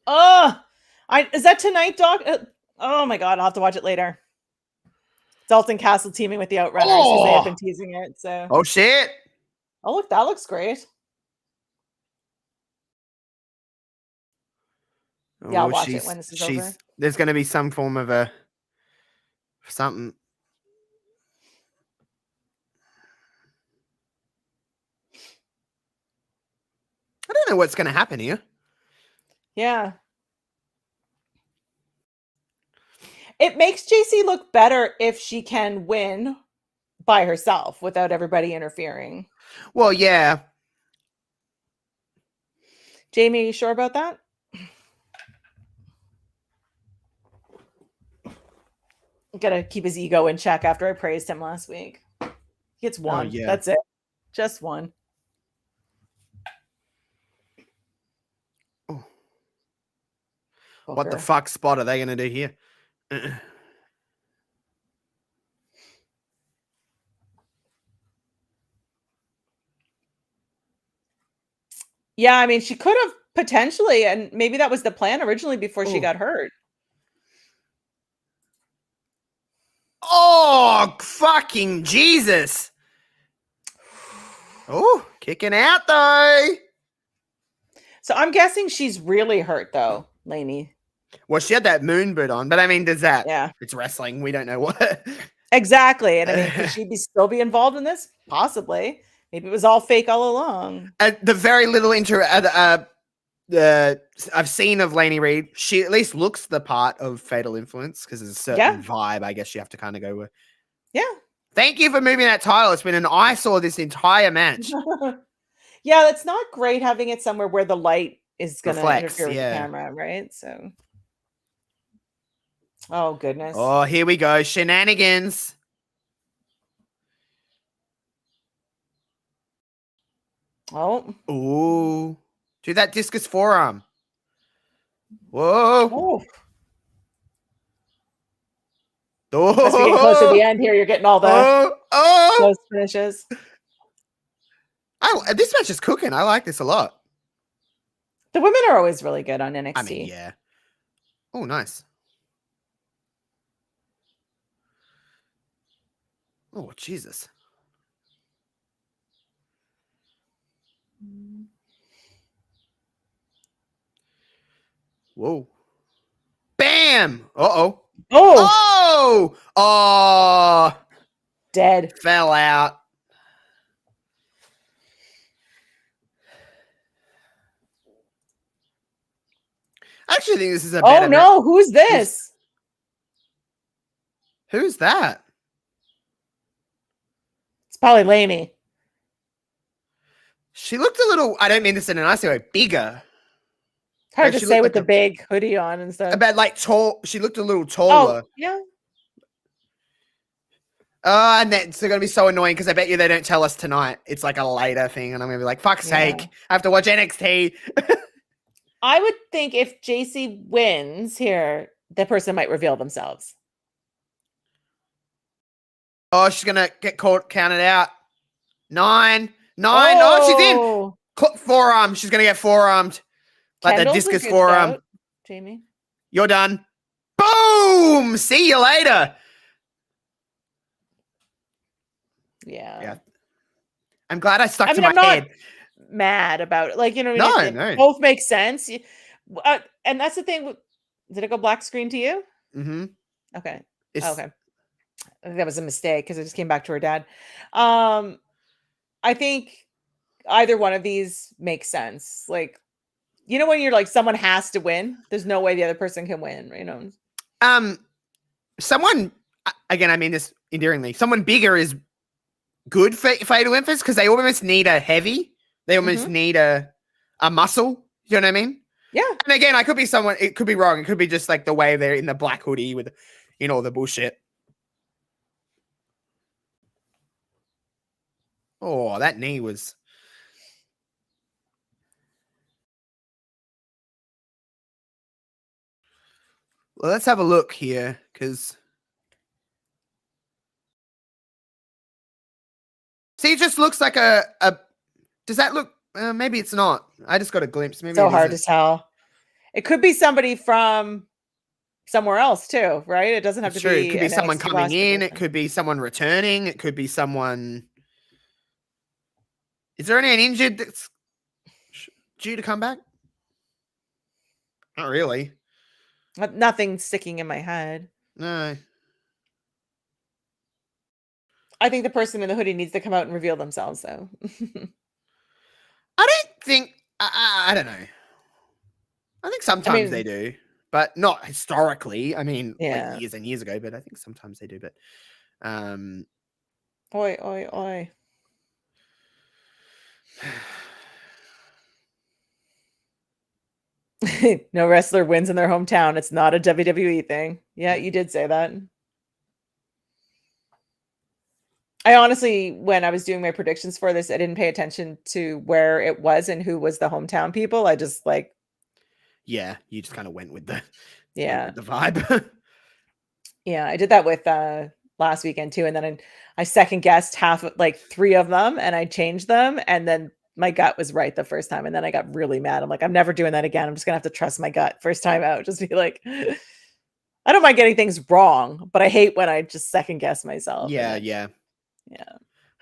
Oh, is that tonight, Doc? Oh my god, I'll have to watch it later. Dalton Castle teaming with the Outrunners because they have been teasing it. So. Oh shit! Oh look, that looks great. Yeah, I'll watch it when this is over. There's going to be some form of something. I don't know what's going to happen here. Yeah. It makes JC look better if she can win by herself without everybody interfering. Well, yeah. Jamie, are you sure about that? Gotta keep his ego in check after I praised him last week. He gets one. Yeah. That's it. Just one. Oh. What the fuck spot are they going to do here? Yeah, I mean, she could have potentially, and maybe that was the plan originally before she got hurt. Oh, fucking Jesus. Oh, kicking out though. So I'm guessing she's really hurt though, Lainey. Well, she had that moon boot on, but I mean, does that? Yeah. It's wrestling. We don't know what. Exactly. And I mean, could she still be involved in this? Possibly. Maybe it was all fake all along. The very little I've seen of Lainey Reed, she at least looks the part of Fatal Influence because there's a certain vibe, I guess you have to kind of go with. Yeah. Thank you for moving that title. It's been an eyesore this entire match. Yeah, it's not great having it somewhere where the light is going to interfere with the camera, right? So. Oh, goodness. Oh, here we go. Shenanigans. Oh. Ooh. Do that discus forearm. Whoa. Oh. As we get close to the end here, you're getting all the close finishes. This match is cooking. I like this a lot. The women are always really good on NXT. I mean, yeah. Oh, nice. Oh, Jesus. Whoa. Bam! Uh-oh. Oh, Oh! Oh! dead. Fell out. I actually think this is a Oh better no, who's this? Who's that? It's probably Lainey. She looked a little, I don't mean this in a nice way, bigger. Hard Like, to she say looked with like the big hoodie on and stuff. about like tall. She looked a little Oh, taller. yeah. And that's going to be so annoying because I bet you they don't tell us tonight. It's like a later thing, and I'm going to be like, fuck's sake, I have to watch NXT. I would think if JC wins here, the person might reveal themselves. Oh, she's going to get counted out. 9. Oh, she's in. Forearm. She's going to get forearmed. Like the Kendall's a discus good forearm. shout, Jamie. You're done. Boom! See you later. Yeah. I'm glad I stuck to I'm my not head. mad about it. Like, you know, No, it both make sense. And that's the thing. Did it go black screen to you? Mm-hmm. Okay. Okay. I think that was a mistake because it just came back to her dad. I think either one of these makes sense. Like, you know, when you're like, someone has to win, there's no way the other person can win, you know? Someone, again, I mean this endearingly, someone bigger is good for Fatal Infants because they almost need a heavy. They almost need a muscle. You know what I mean? Yeah. And again, I could be someone, it could be wrong. It could be just like the way they're in the black hoodie with, you know, the bullshit. Oh, that knee was. Well, let's have a look here because. See, it just looks like a. Does that look? Maybe it's not. I just got a glimpse. Maybe So it hard isn't. to tell. It could be somebody from somewhere else too, right? It doesn't have It's to true. be It could be an someone NXT coming roster in. It person. could be someone returning. It could be someone. Is there anyone injured that's due to come back? Not really. Nothing sticking in my head. No. I think the person in the hoodie needs to come out and reveal themselves, though. I don't think. I don't know. I think sometimes they do, but not historically. I mean, like years and years ago. But I think sometimes they do. But, oi, oi, oi. No wrestler wins in their hometown. It's not a WWE thing. Yeah, you did say that. I honestly, when I was doing my predictions for this, I didn't pay attention to where it was and who was the hometown people. I just like. Yeah, you just kind of went with the vibe. Yeah, I did that with last weekend too, and then I second guessed like 3 of them, and I changed them, and then my gut was right the first time, and then I got really mad. I'm like, I'm never doing that again. I'm just gonna have to trust my gut first time out. Just be like, I don't mind getting things wrong, but I hate when I just second guess myself. Yeah.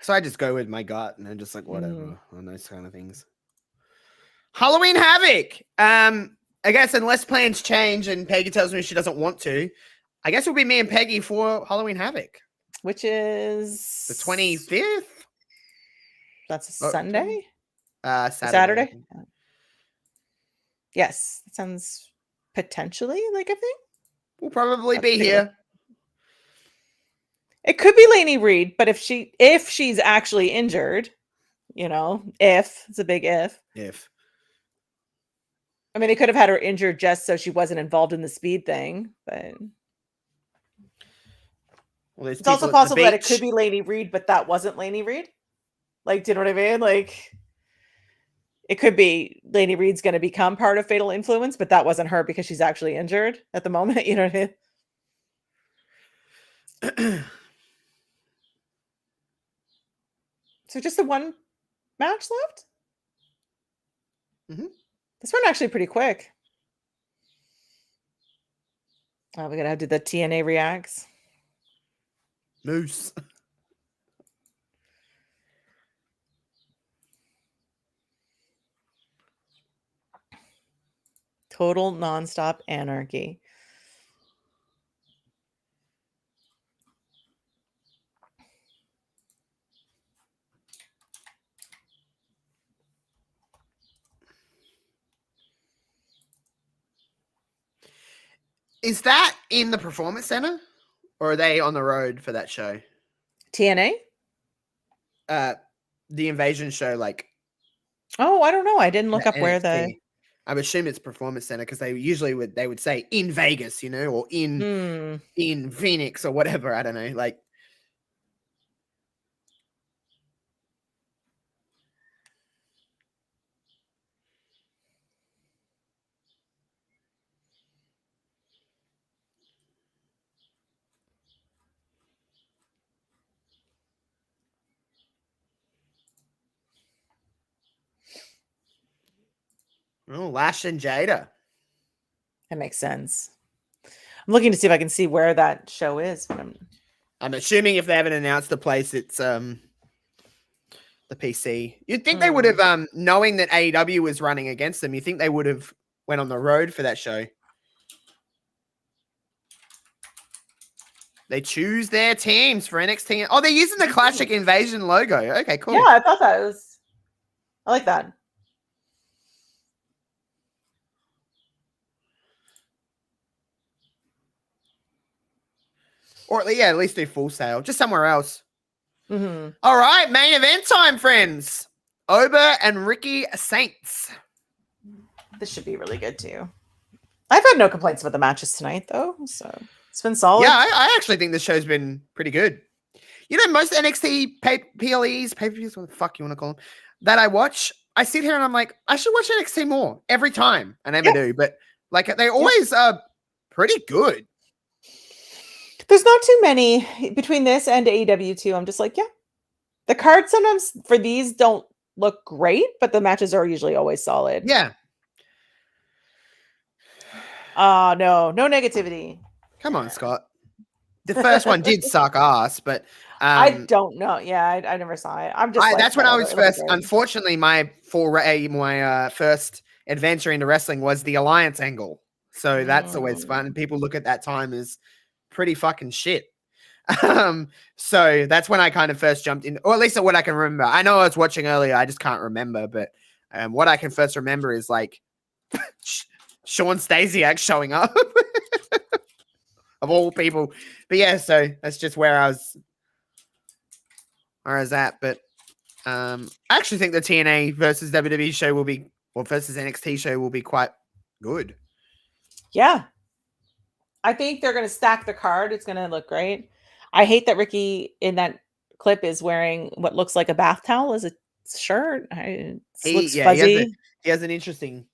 So I just go with my gut, and I'm just like, whatever on those kind of things. Halloween Havoc. I guess unless plans change and Peggy tells me she doesn't want to, I guess it'll be me and Peggy for Halloween Havoc, which is the 25th. That's a Sunday. Saturday. Yes, that sounds potentially like a thing. We'll probably be here. It could be Lainey Reed, but if she's actually injured, you know, if it's a big if. I mean, they could have had her injured just so she wasn't involved in the speed thing, but it's also possible that it could be Lainey Reed, but that wasn't Lainey Reed. Like, do you know what I mean? Like, it could be Lainey Reed's going to become part of Fatal Influence, but that wasn't her because she's actually injured at the moment. You know what I mean? So just the one match left? This went actually pretty quick. Oh, we're gonna have to do the TNA reacts. Moose. Total nonstop anarchy. Is that in the Performance Center? Or are they on the road for that show? TNA? The Invasion show, like. Oh, I don't know. I didn't look up where NXT. I would assume it's Performance Center because they usually would say in Vegas, or in Phoenix or whatever. I don't know. Like. Oh, Lash and Jada. That makes sense. I'm looking to see if I can see where that show is. But I'm assuming if they haven't announced the place, it's the PC. You'd think they would have, knowing that AEW was running against them, you think they would have went on the road for that show. They choose their teams for NXT. Oh, they're using the Classic Invasion logo. Okay, cool. Yeah, I thought that was. I like that. Or at least do Full Sail. Just somewhere else. Mm-hmm. All right, main event time, friends. Oba and Ricky Saints. This should be really good too. I've had no complaints about the matches tonight, though, so it's been solid. Yeah, I actually think this show's been pretty good. Most NXT PLEs, pay-per-views, what the fuck you want to call them, that I watch, I sit here and I'm like, I should watch NXT more every time. I never do, but like they always are pretty good. There's not too many between this and AEW too. I'm just like, yeah. The cards sometimes for these don't look great, but the matches are usually always solid. Yeah. No negativity. Come on, Scott. The first one did suck ass, but I don't know. Yeah, I never saw it. I'm just. That's when I was first. Unfortunately, my first adventure into wrestling was the Alliance angle, so that's always fun. And people look at that time as pretty fucking shit. So that's when I kind of first jumped in, or at least what I can remember. I know I was watching earlier, I just can't remember, but what I can first remember is like Sean Stasiak showing up of all people. But yeah, so that's just where I was at. But I actually think the TNA versus WWE show will be, or versus NXT show will be quite good. Yeah. I think they're going to stack the card. It's going to look great. I hate that Ricky in that clip is wearing what looks like a bath towel as a shirt. It looks fuzzy. He has an interesting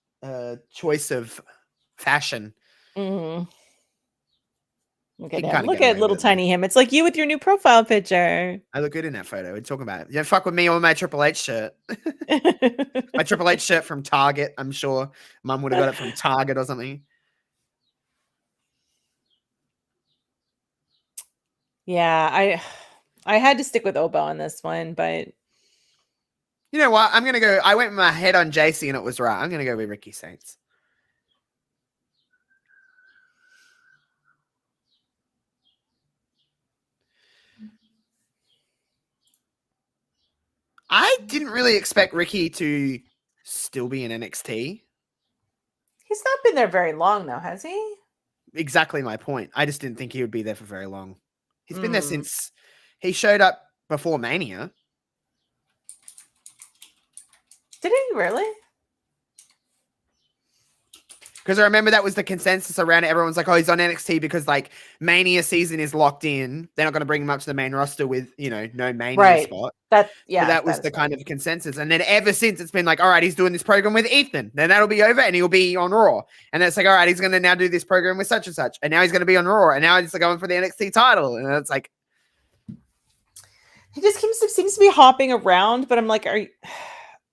choice of fashion. Mm-hmm. Look at him. Look at little tiny him. It's like you with your new profile picture. I look good in that photo. We're talking about it. You don't fuck with me or my Triple H shirt. My Triple H shirt from Target. I'm sure Mum would have got it from Target or something. Yeah, I had to stick with Obo on this one, but you know what? I'm gonna go. I went with my head on JC and it was right. I'm gonna go with Ricky Saints. I didn't really expect Ricky to still be in NXT. He's not been there very long now, has he? Exactly my point. I just didn't think he would be there for very long. He's been there since he showed up before Mania. Did he really? Because I remember that was the consensus around it. Everyone's like, oh, he's on NXT because like Mania season is locked in. They're not going to bring him up to the main roster with, no Mania spot. That was the kind of consensus. And then ever since it's been like, all right, he's doing this program with Ethan. Then that'll be over and he'll be on Raw. And then it's like, all right, he's going to now do this program with such and such. And now he's going to be on Raw. And now he's going for the NXT title. And it's like, he just seems to be hopping around. But I'm like,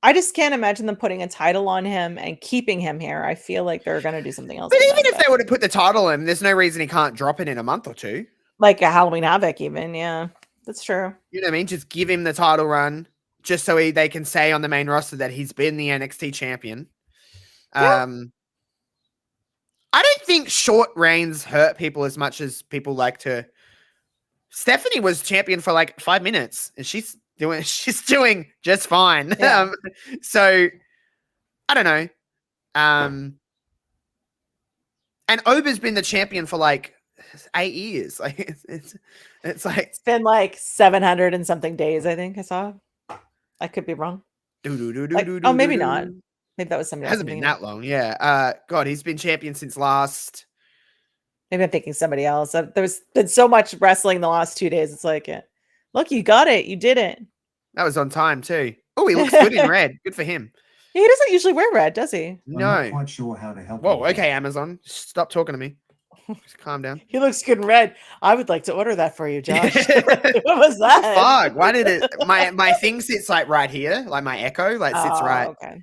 I just can't imagine them putting a title on him and keeping him here. I feel like they're going to do something else. But with even him, if they were to put the title on him, there's no reason he can't drop it in a month or two. like a Halloween Havoc, even. Yeah, that's true. You know what I mean? Just give him the title run, just so they can say on the main roster that he's been the NXT champion. Yeah. I don't think short reigns hurt people as much as people like to. Stephanie was champion for like 5 minutes, and she's doing just fine. Yeah. So I don't know. And Oba's been the champion for like 8 years. Like it's like It's been like 700 and something days, I think I saw. I could be wrong. Oh, maybe not. Maybe that was somebody else. Hasn't been that long. Yeah. God, he's been champion since last. Maybe I'm thinking somebody else. There's been so much wrestling the last 2 days. It's like, look, you got it. You did it. That was on time too. Oh, he looks good in red. Good for him. He doesn't usually wear red, does he? No. I'm not quite sure how to help. Whoa, okay, Amazon. Stop talking to me. Just calm down. He looks good in red. I would like to order that for you, Josh. What was that? Fuck. Why did it my thing sits like right here, like my Echo, like sits right. Okay.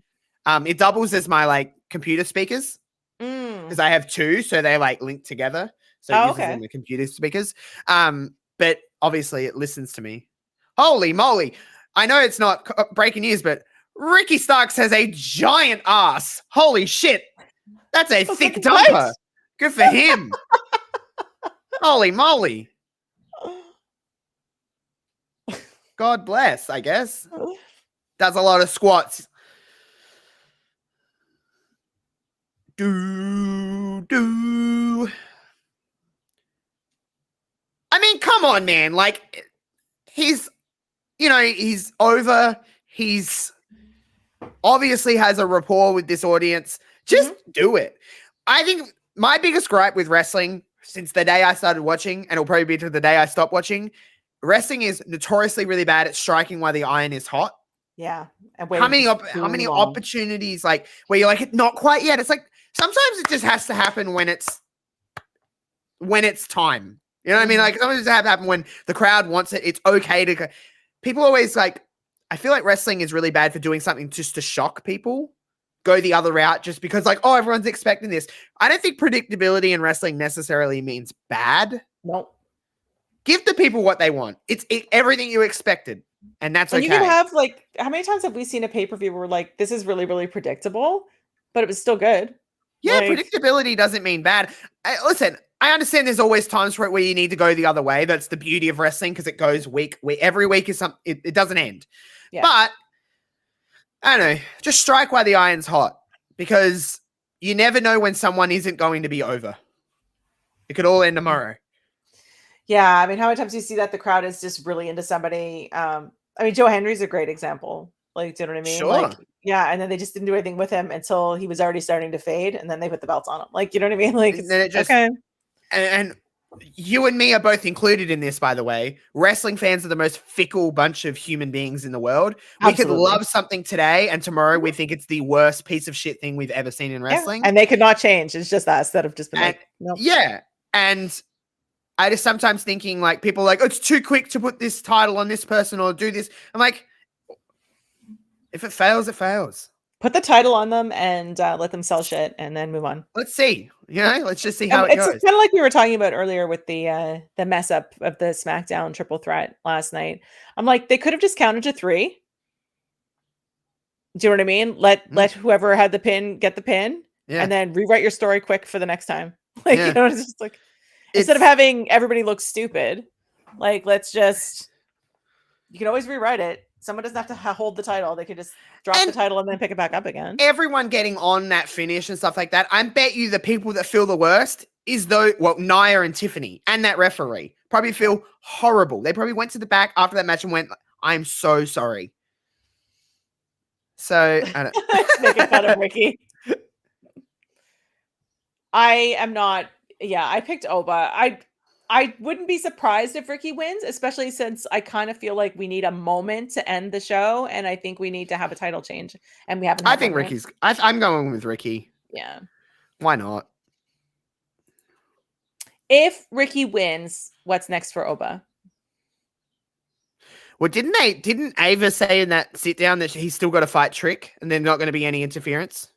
It doubles as my like computer speakers. Because I have 2, so they like link together. So it uses in the computer speakers. But obviously it listens to me. Holy moly. I know it's not breaking news, but Ricky Starks has a giant ass. Holy shit. That's a thick dumper. What? Good for him. Holy moly. God bless, I guess. Does a lot of squats. I mean, come on, man. Like, he's over. He's obviously has a rapport with this audience. Just do it. I think my biggest gripe with wrestling since the day I started watching, and it'll probably be to the day I stop watching, wrestling is notoriously really bad at striking while the iron is hot. Yeah. How many opportunities like where you're like, not quite yet? It's like sometimes it just has to happen when it's time. You know what I mean? Like sometimes it has to happen when the crowd wants it. It's okay to. People always like. I feel like wrestling is really bad for doing something just to shock people. Go the other route just because like, oh, everyone's expecting this. I don't think predictability in wrestling necessarily means bad. Nope. Give the people what they want. It's everything you expected. And that's okay. You can have like, how many times have we seen a pay-per-view where like, this is really, really predictable, but it was still good? Yeah, like, predictability doesn't mean bad. Listen, I understand there's always times for it where you need to go the other way. That's the beauty of wrestling because it goes week. Every week is something. It doesn't end. Yeah. But I don't know. Just strike while the iron's hot because you never know when someone isn't going to be over. It could all end tomorrow. Yeah, I mean, how many times do you see that the crowd is just really into somebody? I mean, Joe Henry's a great example. Like, do you know what I mean? Sure. Like, yeah, and then they just didn't do anything with him until he was already starting to fade, and then they put the belts on him. Like, you know what I mean? Like, and then it just, okay. And you and me are both included in this, by the way. Wrestling fans are the most fickle bunch of human beings in the world. Absolutely. We could love something today, and tomorrow we think it's the worst piece of shit thing we've ever seen in wrestling. Yeah, and they could not change. It's just us that have just been like, nope. Yeah. And I just sometimes thinking like people are like, oh, it's too quick to put this title on this person or do this. I'm like, if it fails, it fails. Put the title on them and let them sell shit and then move on. Let's see. Let's just see how it goes. It's kind of like we were talking about earlier with the mess up of the SmackDown triple threat last night. I'm like, they could have just counted to 3. Do you know what I mean? Let whoever had the pin get the pin, and then rewrite your story quick for the next time. Like, you know, it's just like instead of having everybody look stupid, like you can always rewrite it. Someone doesn't have to hold the title. They could just drop the title and then pick it back up again. Everyone getting on that finish and stuff like that. I bet you the people that feel the worst is Nia and Tiffany and that referee probably feel horrible. They probably went to the back after that match and went, I'm so sorry. So I don't making fun of Ricky. I am not. Yeah, I picked Oba. I wouldn't be surprised if Ricky wins, especially since I kind of feel like we need a moment to end the show, and I think we need to have a title change. And we haven't. I think Ricky's. I'm going with Ricky. Yeah. Why not? If Ricky wins, what's next for Oba? Well, didn't Ava say in that sit down that he's still got to fight Trick and there's not going to be any interference?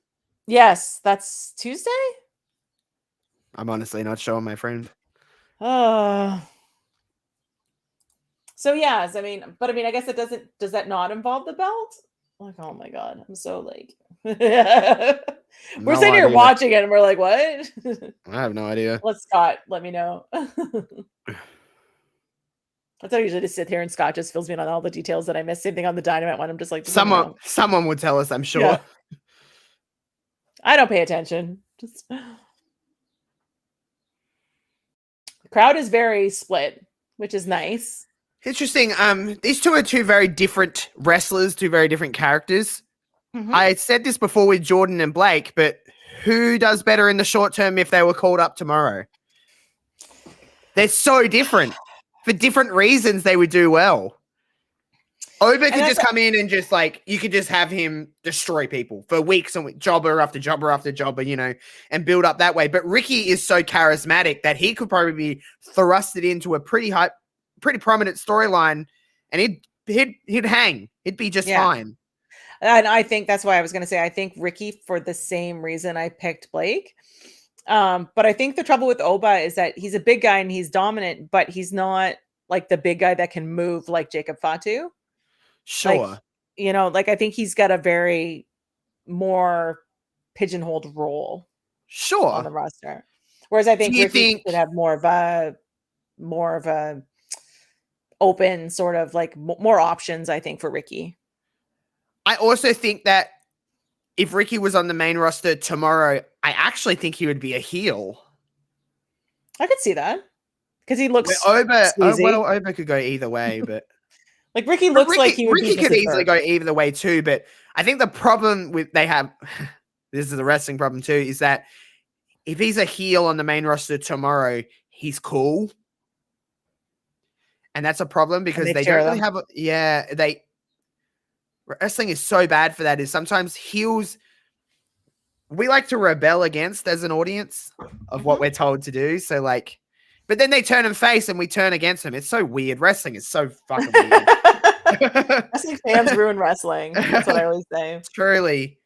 Yes, that's Tuesday. I'm honestly not sure, my friend. Uh, so yes, I mean, but I mean, I guess it doesn't. Does that not involve the belt? Like, oh my god, I'm so like. We're No sitting here idea. watching it, and we're like, what? I have no idea. Let Scott let me know. That's how I usually just sit here and Scott just fills me in on all the details that I missed. Same thing on the Dynamite one. I'm just like, just let me know. Someone will tell us, I'm sure. Yeah. I don't pay attention. Just the crowd is very split, which is nice. Interesting. These two are two very different wrestlers, two very different characters. I said this before with Jordan and Blake, but who does better in the short term if they were called up tomorrow? They're so different. For different reasons, they would do well. Oba could just come in and just like, you could just have him destroy people for weeks and jobber after jobber after jobber, you know, and build up that way. But Ricky is so charismatic that he could probably be thrusted into a pretty prominent storyline, and he'd hang. He'd be just fine. And I think that's why I was going to say, I think Ricky, for the same reason I picked Blake. But I think the trouble with Oba is that he's a big guy and he's dominant, but he's not like the big guy that can move like Jacob Fatu. Sure. Like, you know, like I think he's got a very more pigeonholed role on the roster. Whereas I think Ricky could have more of a open sort of like more options, I think, for Ricky. I also think that if Ricky was on the main roster tomorrow, I actually think he would be a heel. I could see that because he looks Oba could go either way, but like Ricky looks like he would Ricky could easily go either way too. But I think the problem they have, this is the wrestling problem too, is that if he's a heel on the main roster tomorrow, he's cool, and that's a problem because they don't really have wrestling is so bad for that. Is sometimes heels we like to rebel against as an audience of what we're told to do. So like, but then they turn and face and we turn against them. It's so weird. Wrestling is so fucking weird. Wrestling fans ruin wrestling. That's what I always say. Truly.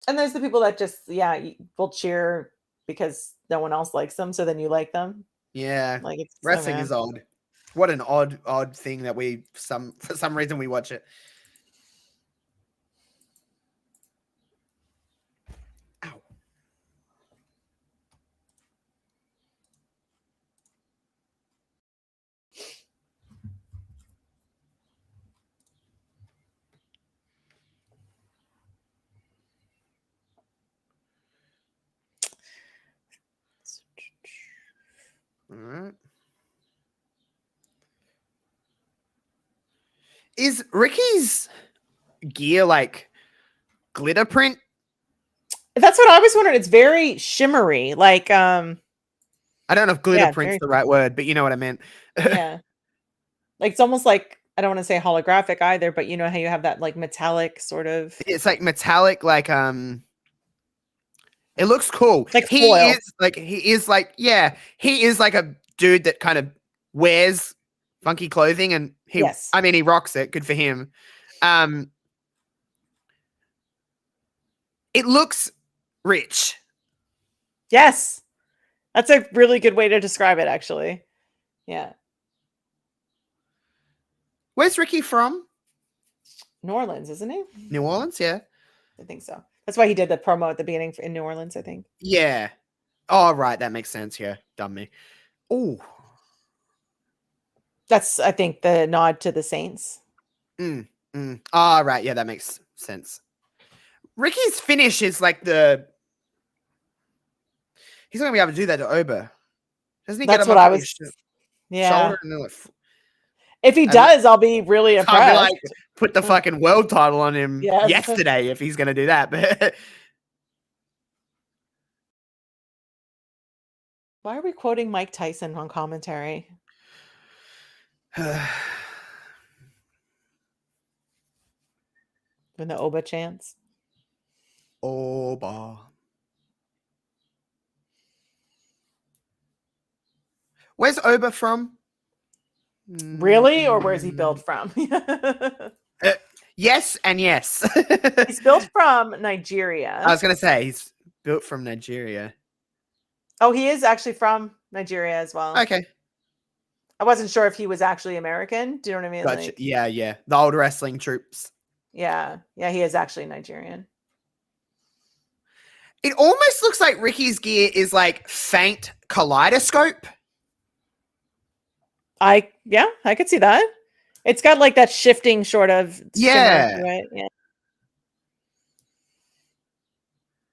And there's the people that just, will cheer because no one else likes them. So then you like them. Yeah. Like wrestling is odd. What an odd thing that for some reason we watch it. Ow. All right. Is Ricky's gear like glitter print? That's what I was wondering. It's very shimmery. Like I don't know if glitter print's the right word, but you know what I meant. Yeah. Like it's almost like, I don't want to say holographic either, but you know how you have that like metallic sort of. It's like metallic, like it looks cool. Like he is like a dude that kind of wears funky clothing, and he rocks it. Good for him. It looks rich. Yes. That's a really good way to describe it, actually. Yeah. Where's Ricky from? New Orleans, isn't he? New Orleans, yeah. I think so. That's why he did the promo at the beginning in New Orleans, I think. Yeah. Oh, right. That makes sense. Yeah. Dumb me. Oh. That's, I think, the nod to the Saints. Oh, right. Yeah, that makes sense. Ricky's finish is like he's not going to be able to do that to Oba. Doesn't he That's get him what up I on was. his Yeah. shoulder and then if he does, I'll be really impressed. Like, put the fucking world title on him yesterday if he's going to do that. But why are we quoting Mike Tyson on commentary? When the Oba chants. Oba. Where's Oba from? Really? Or where is he billed from? Yes and yes. He's built from Nigeria. I was going to say he's built from Nigeria. Oh, he is actually from Nigeria as well. Okay. I wasn't sure if he was actually American. Do you know what I mean? Gotcha. Like, Yeah. The old wrestling troops. yeah, he is actually Nigerian. It almost looks like Ricky's gear is like faint kaleidoscope. I could see that. It's got like that shifting sort of shimmer to it. Yeah.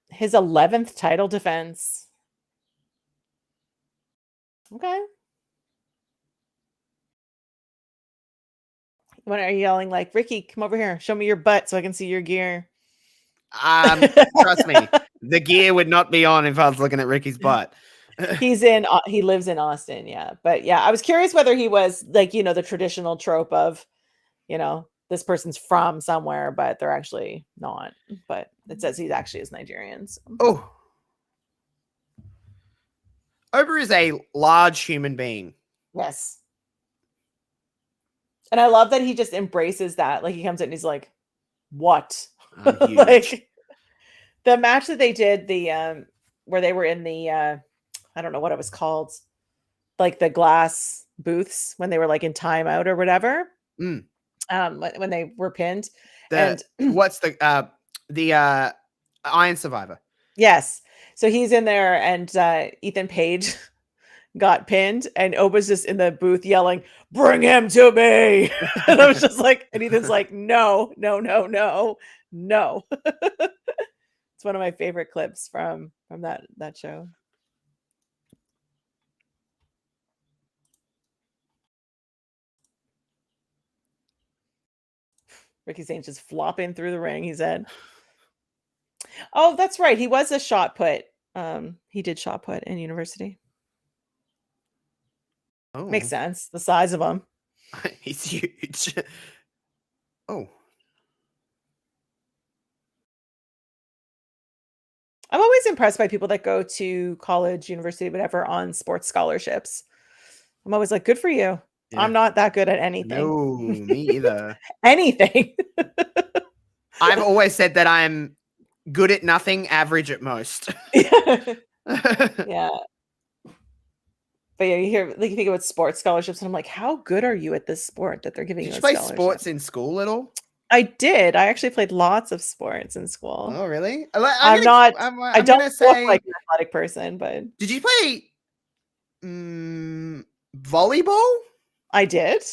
His 11th title defense. Okay. When are you yelling like, Ricky, come over here, show me your butt so I can see your gear? Trust me, the gear would not be on if I was looking at Ricky's butt. He lives in Austin, yeah. But yeah, I was curious whether he was like, the traditional trope of, this person's from somewhere, but they're actually not. But it says he actually is Nigerian. So. Oh. Oba is a large human being. Yes. And I love that he just embraces that. Like he comes in and he's like, what? Like the match that they did, the where they were in the I don't know what it was called, like the glass booths when they were like in timeout or whatever. When they were pinned. What's the Iron Survivor? Yes. So he's in there and Ethan Page got pinned and Oba's just in the booth yelling, bring him to me. And I was just like, and Ethan's like, no. It's one of my favorite clips from that show. Ricky Saint just flopping through the ring, he said. Oh, that's right. He was a shot put. He did shot put in university. Oh. Makes sense. The size of him. He's huge. Oh. I'm always impressed by people that go to college, university, whatever, on sports scholarships. I'm always like, good for you. Yeah. I'm not that good at anything. No, me either. Anything. I've always said that I'm good at nothing, average at most. Yeah. But yeah, you think about sports scholarships, and I'm like, how good are you at this sport that they're giving you? Did you play sports in school at all? I did. I actually played lots of sports in school. Oh, really? I don't look like an athletic person, but did you play volleyball? I did.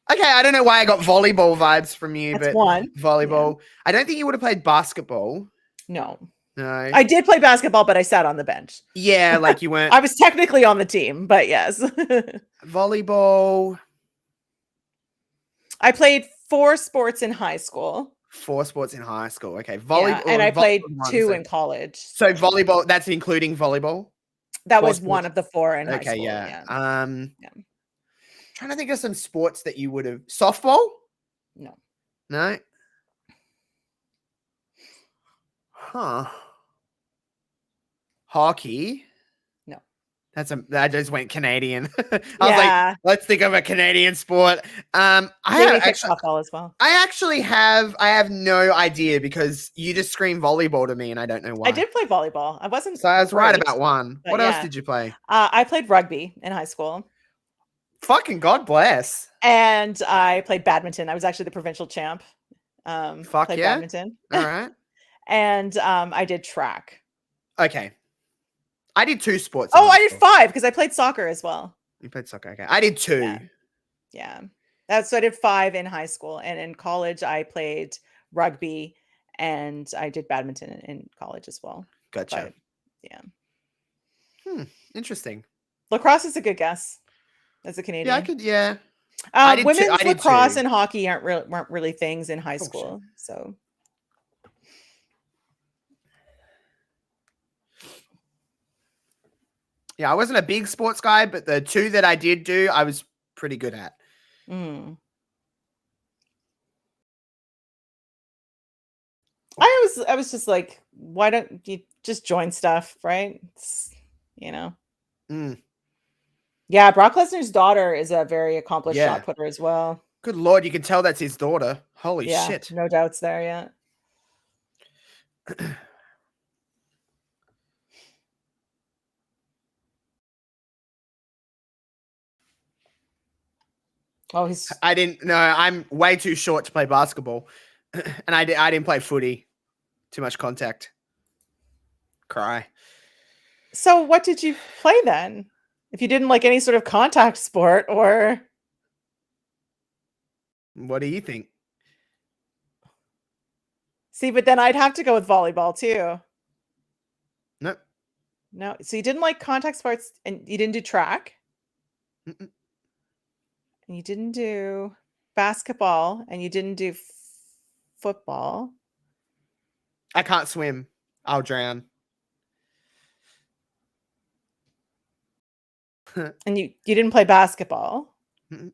Okay, I don't know why I got volleyball vibes from you, That's but one. Volleyball. Yeah. I don't think you would have played basketball. No. I did play basketball, but I sat on the bench. Yeah, like you weren't. I was technically on the team, but yes. Volleyball. I played 4 sports in high school. 4 sports in high school. Okay. Volleyball. Yeah, and I played 2 in college. So volleyball, that's including volleyball? That was sports. One of the 4 in high school. Yeah. Trying to think of some sports that you would have. Softball? No. Huh. Hockey? No. I just went Canadian. I was like, let's think of a Canadian sport. I actually softball as well. I have no idea because you just screamed volleyball to me and I don't know why. I did play volleyball. I wasn't. So I was right about one. What else did you play? I played rugby in high school. Fucking God bless. And I played badminton. I was actually the provincial champ. Fuck played yeah. badminton. All right. And I did track. Okay. I did 2 sports. Oh, I did 5 because I played soccer as well. You played soccer. Okay. I did 2. Yeah. So I did 5 in high school. And in college, I played rugby and I did badminton in college as well. Gotcha. But, yeah. Interesting. Lacrosse is a good guess as a Canadian. Yeah, I could. Yeah. Women's lacrosse and hockey weren't really things in high school. So. Yeah, I wasn't a big sports guy, but the 2 that I did do, I was pretty good at. I was just like, why don't you just join stuff, right? Yeah, Brock Lesnar's daughter is a very accomplished Yeah. shot putter as well. Good Lord, you can tell that's his daughter. Holy Yeah, shit. no doubts there. Yeah. Oh, he's I didn't know. I'm way too short to play basketball. And I didn't play footy. Too much contact. Cry. so. What did you play then? If you didn't like any sort of contact sport, or What do you think? see, but then I'd have to go with volleyball too. No. No, so you didn't like contact sports, and you didn't do track, Mm-mm. and you didn't do basketball, and you didn't do football. I can't swim. I'll drown. And you didn't play basketball. Mm-mm.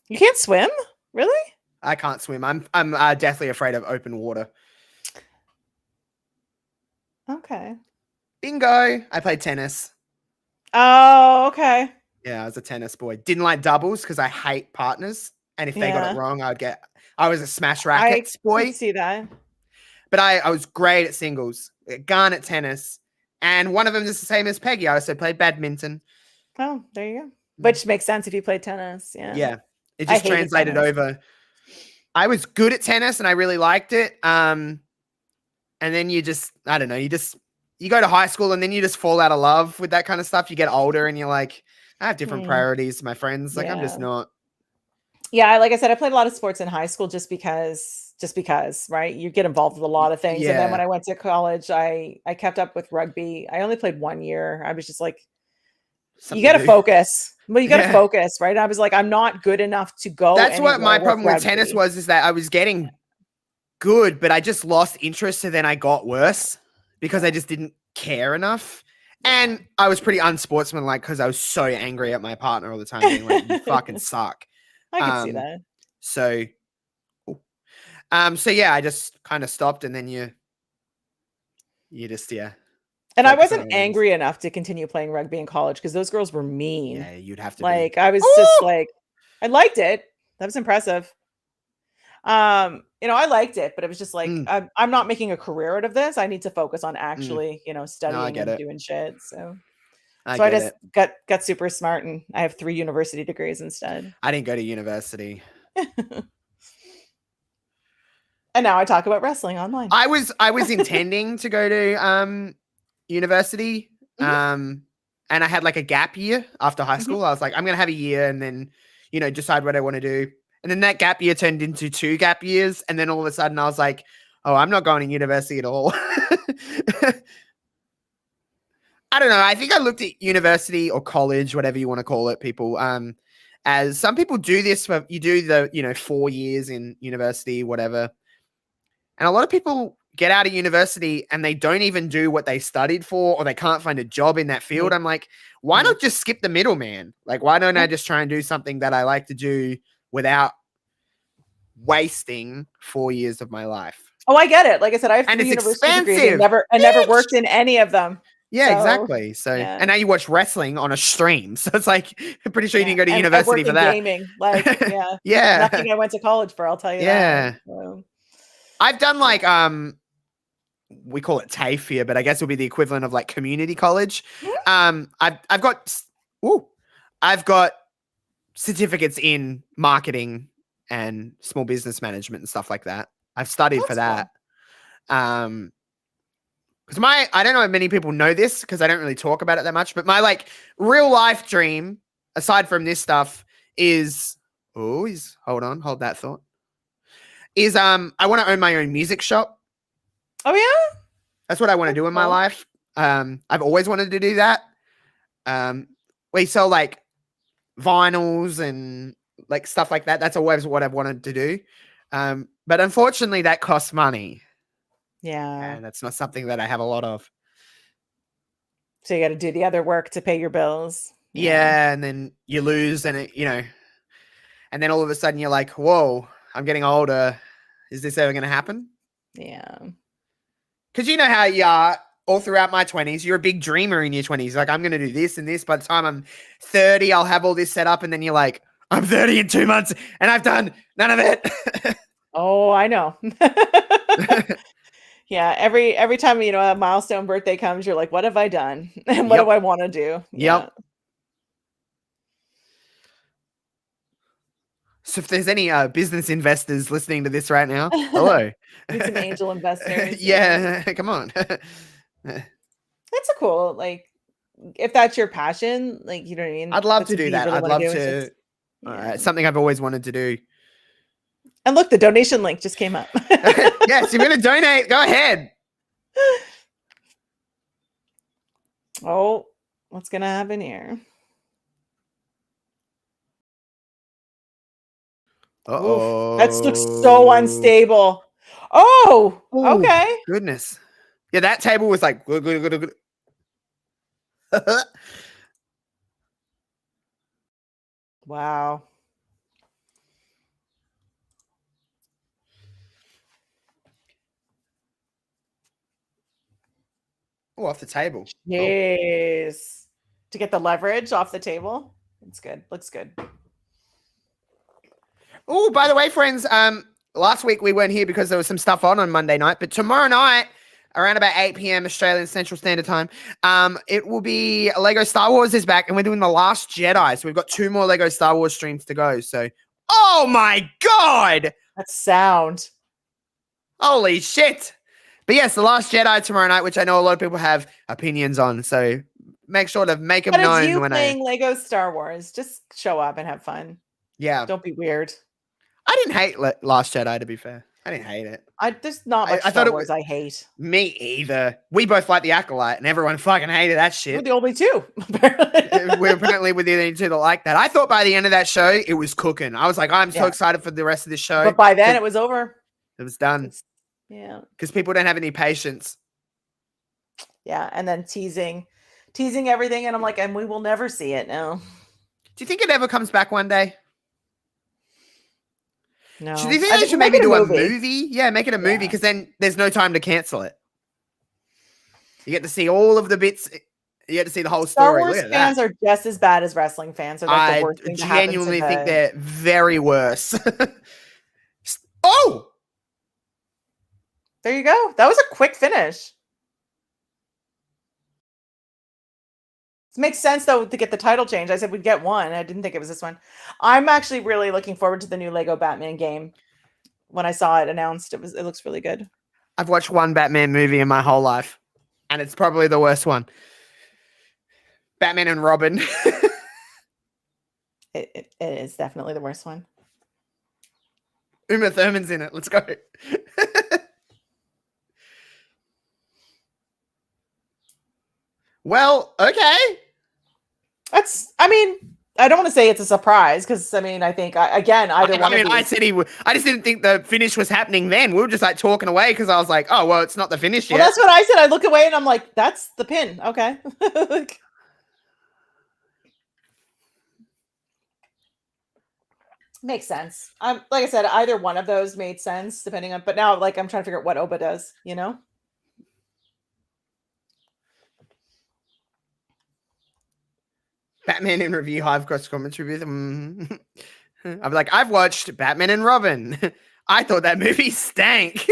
You can't swim? Really? I can't swim. I'm deathly afraid of open water. Okay. Bingo. I played tennis. Oh, okay. Yeah, I was a tennis boy. Didn't like doubles because I hate partners. And if they got Yeah. it wrong, I was a smash I rackets boy. could see that. But I was great at singles, gun at tennis. And one of them is the same as Peggy. I also played badminton. Oh, there you go. Which makes sense if you play tennis. Yeah. Yeah. It I just hated translated tennis. over. I was good at tennis and I really liked it. And then you just, I don't know, you go to high school and then you just fall out of love with that kind of stuff. You get older and you're like, I have different priorities, my friends. Like I'm just Yeah. not. Yeah, like I said, I played a lot of sports in high school just because, right? You get involved with a lot of things. And then when Yeah. I went to college, I kept up with rugby. I only played 1 year. I was just like, Something you got to to do. focus. Well, you got to Yeah. focus, right? And I was like, I'm not good enough to go That's what my anywhere problem with tennis rugby. was, is that I was getting good, but I just lost interest. So then I got worse because I just didn't care enough. And I was pretty unsportsmanlike because I was so angry at my partner all the time, being like, you fucking suck. I could see that. So, so yeah, I just kind of stopped, and then you just And I focus on wasn't other things. angry enough to continue playing rugby in college because those girls were mean. Yeah, you'd have to Like be. I was just like, I liked it. That was impressive. I liked it, but it was just like I'm not making a career out of this. I need to focus on actually, studying get and it. doing shit. So I I get just it. got super smart and I have 3 university degrees instead. I didn't go to university. And now I talk about wrestling online. I was intending to go to university. Mhm. And I had like a gap year after high school. I was like, I'm gonna have a year and then, decide what I want to do. And then that gap year turned into 2 gap years. And then all of a sudden I was like, oh, I'm not going to university at all. I don't know. I think I looked at university or college, whatever you want to call it, people. As some people do this, you do the 4 years in university, whatever. And a lot of people get out of university and they don't even do what they studied for, or they can't find a job in that field. I'm like, why not just skip the middleman? Like, why don't I just try and do something that I like to do without wasting 4 years of my life? Oh, I get it. Like I said, I have And 3 it's university degrees expensive. and never worked in any of them. Yeah, So, exactly. So, yeah. and now you watch wrestling on a stream. So it's like, I'm pretty sure you didn't go to And I university worked for in that. gaming. Like, yeah. Yeah. Nothing I went to college for, I'll tell you that. So, I've done like, we call it TAFE here, but I guess it'll be the equivalent of like community college. I've got certificates in marketing and small business management and stuff like that. I've studied for that. Because I don't know if many people know this because I don't really talk about it that much, but my like real life dream, aside from this stuff, is hold that thought. Is I want to own my own music shop. Oh yeah? That's what I want to do in my life. I've always wanted to do that. We sell like vinyls and like stuff like that. That's always what I've wanted to do. But unfortunately that costs money. Yeah. And that's not something that I have a lot of. So you got to do the other work to pay your bills. Yeah. And then you lose and and then all of a sudden you're like, whoa, I'm getting older. Is this ever going to happen? Yeah. Because you know how you are all throughout my 20s. You're a big dreamer in your 20s. Like, I'm going to do this and this. By the time I'm 30, I'll have all this set up. And then you're like, I'm 30 in 2 months and I've done none of it. Oh, I know. Yeah, every time, a milestone birthday comes, you're like, what have I done? And what Yep. do I want to do? Yep. So if there's any business investors listening to this right now, hello. Need some angel investors. Yeah, come on. That's a cool, like, if that's your passion, like, you know what I mean? I'd love That's to what do you that. really I'd wanna love do, to. yeah. Something I've always wanted to do. And look, the donation link just came up. Yes, you're going to donate. Go ahead. Oh, what's gonna happen here? Uh-oh. That looks so unstable. Oh, Ooh, okay. goodness. Yeah, that table was like good, good, good, good. Wow. Oh, off the table. Oh. Yes. To get the leverage off the table. It's good. Looks good. Oh, by the way, friends, last week we weren't here because there was some stuff on Monday night, but tomorrow night, around about 8 p.m. Australian Central Standard Time, it will be Lego Star Wars is back, and we're doing The Last Jedi. So we've got 2 more Lego Star Wars streams to go. So, oh my God! That's sound. Holy shit! But yes, The Last Jedi tomorrow night, which I know a lot of people have opinions on. So make sure to make them But it's known you when playing Lego Star Wars. Just show up and have fun. Yeah. Don't be weird. I didn't hate Last Jedi, to be fair. I didn't hate it. There's not much I Star thought Wars I hate. Me either. We both like the Acolyte, and everyone fucking hated that shit. We're the only two. We're apparently with the only two that like that. I thought by the end of that show, it was cooking. I was like, I'm so excited for the rest of this show. But by then, it was over. It was done. Yeah. Because people don't have any patience. Yeah, and then teasing everything, and I'm like, and we will never see it now. Do you think it ever comes back one day? No. Do you think they should maybe do a movie? Yeah, make it a movie, because then there's no time to cancel it. You get to see all of the bits. You get to see the whole story. Star Wars fans are just as bad as wrestling fans. They're like the worst thing to happen to genuinely think they're very worse. Oh! There you go. That was a quick finish. It makes sense, though, to get the title change. I said we'd get one. I didn't think it was this one. I'm actually really looking forward to the new Lego Batman game. When I saw it announced, it looks really good. I've watched one Batman movie in my whole life, and it's probably the worst one. Batman and Robin. It is definitely the worst one. Uma Thurman's in it. Let's go. Well, okay. I don't want to say it's a surprise because I think either one. I said I just didn't think the finish was happening then. We were just like talking away because I was like, oh well, it's not the finish yet. Well, that's what I said. I look away and I'm like, that's the pin. Okay. Makes sense. Like I said, either one of those made sense depending on. But now, I'm trying to figure out what Oba does. Batman in review, Hive cross commentary with him. I'm like, I've watched Batman and Robin. I thought that movie stank.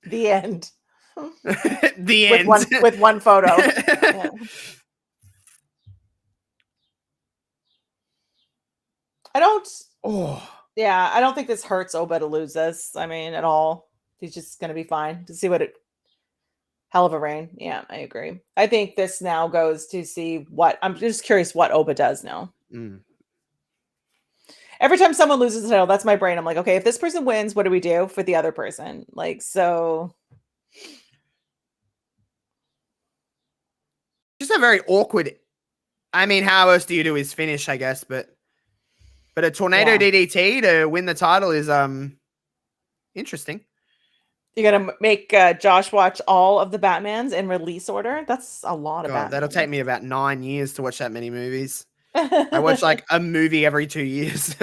The end. The end. With one photo. Yeah. I don't. Oh. Yeah, I don't think this hurts Oba to lose this. At all. He's just going to be fine. To see what it. Hell of a reign. Yeah, I agree. I think this now goes to see what. I'm just curious what Oba does now. Every time someone loses the title, that's my brain. I'm like, okay, if this person wins, what do we do for the other person? So. Just a very awkward. How else do you do his finish, I guess, but a tornado DDT to win the title is interesting. You're going to make Josh watch all of the Batmans in release order? That's a lot of Batman. That'll take me about 9 years to watch that many movies. I watch like a movie every 2 years.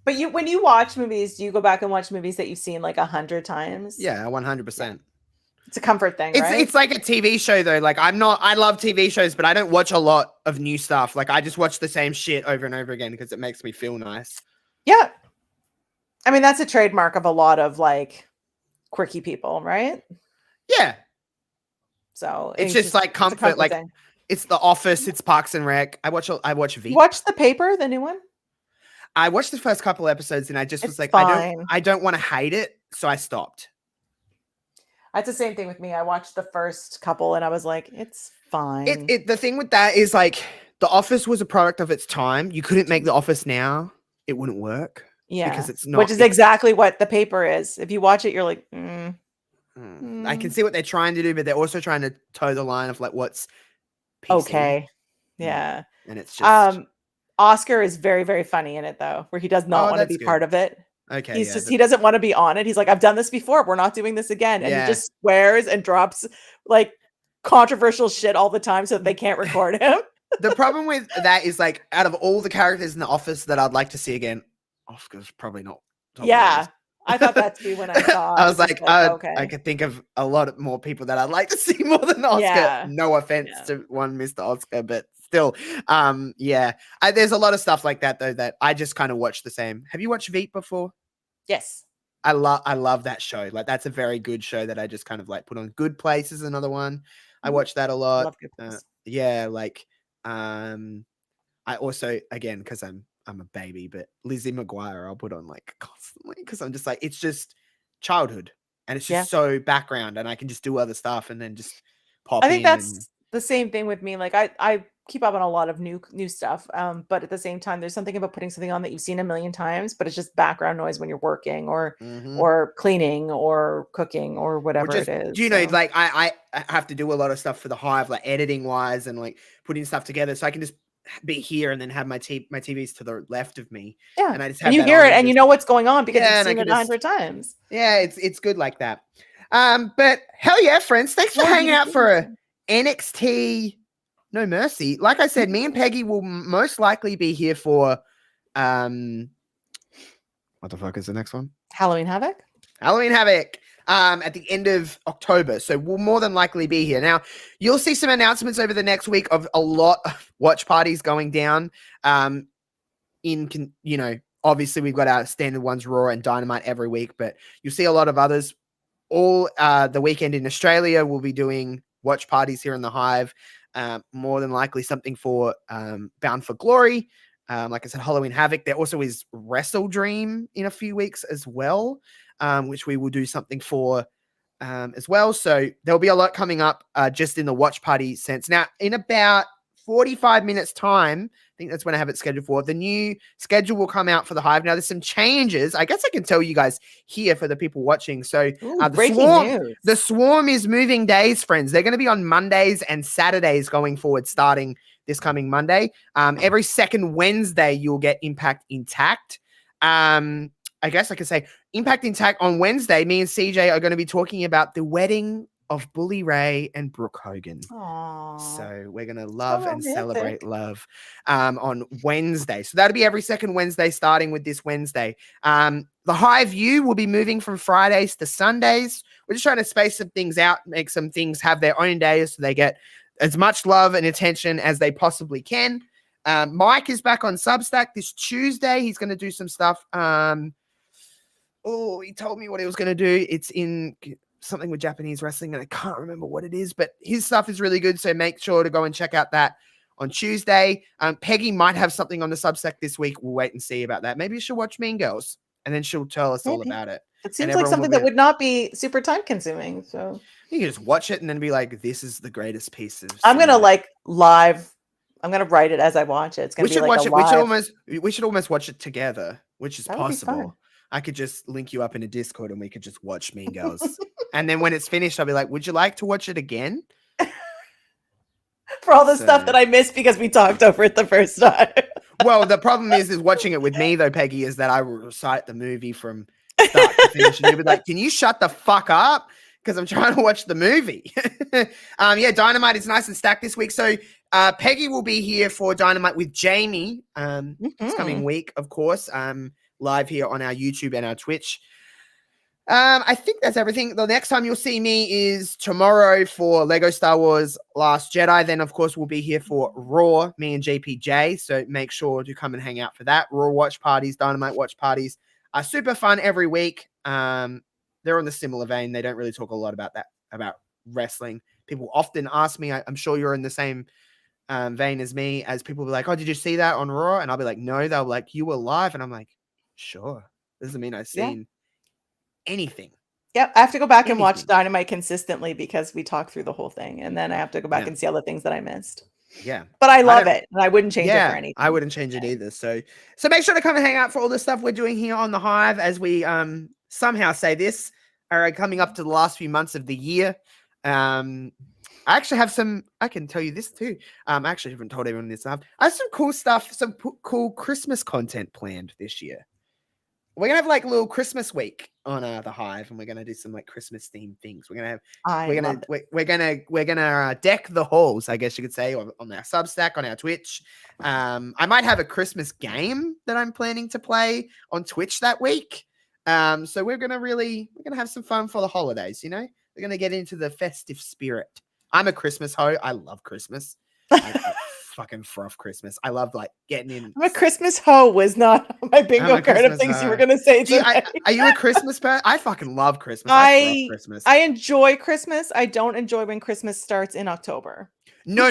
But when you watch movies, do you go back and watch movies that you've seen like 100 times? Yeah, 100%. It's a comfort thing, right? It's like a TV show though. Like I love TV shows, but I don't watch a lot of new stuff. Like I just watch the same shit over and over again because it makes me feel nice. Yeah. I mean, that's a trademark of a lot of like quirky people, right? Yeah. So it's just like comfort. Like thing. It's The Office, it's Parks and Rec. I watch Veep. You watch The Paper, the new one? I watched the first couple episodes and I just was like, fine. I don't want to hate it, so I stopped. That's the same thing with me. I watched the first couple and I was like, it's fine. The thing with that is like The Office was a product of its time. You couldn't make The Office now. It wouldn't work. Yeah. Because it's not. Which is exactly what The Paper is. If you watch it, you're like, I can see what they're trying to do, but they're also trying to toe the line of like what's PC. Okay. Yeah. And it's just Oscar is very, very funny in it though, where he does not want to be part of it. Okay. He doesn't want to be on it. He's like, I've done this before. We're not doing this again. And he just swears and drops like controversial shit all the time so that they can't record him. The problem with that is like out of all the characters in The Office that I'd like to see again, Oscar's probably not. Yeah. I thought that too when I saw it. I was like, okay. I could think of a lot more people that I'd like to see more than Oscar. Yeah. No offense to one Mr. Oscar, but still, there's a lot of stuff like that though that I just kind of watch the same. Have you watched Veep before? Yes. I love that show. Like that's a very good show that I just kind of like put on. Good Place is another one. I watch that a lot. Love Good Place. I also, again, because I'm a baby, but Lizzie McGuire I'll put on like constantly because I'm just like, it's just childhood and it's just so background and I can just do other stuff and then just pop in. I think that's the same thing with me. Like I keep up on a lot of new stuff. But at the same time, there's something about putting something on that you've seen a million times, but it's just background noise when you're working or cleaning or cooking or whatever it is. You know, like I have to do a lot of stuff for the Hive, like editing wise and like putting stuff together. So I can just be here and then have my TV's to the left of me. Yeah. And I just have you hear it and you know what's going on because you've seen it 100 times. Yeah, it's good like that. But hell yeah, friends. Thanks for hanging out for a NXT No Mercy. Like I said, me and Peggy will most likely be here for what the fuck is the next one? Halloween Havoc at the end of October. So we'll more than likely be here. Now, you'll see some announcements over the next week of a lot of watch parties going down. Obviously we've got our standard ones, Raw and Dynamite every week, but you'll see a lot of others. All the weekend in Australia, we'll be doing watch parties here in the Hive. More than likely something for Bound for Glory. Like I said, Halloween Havoc. There also is Wrestle Dream in a few weeks as well, which we will do something for as well. So there'll be a lot coming up just in the watch party sense. Now, in about 45 minutes time, I think that's when I have it scheduled for. The new schedule will come out for the Hive. Now, there's some changes. I guess I can tell you guys here for the people watching. So the Swarm is moving days, friends. They're going to be on Mondays and Saturdays going forward, starting this coming Monday. Every second Wednesday, you'll get Impact Intact. I guess I could say Impact Intact on Wednesday. Me and CJ are going to be talking about the wedding of Bully Ray and Brooke Hogan. Aww. So we're going to love and celebrate love on Wednesday. So that'll be every second Wednesday, starting with this Wednesday. The High View will be moving from Fridays to Sundays. We're just trying to space some things out, make some things have their own days so they get as much love and attention as they possibly can. Mike is back on Substack this Tuesday. He's going to do some stuff. He told me what he was going to do. It's in something with Japanese wrestling and I can't remember what it is, but his stuff is really good. So make sure to go and check out that on Tuesday. Peggy might have something on the Substack this week. We'll wait and see about that. Maybe she'll watch Mean Girls and then she'll tell us all about it. It seems like something that would not be super time consuming. So you can just watch it and then be like, this is the greatest piece of I'm going to like live. I'm going to write it as I watch it. It's going to be like watch it. Live. We should almost watch it together, which is possible. I could just link you up in a Discord and we could just watch Mean Girls. And then when it's finished, I'll be like, would you like to watch it again? For all the stuff that I missed because we talked over it the first time. Well, the problem is watching it with me though, Peggy, is that I will recite the movie from start to finish. And you'll be like, can you shut the fuck up? Because I'm trying to watch the movie. Dynamite is nice and stacked this week. So Peggy will be here for Dynamite with Jamie this coming week, of course. Live here on our YouTube and our Twitch. I think that's everything. The next time you'll see me is tomorrow for Lego Star Wars Last Jedi. Then, of course, we'll be here for Raw, me and GPJ. So make sure to come and hang out for that. Raw watch parties, Dynamite watch parties are super fun every week. They're on the similar vein. They don't really talk a lot about wrestling. People often ask me, I'm sure you're in the same vein as me, as people be like, oh, did you see that on Raw? And I'll be like, no. They'll be like, you were live. And I'm like, sure. Doesn't mean I've seen anything. Yep, I have to go back and watch Dynamite consistently because we talk through the whole thing, and then I have to go back and see all the things that I missed. Yeah, but I love it, and I wouldn't change it for anything. I wouldn't change it either. So make sure to come and hang out for all the stuff we're doing here on the Hive as we somehow say this are coming up to the last few months of the year. I actually have some. I can tell you this too. I actually haven't told everyone this. I have some cool stuff, some cool Christmas content planned this year. We're gonna have like a little Christmas week on the Hive, and we're gonna do some like Christmas themed things. We're gonna deck the halls, I guess you could say, on our Substack, on our Twitch. I might have a Christmas game that I'm planning to play on Twitch that week. So we're gonna have some fun for the holidays. You know, we're gonna get into the festive spirit. I'm a Christmas hoe. I love Christmas. I fucking froth Christmas. I love like getting in. I'm a Christmas hoe was not my bingo card of things you were gonna say. Are you a Christmas person? I fucking love Christmas. I froth Christmas. I enjoy Christmas. I don't enjoy when Christmas starts in October. No.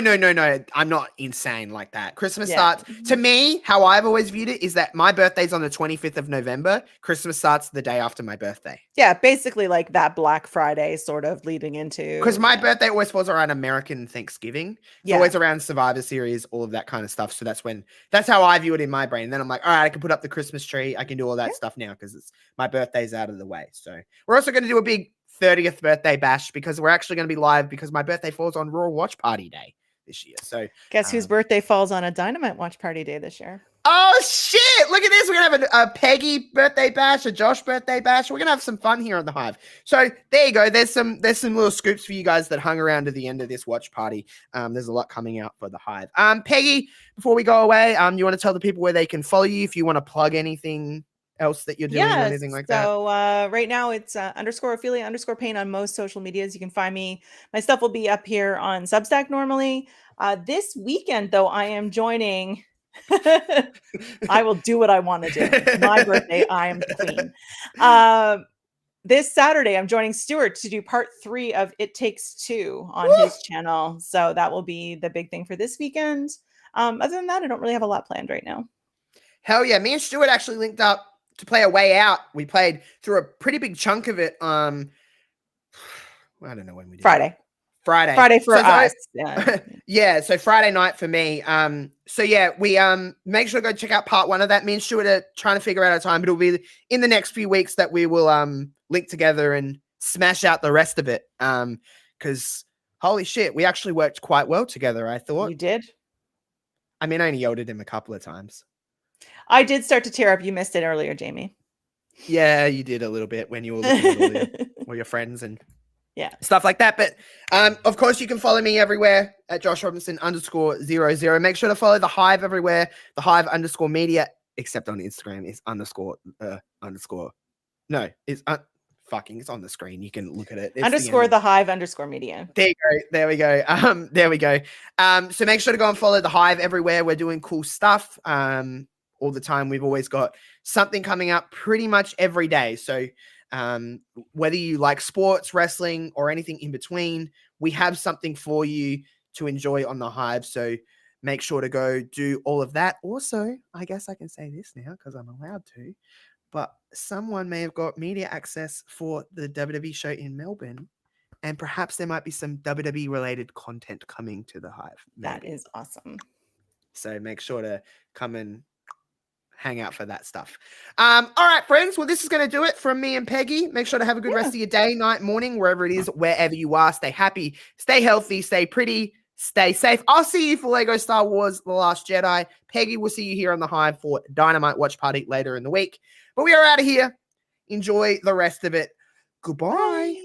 I'm not insane like that. Christmas starts, to me, how I've always viewed it is that my birthday's on the 25th of November. Christmas starts the day after my birthday. Yeah, basically like that Black Friday sort of leading into. Because my birthday always falls around American Thanksgiving. It's always around Survivor Series, all of that kind of stuff. So that's how I view it in my brain. And then I'm like, all right, I can put up the Christmas tree. I can do all that stuff now because my birthday's out of the way. So we're also going to do a big 30th birthday bash because we're actually going to be live because my birthday falls on Raw Watch Party Day this year. So guess whose birthday falls on a Dynamite Watch Party Day this year? Oh shit, look at this. We're gonna have a Peggy birthday bash, a Josh birthday bash. We're gonna have some fun here on the Hive. So there you go. There's some little scoops for you guys that hung around to the end of this watch party. There's a lot coming out for the Hive. Peggy, before we go away, you want to tell the people where they can follow you if you want to plug anything else that you're doing or anything like that? So right now it's _Ophelia_Payne on most social medias. You can find me. My stuff will be up here on Substack normally. This weekend though, I am joining. I will do what I want to do. It's my birthday. I am the queen. This Saturday, I'm joining Stuart to do part 3 of It Takes Two on his channel. So that will be the big thing for this weekend. Other than that, I don't really have a lot planned right now. Hell yeah. Me and Stuart actually linked up to play A Way Out. We played through a pretty big chunk of it. I don't know when we did. Friday for us. So Friday night for me. We make sure to go check out part 1 of that. Me and Stuart are trying to figure out a time, but it'll be in the next few weeks that we will link together and smash out the rest of it. Because holy shit, we actually worked quite well together, I thought. You did? I mean, I only yelled at him a couple of times. I did start to tear up. You missed it earlier, Jamie. Yeah, you did a little bit when you were looking at all your friends and stuff like that. But of course, you can follow me everywhere at Josh Robinson _00. Make sure to follow the Hive everywhere. The Hive _media, except on Instagram is _. No, it's it's on the screen. You can look at it. It's the Hive _media. There you go. There we go. There we go. So make sure to go and follow the Hive everywhere. We're doing cool stuff all the time. We've always got something coming up pretty much every day. So whether you like sports, wrestling, or anything in between, we have something for you to enjoy on the Hive. So make sure to go do all of that. Also, I guess I can say this now because I'm allowed to, but someone may have got media access for the WWE show in Melbourne, and perhaps there might be some WWE related content coming to the Hive. Maybe. That is awesome. So make sure to come and hang out for that stuff. All right, friends. Well, this is going to do it from me and Peggy. Make sure to have a good rest of your day, night, morning, wherever it is, wherever you are. Stay happy, stay healthy, stay pretty, stay safe. I'll see you for Lego Star Wars The Last Jedi. Peggy will see you here on the Hive for Dynamite Watch Party later in the week. But we are out of here. Enjoy the rest of it. Goodbye.